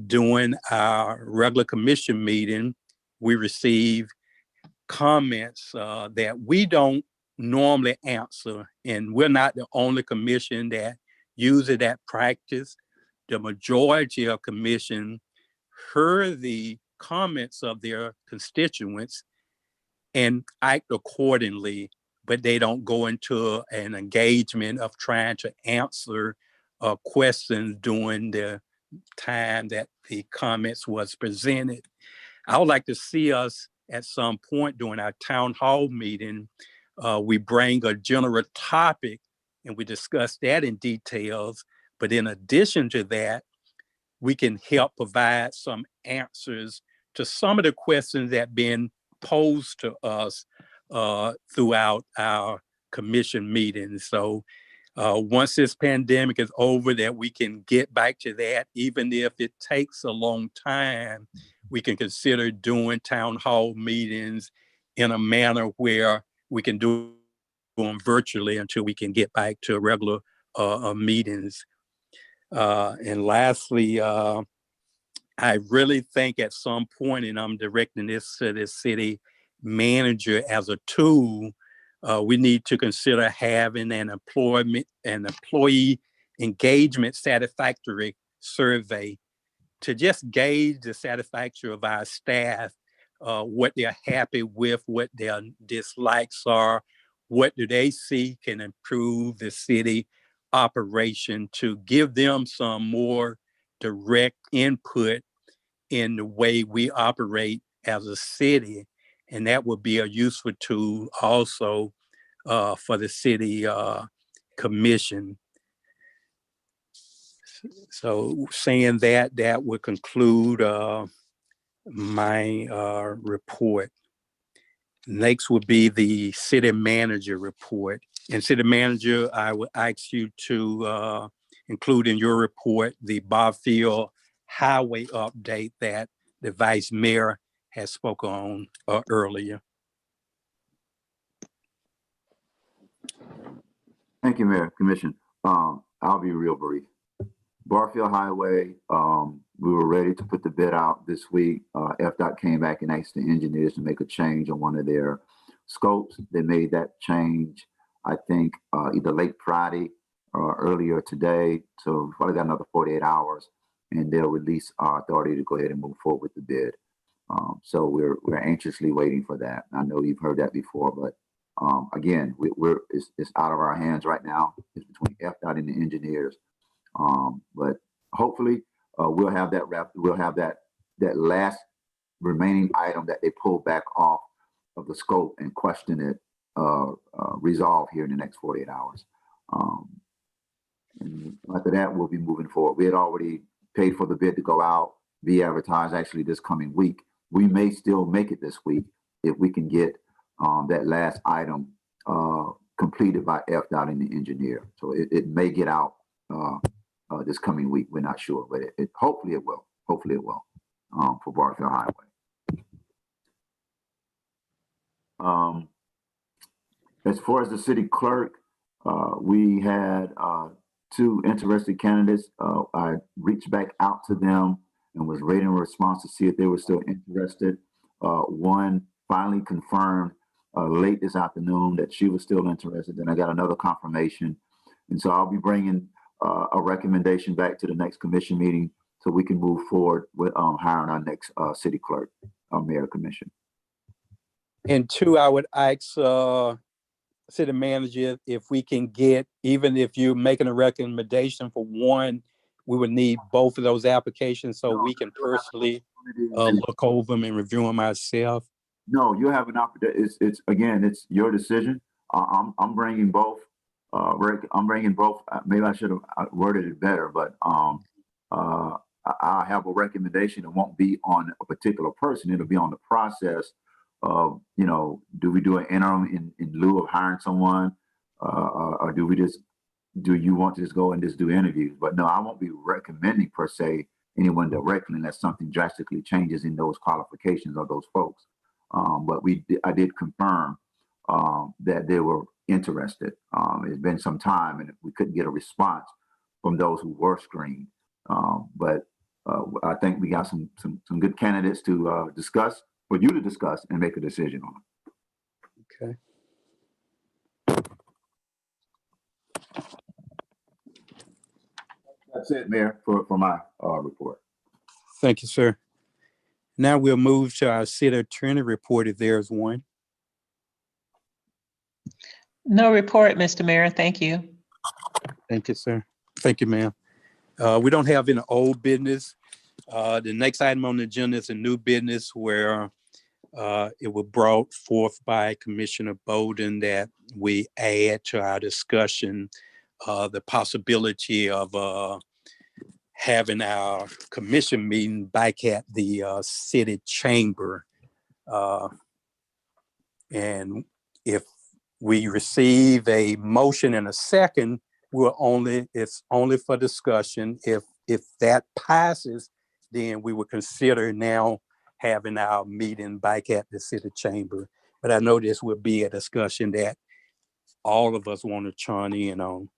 During our regular commission meeting, we receive comments that we don't normally answer, and we're not the only commission that uses that practice. The majority of commission heard the comments of their constituents and act accordingly, but they don't go into an engagement of trying to answer questions during the time that the comments was presented. I would like to see us at some point during our town hall meeting, we bring a general topic and we discuss that in details. But in addition to that, we can help provide some answers to some of the questions that have been posed to us throughout our commission meetings. So once this pandemic is over, that we can get back to that, even if it takes a long time, we can consider doing town hall meetings in a manner where we can do them virtually until we can get back to regular meetings. And lastly, I really think at some point, and I'm directing this to the city manager as a tool, we need to consider having an employee engagement satisfactory survey to just gauge the satisfaction of our staff, what they're happy with, what their dislikes are, what do they see can improve the city operation, to give them some more direct input in the way we operate as a city. And that would be a useful tool also for the city commission. So saying that, that would conclude my report. Next would be the city manager report. And city manager, I would ask you to include in your report the Barfield Highway update that the vice mayor has spoken on earlier. Thank you, Mayor, Commission. I'll be real brief. Barfield Highway, we were ready to put the bid out this week. FDOT came back and asked the engineers to make a change on one of their scopes. They made that change, I think, either late Friday or earlier today. So we've probably got another 48 hours, and they'll release our authority to go ahead and move forward with the bid. So we're anxiously waiting for that. I know you've heard that before, but again, it's out of our hands right now. It's between FDOT and the engineers. But hopefully we'll have that last remaining item that they pulled back off of the scope and question it resolved here in the next 48 hours. And after that, we'll be moving forward. We had already paid for the bid to go out, be advertised actually this coming week. We may still make it this week if we can get that last item completed by FDOT and the engineer. So it may get out this coming week. We're not sure, but hopefully it will. Hopefully it will for Barfield Highway. As far as the city clerk, we had 2 interested candidates. I reached back out to them and was waiting a response to see if they were still interested. One finally confirmed late this afternoon that she was still interested, and I got another confirmation. And so I'll be bringing a recommendation back to the next commission meeting so we can move forward with hiring our next city clerk, mayor commission. And 2, I would ask city manager if we can get, even if you're making a recommendation for one, we would need both of those applications so we can personally look over them and review them ourselves. No, you have an opportunity. It's your decision. I'm bringing both. Rick, I'm bringing both. Maybe I should have worded it better, but I have a recommendation. It won't be on a particular person. It'll be on the process of, do we do an interim in lieu of hiring someone, or do you want to just go and just do interviews? But no, I won't be recommending per se anyone directly unless something drastically changes in those qualifications of those folks. But I did confirm that they were interested. It's been some time and we couldn't get a response from those who were screened. But I think we got some good candidates to discuss, for you to discuss and make a decision on. Okay. That's it, Mayor, for my report. Thank you, sir. Now we'll move to our city attorney report if there's one. No report, Mr. Mayor. Thank you. Thank you, sir. Thank you, ma'am. We don't have any old business. The next item on the agenda is a new business where it was brought forth by Commissioner Bolden that we add to our discussion the possibility of having our commission meeting back at the city chamber. And if we receive a motion and a second, it's only for discussion. If that passes, then we would consider now having our meeting back at the city chamber. But I know this would be a discussion that all of us want to chime in on.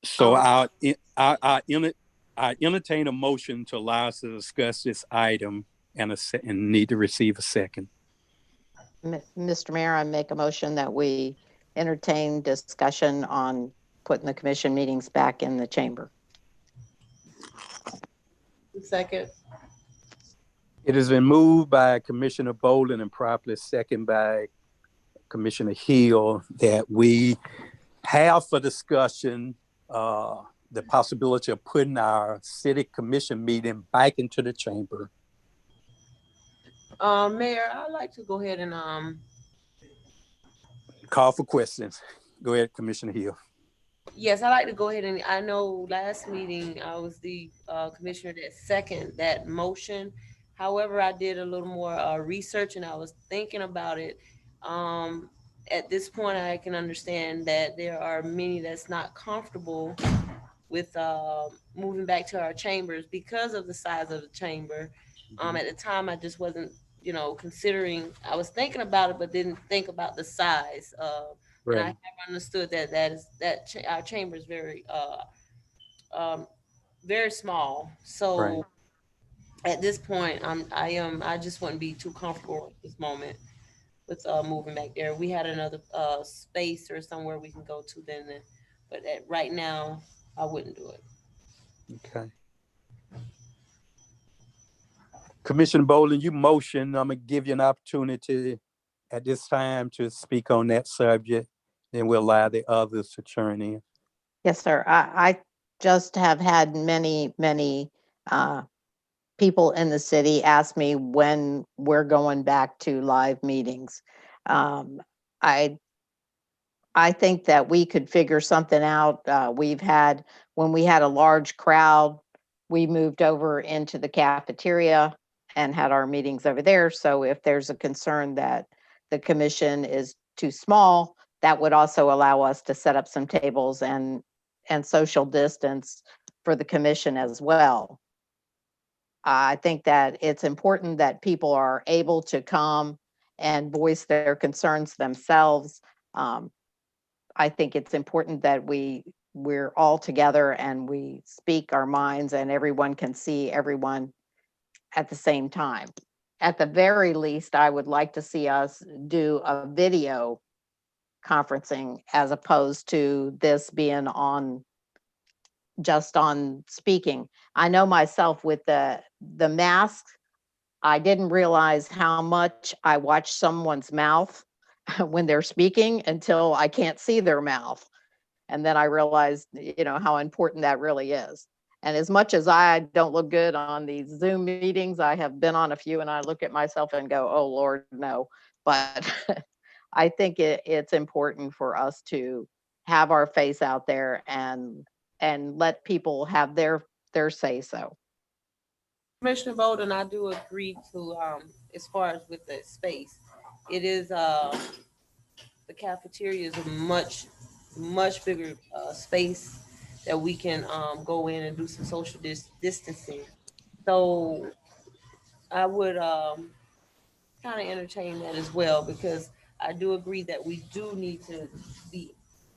So I entertain a motion to allow us to discuss this item and need to receive a second. Mr. Mayor, I make a motion that we entertain discussion on putting the commission meetings back in the chamber. Second. It has been moved by Commissioner Bolden and properly second by Commissioner Hill that we have for discussion the possibility of putting our city commission meeting back into the chamber. Mayor, I'd like to go ahead and Call for questions. Go ahead, Commissioner Hill. yes, I'd like to go ahead and I know last meeting I was the commissioner that seconded that motion. However, I did a little more research and I was thinking about it. At this point, I can understand that there are many that's not comfortable with moving back to our chambers because of the size of the chamber. At the time, I just wasn't, considering. I was thinking about it, but didn't think about the size. Right. And I have understood that our chamber is very, very small. So Right. at this point, I just wouldn't be too comfortable at this moment with moving back there. We had another space or somewhere we can go to then, but right now, I wouldn't do it. Okay. Commissioner Bolden, you motion. I'm gonna give you an opportunity at this time to speak on that subject. Then we'll allow the others to turn in. Yes, sir. I just have had many people in the city ask me when we're going back to live meetings. I think that we could figure something out. When we had a large crowd, we moved over into the cafeteria and had our meetings over there. So if there's a concern that the commission is too small, that would also allow us to set up some tables and social distance for the commission as well. I think that it's important that people are able to come and voice their concerns themselves. I think it's important that we're all together and we speak our minds and everyone can see everyone at the same time. At the very least, I would like to see us do a video conferencing as opposed to this being just on speaking. I know myself with the mask, I didn't realize how much I watch someone's mouth when they're speaking until I can't see their mouth. And then I realized, how important that really is. And as much as I don't look good on these Zoom meetings, I have been on a few and I look at myself and go, oh Lord, no. But I think it's important for us to have our face out there and let people have their say so. Commissioner Bolden, I do agree to as far as with the space. It is the cafeteria is a much bigger space that we can go in and do some social distancing. So I would kind of entertain that as well, because I do agree that we do need to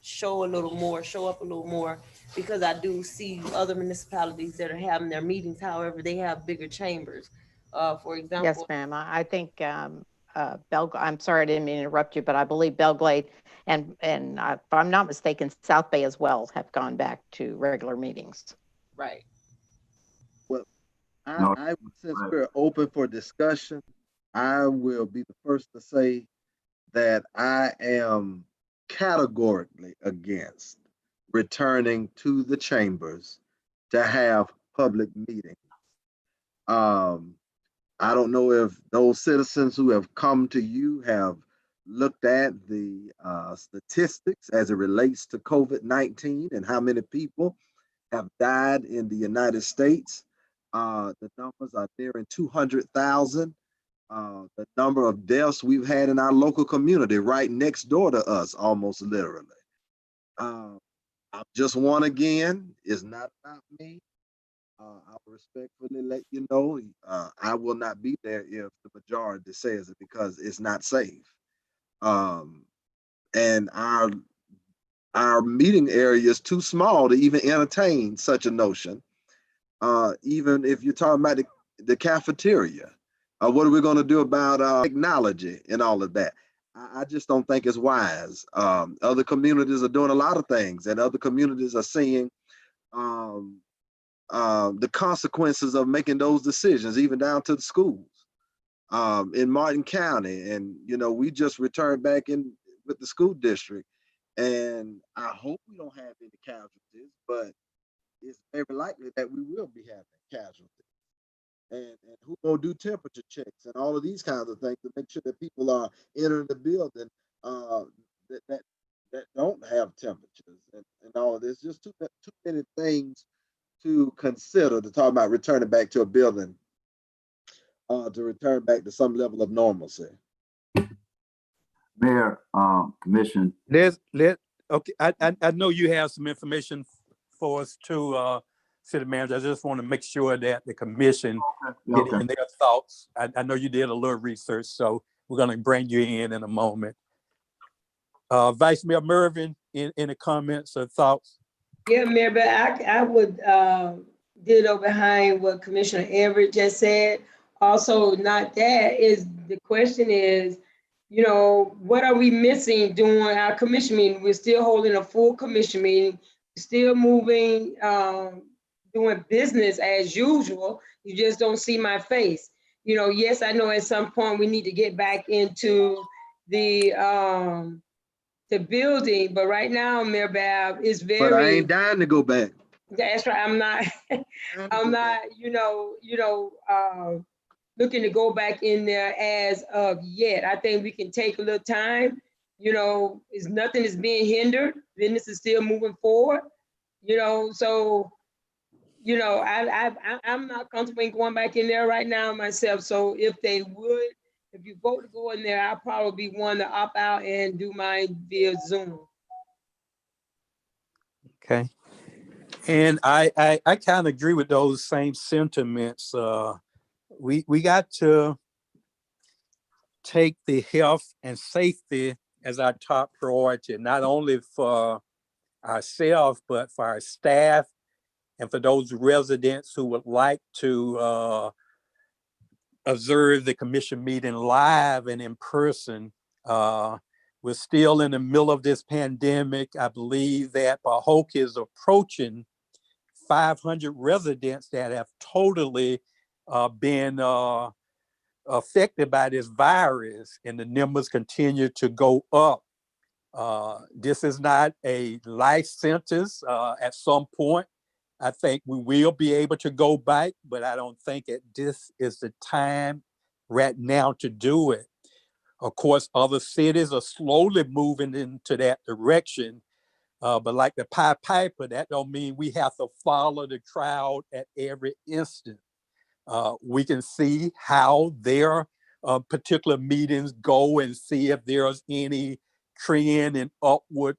show up a little more, because I do see other municipalities that are having their meetings. However, they have bigger chambers. For Yes, example, ma'am. I think I'm sorry, I didn't mean to interrupt you, but I believe Belglade and if I'm not mistaken, South Bay as well have gone back to regular meetings. right. Well, No, since right. we're open for discussion, I will be the first to say that I am categorically against returning to the chambers to have public meetings. Um, I don't know if those citizens who have come to you have looked at the statistics as it relates to COVID-19 and how many people have died in the United States. The numbers are nearing 200,000. The number of deaths we've had in our local community right next door to us, almost literally. I'm just one again. It's not about me. I will respectfully let you know I will not be there if the majority says it because it's not safe. Um, and our meeting area is too small to even entertain such a notion. Even if you're talking about the cafeteria, what are we going to do about technology and all of that? I just don't think it's wise. Other communities are doing a lot of things, and other communities are seeing um, the consequences of making those decisions, even down to the schools in Martin County. And, we just returned back in with the school district. And I hope we don't have any casualties, but it's very likely that we will be having casualties. And who gonna do temperature checks and all of these kinds of things to make sure that people are entering the building uh, that don't have temperatures and all of this. Just too many things to consider to talk about returning back to a building, to return back to some level of normalcy. Mayor, Commission. Okay, I know you have some information for us too, City Manager. I just want to make sure that the commission get in their thoughts. I know you did a little research, so we're going to bring you in a moment. Vice Mayor Mervin, any comments or thoughts? Yeah, Mayor, but I would ditto behind what Commissioner Everett just said. Also, not that is the question is, what are we missing during our commission meeting? We're still holding a full commission meeting, still moving, doing business as usual. You just don't see my face. Yes, I know at some point we need to get back into the building, but right now, Mayor Bab is But I very. ain't dying to go back. That's right. I'm not. I'm not. Looking to go back in there as of yet. I think we can take a little time. Is nothing is being hindered. Business is still moving forward. So I'm not comfortable in going back in there right now myself. So if you vote to go in there, I'll probably be one to opt out and do mine via Zoom. Okay. And I kind of agree with those same sentiments. We got to take the health and safety as our top priority, not only for ourselves, but for our staff and for those residents who would like to observe the commission meeting live and in person. We're still in the middle of this pandemic. I believe that Pahokee is approaching 500 residents that have totally been affected by this virus, and the numbers continue to go up. This is not a life sentence. At some point, I think we will be able to go back, but I don't think this is the time right now to do it. Of course, other cities are slowly moving into that direction. But like the Pied Piper, that don't mean we have to follow the crowd at every instant. We can see how their particular meetings go and see if there's any trend in upward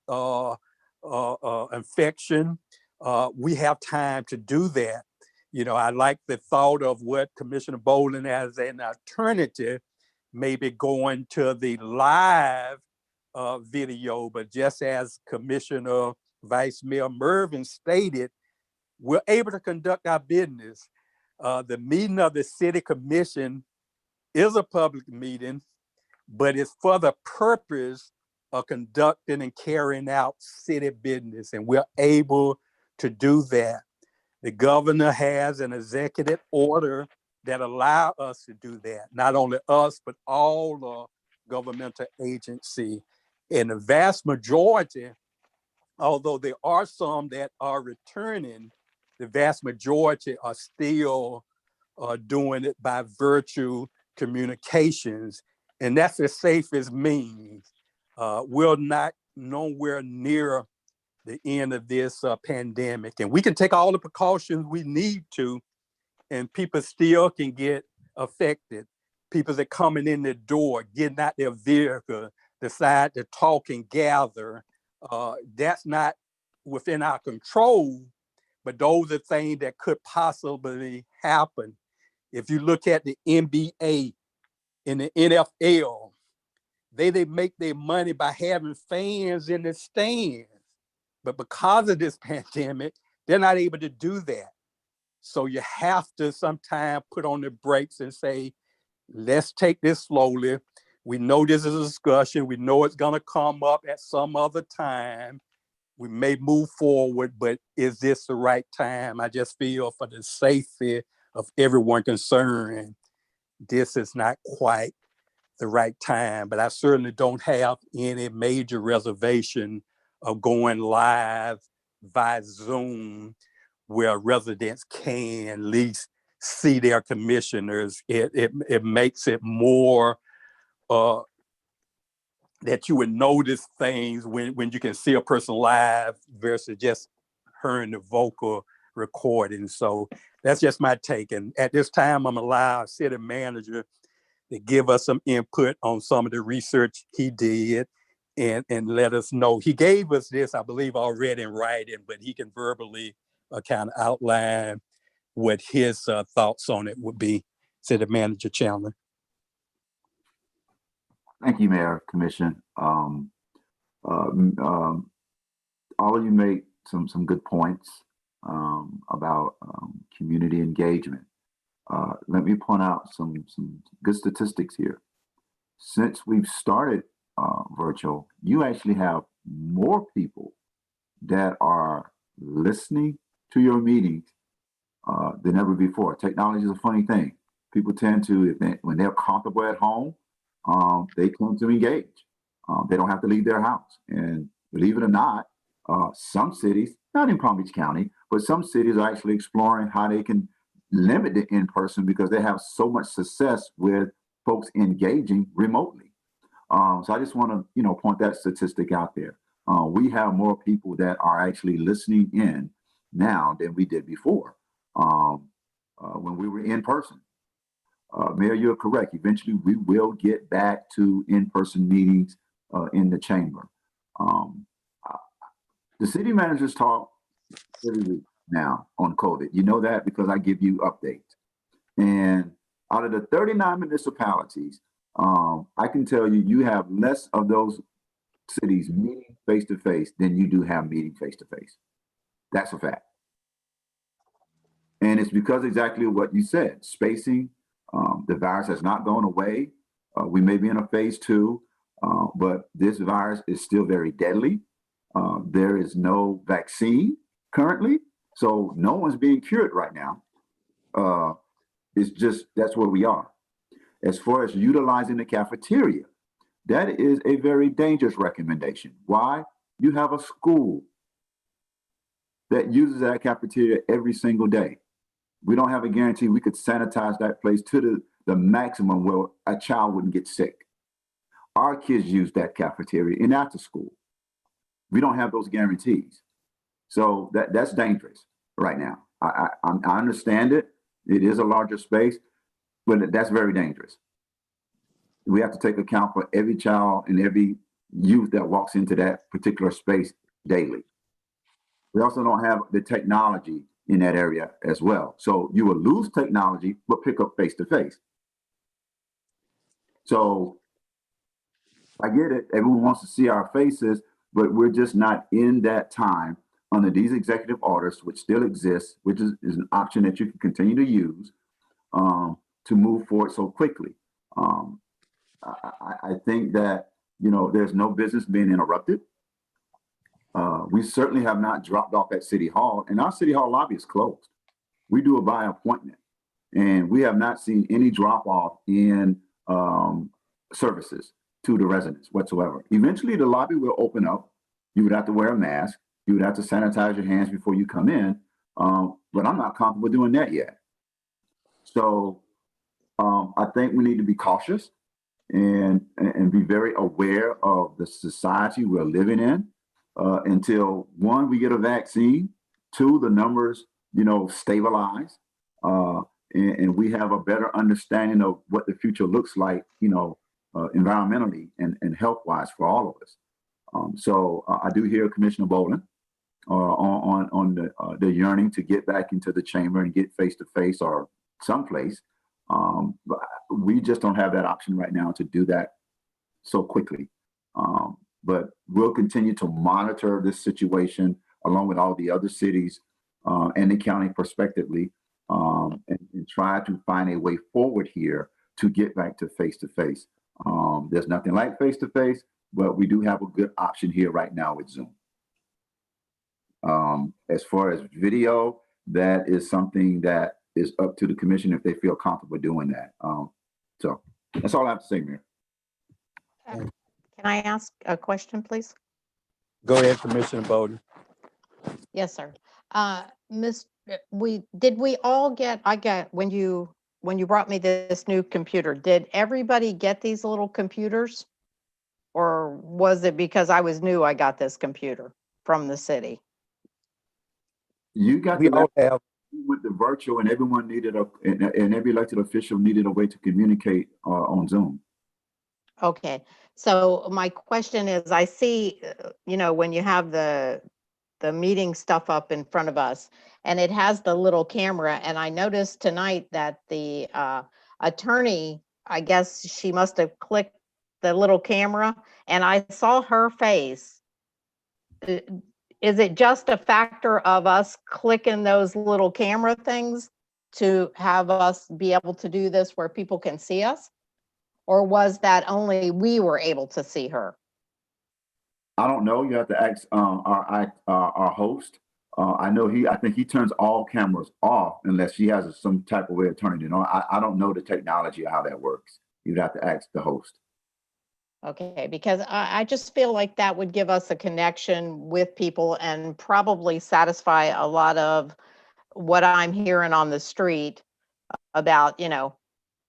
infection. We have time to do that. I like the thought of what Commissioner Boland as an alternative, maybe going to the live video, but just as Commissioner Vice Mayor Mervin stated, we're able to conduct our business. The meeting of the city commission is a public meeting, but it's for the purpose of conducting and carrying out city business, and we're able to do that. The governor has an executive order that allow us to do that. Not only us, but all the governmental agency. And the vast majority, although there are some that are returning, the vast majority are still doing it by virtual communications. And that's the safest means. We're not nowhere near the end of this pandemic. And we can take all the precautions we need to, and people still can get affected. People that coming in the door, getting out their vehicle, decide to talk and gather. That's not within our control, but those are things that could possibly happen. If you look at the NBA and the NFL, they make their money by having fans in the stands. But because of this pandemic, they're not able to do that. So you have to sometimes put on the brakes and say, let's take this slowly. We know this is a discussion. We know it's gonna come up at some other time. We may move forward, but is this the right time? I just feel for the safety of everyone concerned, this is not quite the right time, but I certainly don't have any major reservation of going live via Zoom where residents can at least see their commissioners. It makes it more that you would notice things when you can see a person live versus just hearing the vocal recording. So that's just my take. And at this time, I'm allowed city manager to give us some input on some of the research he did and let us know. He gave us this, I believe, already in writing, but he can verbally kind of outline what his thoughts on it would be. City Manager Chandler. Thank you, Mayor, Commission. All of you make some good points about community engagement. Let me point out some good statistics here. Since we've started virtual, you actually have more people that are listening to your meetings than ever before. Technology is a funny thing. People tend to, when they're comfortable at home, they tend to engage. They don't have to leave their house. And believe it or not, some cities, not in Palm Beach County, but some cities are actually exploring how they can limit the in-person because they have so much success with folks engaging remotely. So I just want to, point that statistic out there. We have more people that are actually listening in now than we did before when we were in person. Mayor, you're correct. Eventually, we will get back to in-person meetings in the chamber. The city managers talk every week now on COVID. You know that because I give you updates. And out of the 39 municipalities, I can tell you, you have less of those cities meeting face-to-face than you do have meeting face-to-face. That's a fact. And it's because exactly what you said, spacing. The virus has not gone away. We may be in a phase 2, but this virus is still very deadly. There is no vaccine currently, so no one's being cured right now. It's just, that's where we are. As far as utilizing the cafeteria, that is a very dangerous recommendation. Why? You have a school that uses that cafeteria every single day. We don't have a guarantee we could sanitize that place to the maximum where a child wouldn't get sick. Our kids use that cafeteria in after school. We don't have those guarantees. So that's dangerous right now. I understand it. It is a larger space, but that's very dangerous. We have to take account for every child and every youth that walks into that particular space daily. We also don't have the technology in that area as well. So you will lose technology, but pick up face-to-face. So I get it. Everyone wants to see our faces, but we're just not in that time under these executive orders, which still exists, which is an option that you can continue to use to move forward so quickly. I think that, you know, there's no business being interrupted. We certainly have not dropped off at City Hall, and our City Hall lobby is closed. We do it by appointment, and we have not seen any drop off in services to the residents whatsoever. Eventually, the lobby will open up. You would have to wear a mask. You would have to sanitize your hands before you come in, but I'm not comfortable doing that yet. So I think we need to be cautious and be very aware of the society we're living in until, one, we get a vaccine, two, the numbers, you know, stabilize, and we have a better understanding of what the future looks like, you know, environmentally and health-wise for all of us. So I do hear Commissioner Bolin on the yearning to get back into the chamber and get face-to-face or someplace. But we just don't have that option right now to do that so quickly. But we'll continue to monitor this situation along with all the other cities and the county prospectively, and try to find a way forward here to get back to face-to-face. There's nothing like face-to-face, but we do have a good option here right now with Zoom. As far as video, that is something that is up to the commission if they feel comfortable doing that. So that's all I have to say, Mayor. Can I ask a question, please? Go ahead, Commissioner Bowden. Yes, sir. Did we all get, when you brought me this new computer, did everybody get these little computers? Or was it because I was new, I got this computer from the city? You got We all have. with the virtual, and everyone needed and every elected official needed a way to communicate on Zoom. Okay, so my question is, I see, you know, when you have the meeting stuff up in front of us, and it has the little camera, and I noticed tonight that the attorney, I guess she must have clicked the little camera, and I saw her face. Is it just a factor of us clicking those little camera things to have us be able to do this where people can see us? Or was that only we were able to see her? I don't know. You have to ask our host. I think he turns all cameras off unless she has some type of way of turning it on. I don't know the technology of how that works. You'd have to ask the host. Okay, because I just feel like that would give us a connection with people and probably satisfy a lot of what I'm hearing on the street about, you know,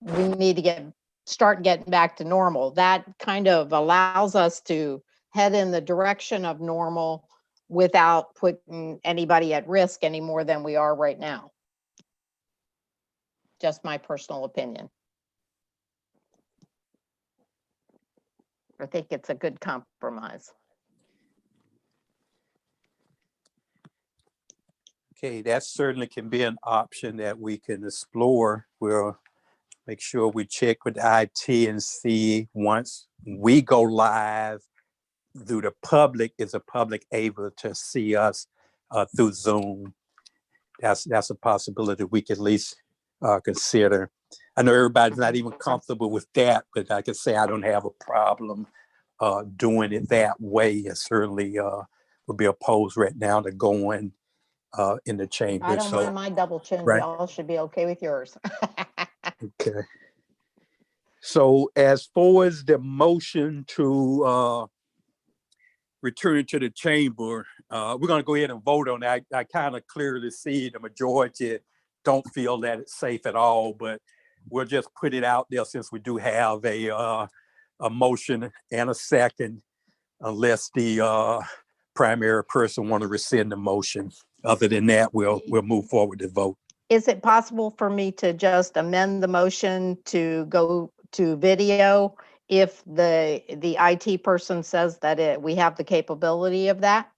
we need to start getting back to normal. That kind of allows us to head in the direction of normal without putting anybody at risk any more than we are right now. Just my personal opinion. I think it's a good compromise. Okay, that certainly can be an option that we can explore. We'll make sure we check with IT and see once we go live through the public, is the public able to see us through Zoom? That's a possibility we can at least consider. I know everybody's not even comfortable with that, but I can say I don't have a problem doing it that way. I certainly would be opposed right now to going in the chamber. I don't mind my double chin. Right. Y'all should be okay with yours. Okay. So as far as the motion to return to the chamber, we're going to go ahead and vote on that. I kind of clearly see the majority don't feel that it's safe at all, but we'll just put it out there since we do have a motion and a second, unless the primary person want to rescind the motion. Other than that, we'll move forward to vote. Is it possible for me to just amend the motion to go to video if the IT person says that we have the capability of that?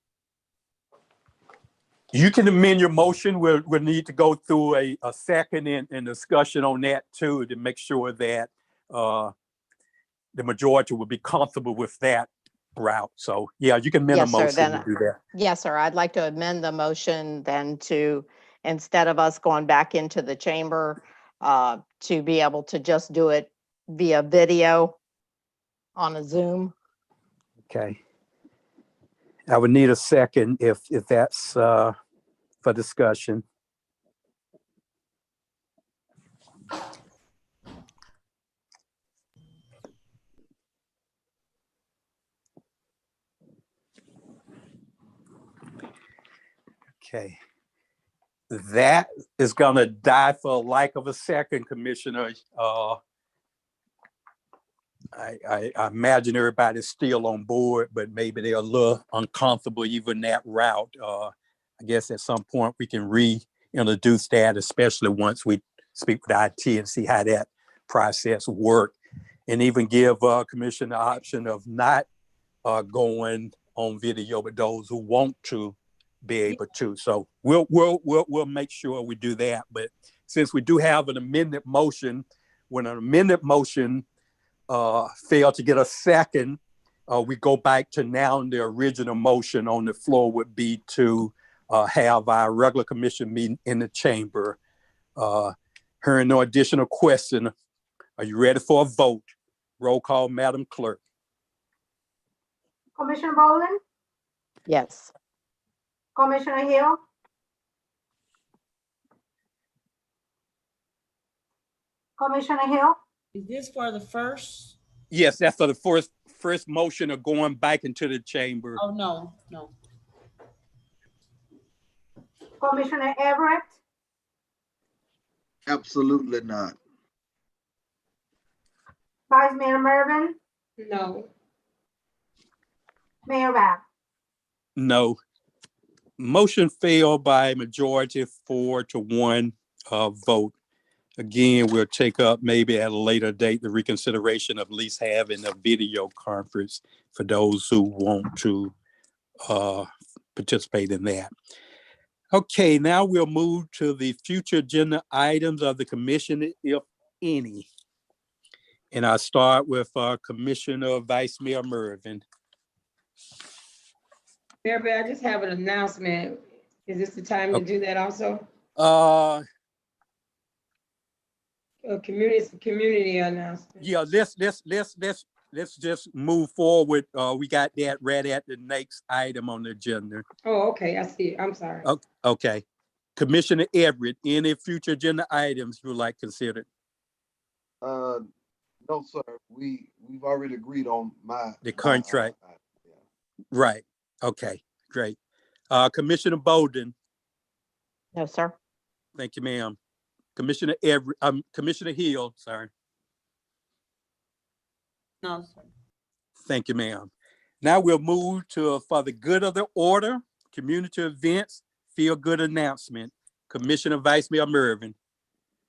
You can amend your motion. We'll need to go through a second and discussion on that too, to make sure that the majority will be comfortable with that route. So yeah, you can amend a Yes, sir. motion Then, to do that. yes, sir. I'd like to amend the motion then to, instead of us going back into the chamber, to be able to just do it via video on a Zoom. Okay. I would need a second if that's for discussion. Okay. That is gonna die for lack of a second, Commissioner. I imagine everybody's still on board, but maybe they're a little uncomfortable even that route. I guess at some point we can reintroduce that, especially once we speak with IT and see how that process work, and even give Commissioner the option of not going on video, but those who want to be able to. So we'll make sure we do that. But since we do have an amended motion, when an amended motion failed to get a second, we go back to now the original motion on the floor would be to have our regular commission meeting in the chamber. Hearing no additional question, are you ready for a vote? Roll call, Madam Clerk. Commissioner Boland, Yes. Commissioner Hill, Commissioner Hill, Is this for the first? Yes, that's for the first motion of going back into the chamber. Oh, no. Commissioner Everett, Absolutely not. Vice Mayor Mervin, No. Mayor Bab. No. Motion failed by majority 4-1 vote. Again, we'll take up maybe at a later date the reconsideration of at least having a video conference for those who want to participate in that. Okay, now we'll move to the future agenda items of the commission, if any. And I'll start with Commissioner Vice Mayor Mervin. Mayor Bear, I just have an announcement. Is this the time to do that also? A community announcement. Yeah, let's just move forward. We got that right at the next item on the agenda. Oh, okay, I see it. I'm sorry. Okay. Commissioner Everett, any future agenda items you would like considered? No, sir. We've already agreed on The contract. Yeah. Right. Okay, great. Commissioner Bolden. No, sir. Thank you, ma'am. Commissioner Everett, Commissioner Hill, sorry. No, sir. Thank you, ma'am. Now we'll move to, for the good of the order, community events, feel good announcement. Commissioner Vice Mayor Mervin.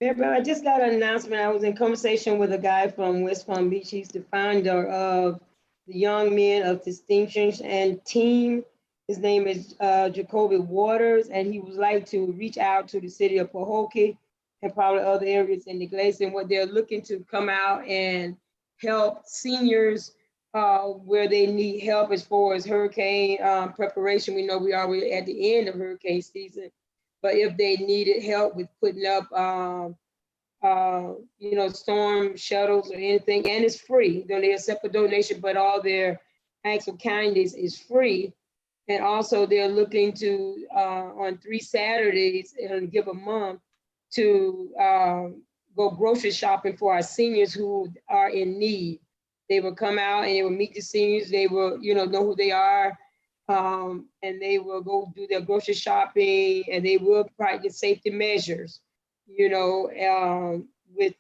Mayor Bear, I just got an announcement. I was in conversation with a guy from West Palm Beach. He's the founder of the Young Men of Distinction and Team. His name is Jacoby Waters, and he would like to reach out to the city of Pahokee and probably other areas in the Glacier, and what they're looking to come out and help seniors where they need help as far as hurricane preparation. We know we are already at the end of hurricane season, but if they needed help with putting up storm shuttles or anything, and it's free. They accept a donation, but all their acts of kindness is free. And also they're looking to, on 3 Saturdays, and give a month to go grocery shopping for our seniors who are in need. They will come out and they will meet the seniors. They will, know who they are. And they will go do their grocery shopping, and they will practice safety measures, with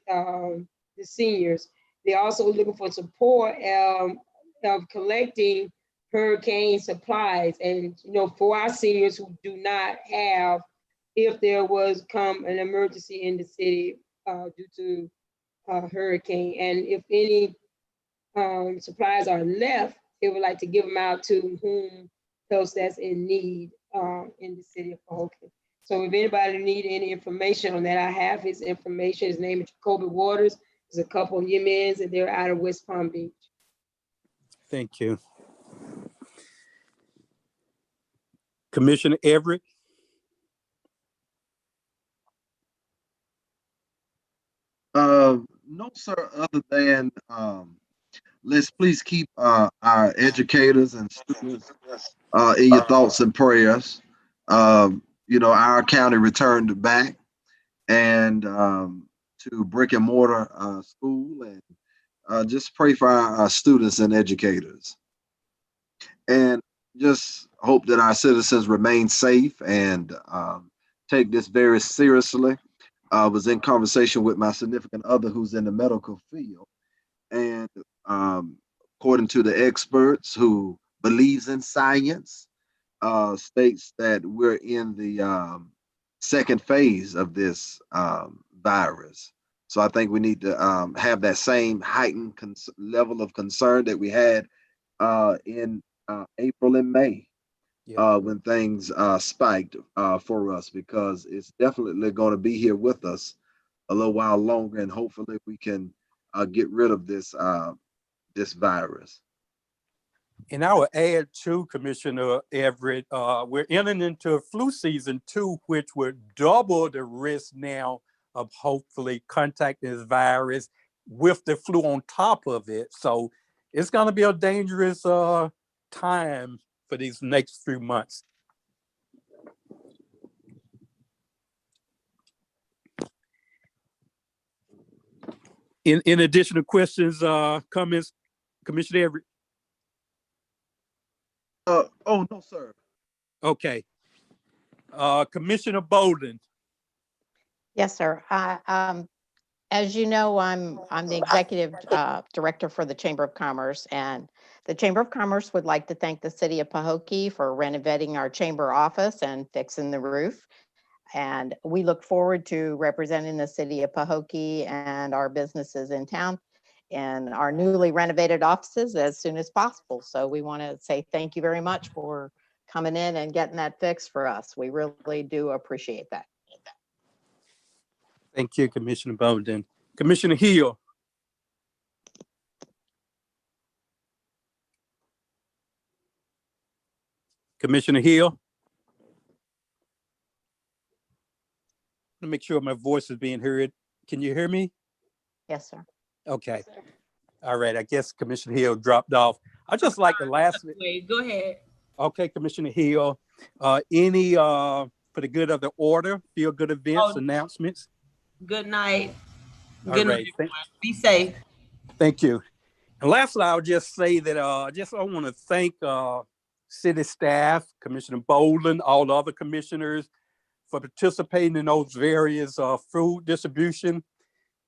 the seniors. They're also looking for support of collecting hurricane supplies, and for our seniors who do not have, if there was come an emergency in the city due to hurricane, and if any supplies are left, they would like to give them out to whom else that's in need. in the city of Pahokee. So if anybody need any information on that, I have his information. His name is Jacoby Waters. There's a couple of Yemens, and they're out of West Palm Beach. Thank you. Commissioner Everett. No, sir, other than let's please keep our educators and students in your thoughts and prayers. Our county returned back and to brick and mortar school, and just pray for our students and educators. And just hope that our citizens remain safe and take this very seriously. I was in conversation with my significant other who's in the medical field, and according to the experts who believes in science, states that we're in the second phase of this virus. So I think we need to have that same heightened level of concern that we had in April and May. When things spiked for us, because it's definitely going to be here with us a little while longer, and hopefully we can get rid of this virus. And I would add to Commissioner Everett, we're entering into flu season 2, which would double the risk now of hopefully contacting this virus with the flu on top of it. So it's going to be a dangerous time for these next few months. In addition to questions, comments, Commissioner Everett? Oh, no, sir. Okay. Commissioner Bolden. Yes, sir. As you know, I'm the executive director for the Chamber of Commerce, and the Chamber of Commerce would like to thank the city of Pahokee for renovating our chamber office and fixing the roof. And we look forward to representing the city of Pahokee and our businesses in town in our newly renovated offices as soon as possible. So we want to say thank you very much for coming in and getting that fixed for us. We really do appreciate that. Thank you, Commissioner Bolden. Commissioner Hill. Commissioner Hill. Let me make sure my voice is being heard. Can you hear me? Yes, sir. Okay. All right. I guess Commissioner Hill dropped off. I just like the last. Wait, go ahead. Okay, Commissioner Hill. Any for the good of the order, feel good events, announcements? Good night. Good night, everyone. Be safe. Thank you. And lastly, I'll just say that I want to thank city staff, Commissioner Bolden, all the other commissioners for participating in those various food distribution.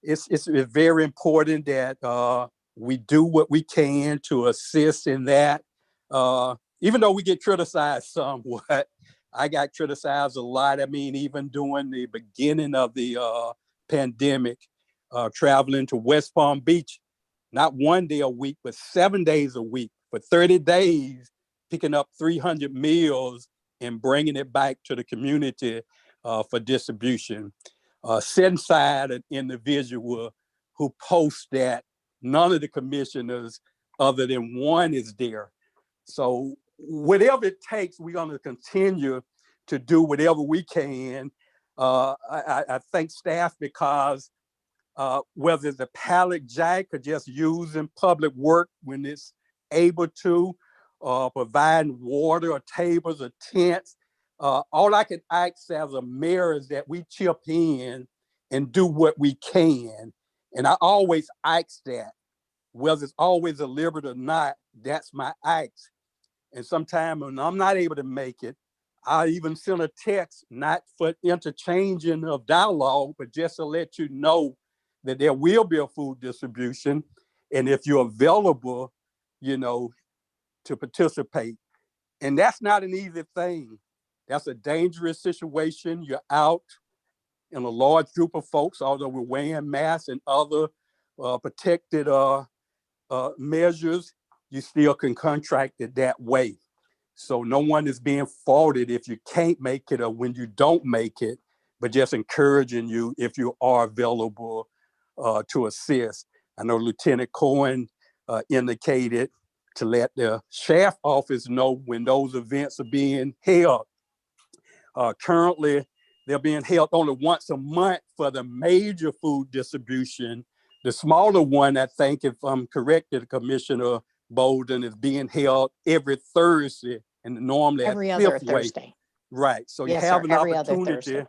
It's very important that we do what we can to assist in that. Even though we get criticized somewhat, I got criticized a lot. I mean, even during the beginning of the pandemic, traveling to West Palm Beach, not 1 day a week, but 7 days a week for 30 days, picking up 300 meals and bringing it back to the community for distribution. Set aside an individual who posts that none of the commissioners other than one is there. So whatever it takes, we're going to continue to do whatever we can. I thank staff because whether it's a pallet jack or just using public work when it's able to, providing water or tables or tents, all I can ask as a mayor is that we chip in and do what we can. And I always ask that, whether it's always delivered or not, that's my ask. And sometimes when I'm not able to make it, I even send a text, not for interchanging of dialogue, but just to let you know that there will be a food distribution. And if you're available, to participate. And that's not an easy thing. That's a dangerous situation. You're out in a large group of folks, although we're wearing masks and other protected measures, you still can contract it that way. So no one is being faulted if you can't make it or when you don't make it, but just encouraging you if you are available to assist. I know Lieutenant Cohen indicated to let the sheriff office know when those events are being held. Currently, they're being held only once a month for the major food distribution. The smaller one, I think, if I'm corrected, Commissioner Bolden, is being held every Thursday and normally Every at other Fifth Way. Thursday. Right. So you Yes, have sir, an every other opportunity, Thursday.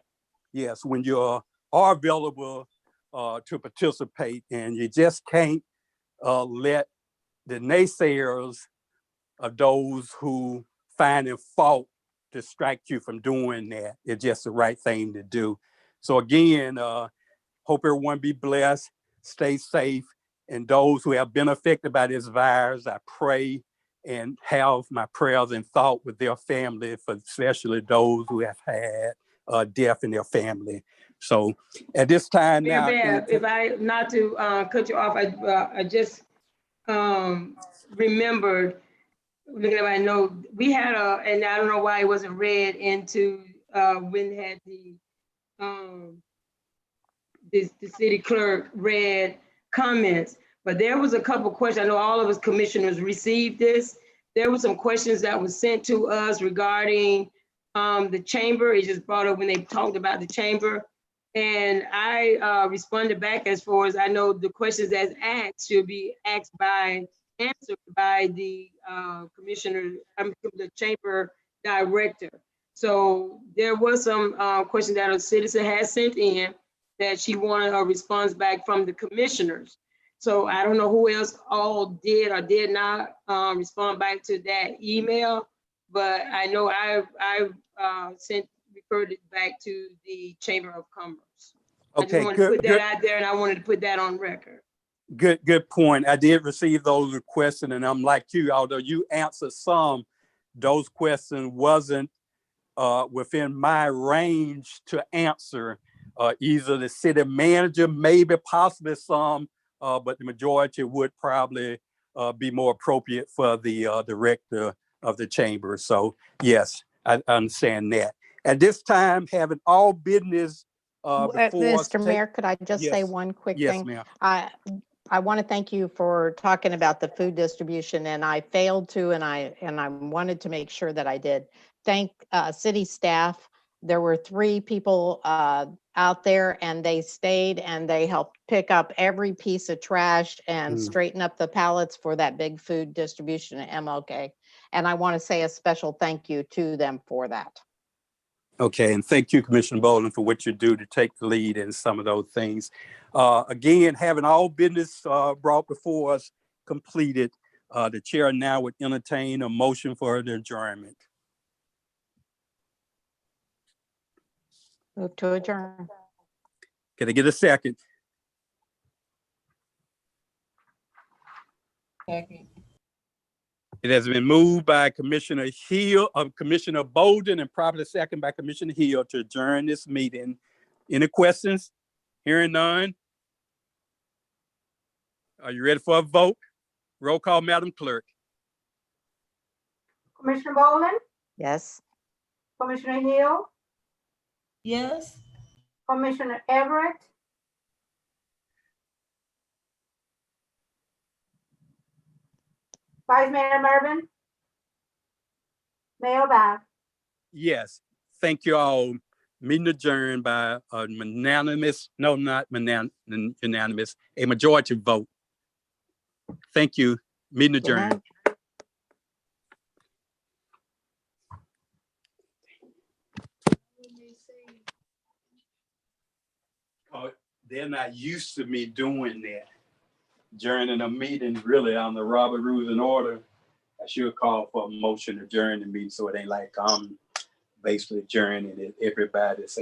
yes, when you are available to participate, and you just can't let the naysayers of those who find in fault distract you from doing that. It's just the right thing to do. So again, hope everyone be blessed, stay safe, and those who have been affected by this virus, I pray and have my prayers and thought with their family, for especially those who have had death in their family. So at this time Mayor now, Bab, if I, not to cut you off, I just remembered, looking at my note, we had and I don't know why it wasn't read into when had the city clerk read comments, but there was a couple questions. I know all of us commissioners received this. There were some questions that was sent to us regarding the chamber. It just brought up when they talked about the chamber. And I responded back as far as I know the questions that's asked should be answered by the commissioner, the chamber director. So there was some questions that a citizen has sent in that she wanted a response back from the commissioners. So I don't know who else all did or did not respond back to that email, but I know I referred it back to the Chamber of Commerce. I just okay, wanted to put good. that out there, and I wanted to put that on record. Good point. I did receive those requests, and I'm like you, although you answered some, those questions wasn't within my range to answer. Either the city manager, maybe possibly some, but the majority would probably be more appropriate for the director of the chamber. So yes, I understand that. At this time, having all business before Mr. Mayor, could I just say Yes. one quick Yes, thing? ma'am. I want to thank you for talking about the food distribution, and I failed to, and I wanted to make sure that I did. Thank city staff. There were 3 people out there, and they stayed and they helped pick up every piece of trash and straighten up the pallets for that big food distribution at MLK. And I want to say a special thank you to them for that. Okay, and thank you, Commissioner Bolden, for what you do to take the lead in some of those things. Again, having all business brought before us completed, the chair now would entertain a motion for the adjournment. Move to adjourn. Can I get a second? Second. It has been moved by Commissioner Hill, Commissioner Bolden, and properly second by Commissioner Hill to adjourn this meeting. Any questions? Hearing none. Are you ready for a vote? Roll call, Madam Clerk. Commissioner Bolden, Yes. Commissioner Hill, Yes. Commissioner Everett, Vice Mayor Mervin, Mayor Bab. Yes, thank you all. Meeting adjourned by a unanimous, no, not unanimous, a majority vote. Thank you. Meeting Good adjourned. night. They're not used to me doing that. Adjourning a meeting, really, on the Robert Rules and Order. I should call for a motion to adjourn the meeting so it ain't like I'm basically adjourning it. Everybody say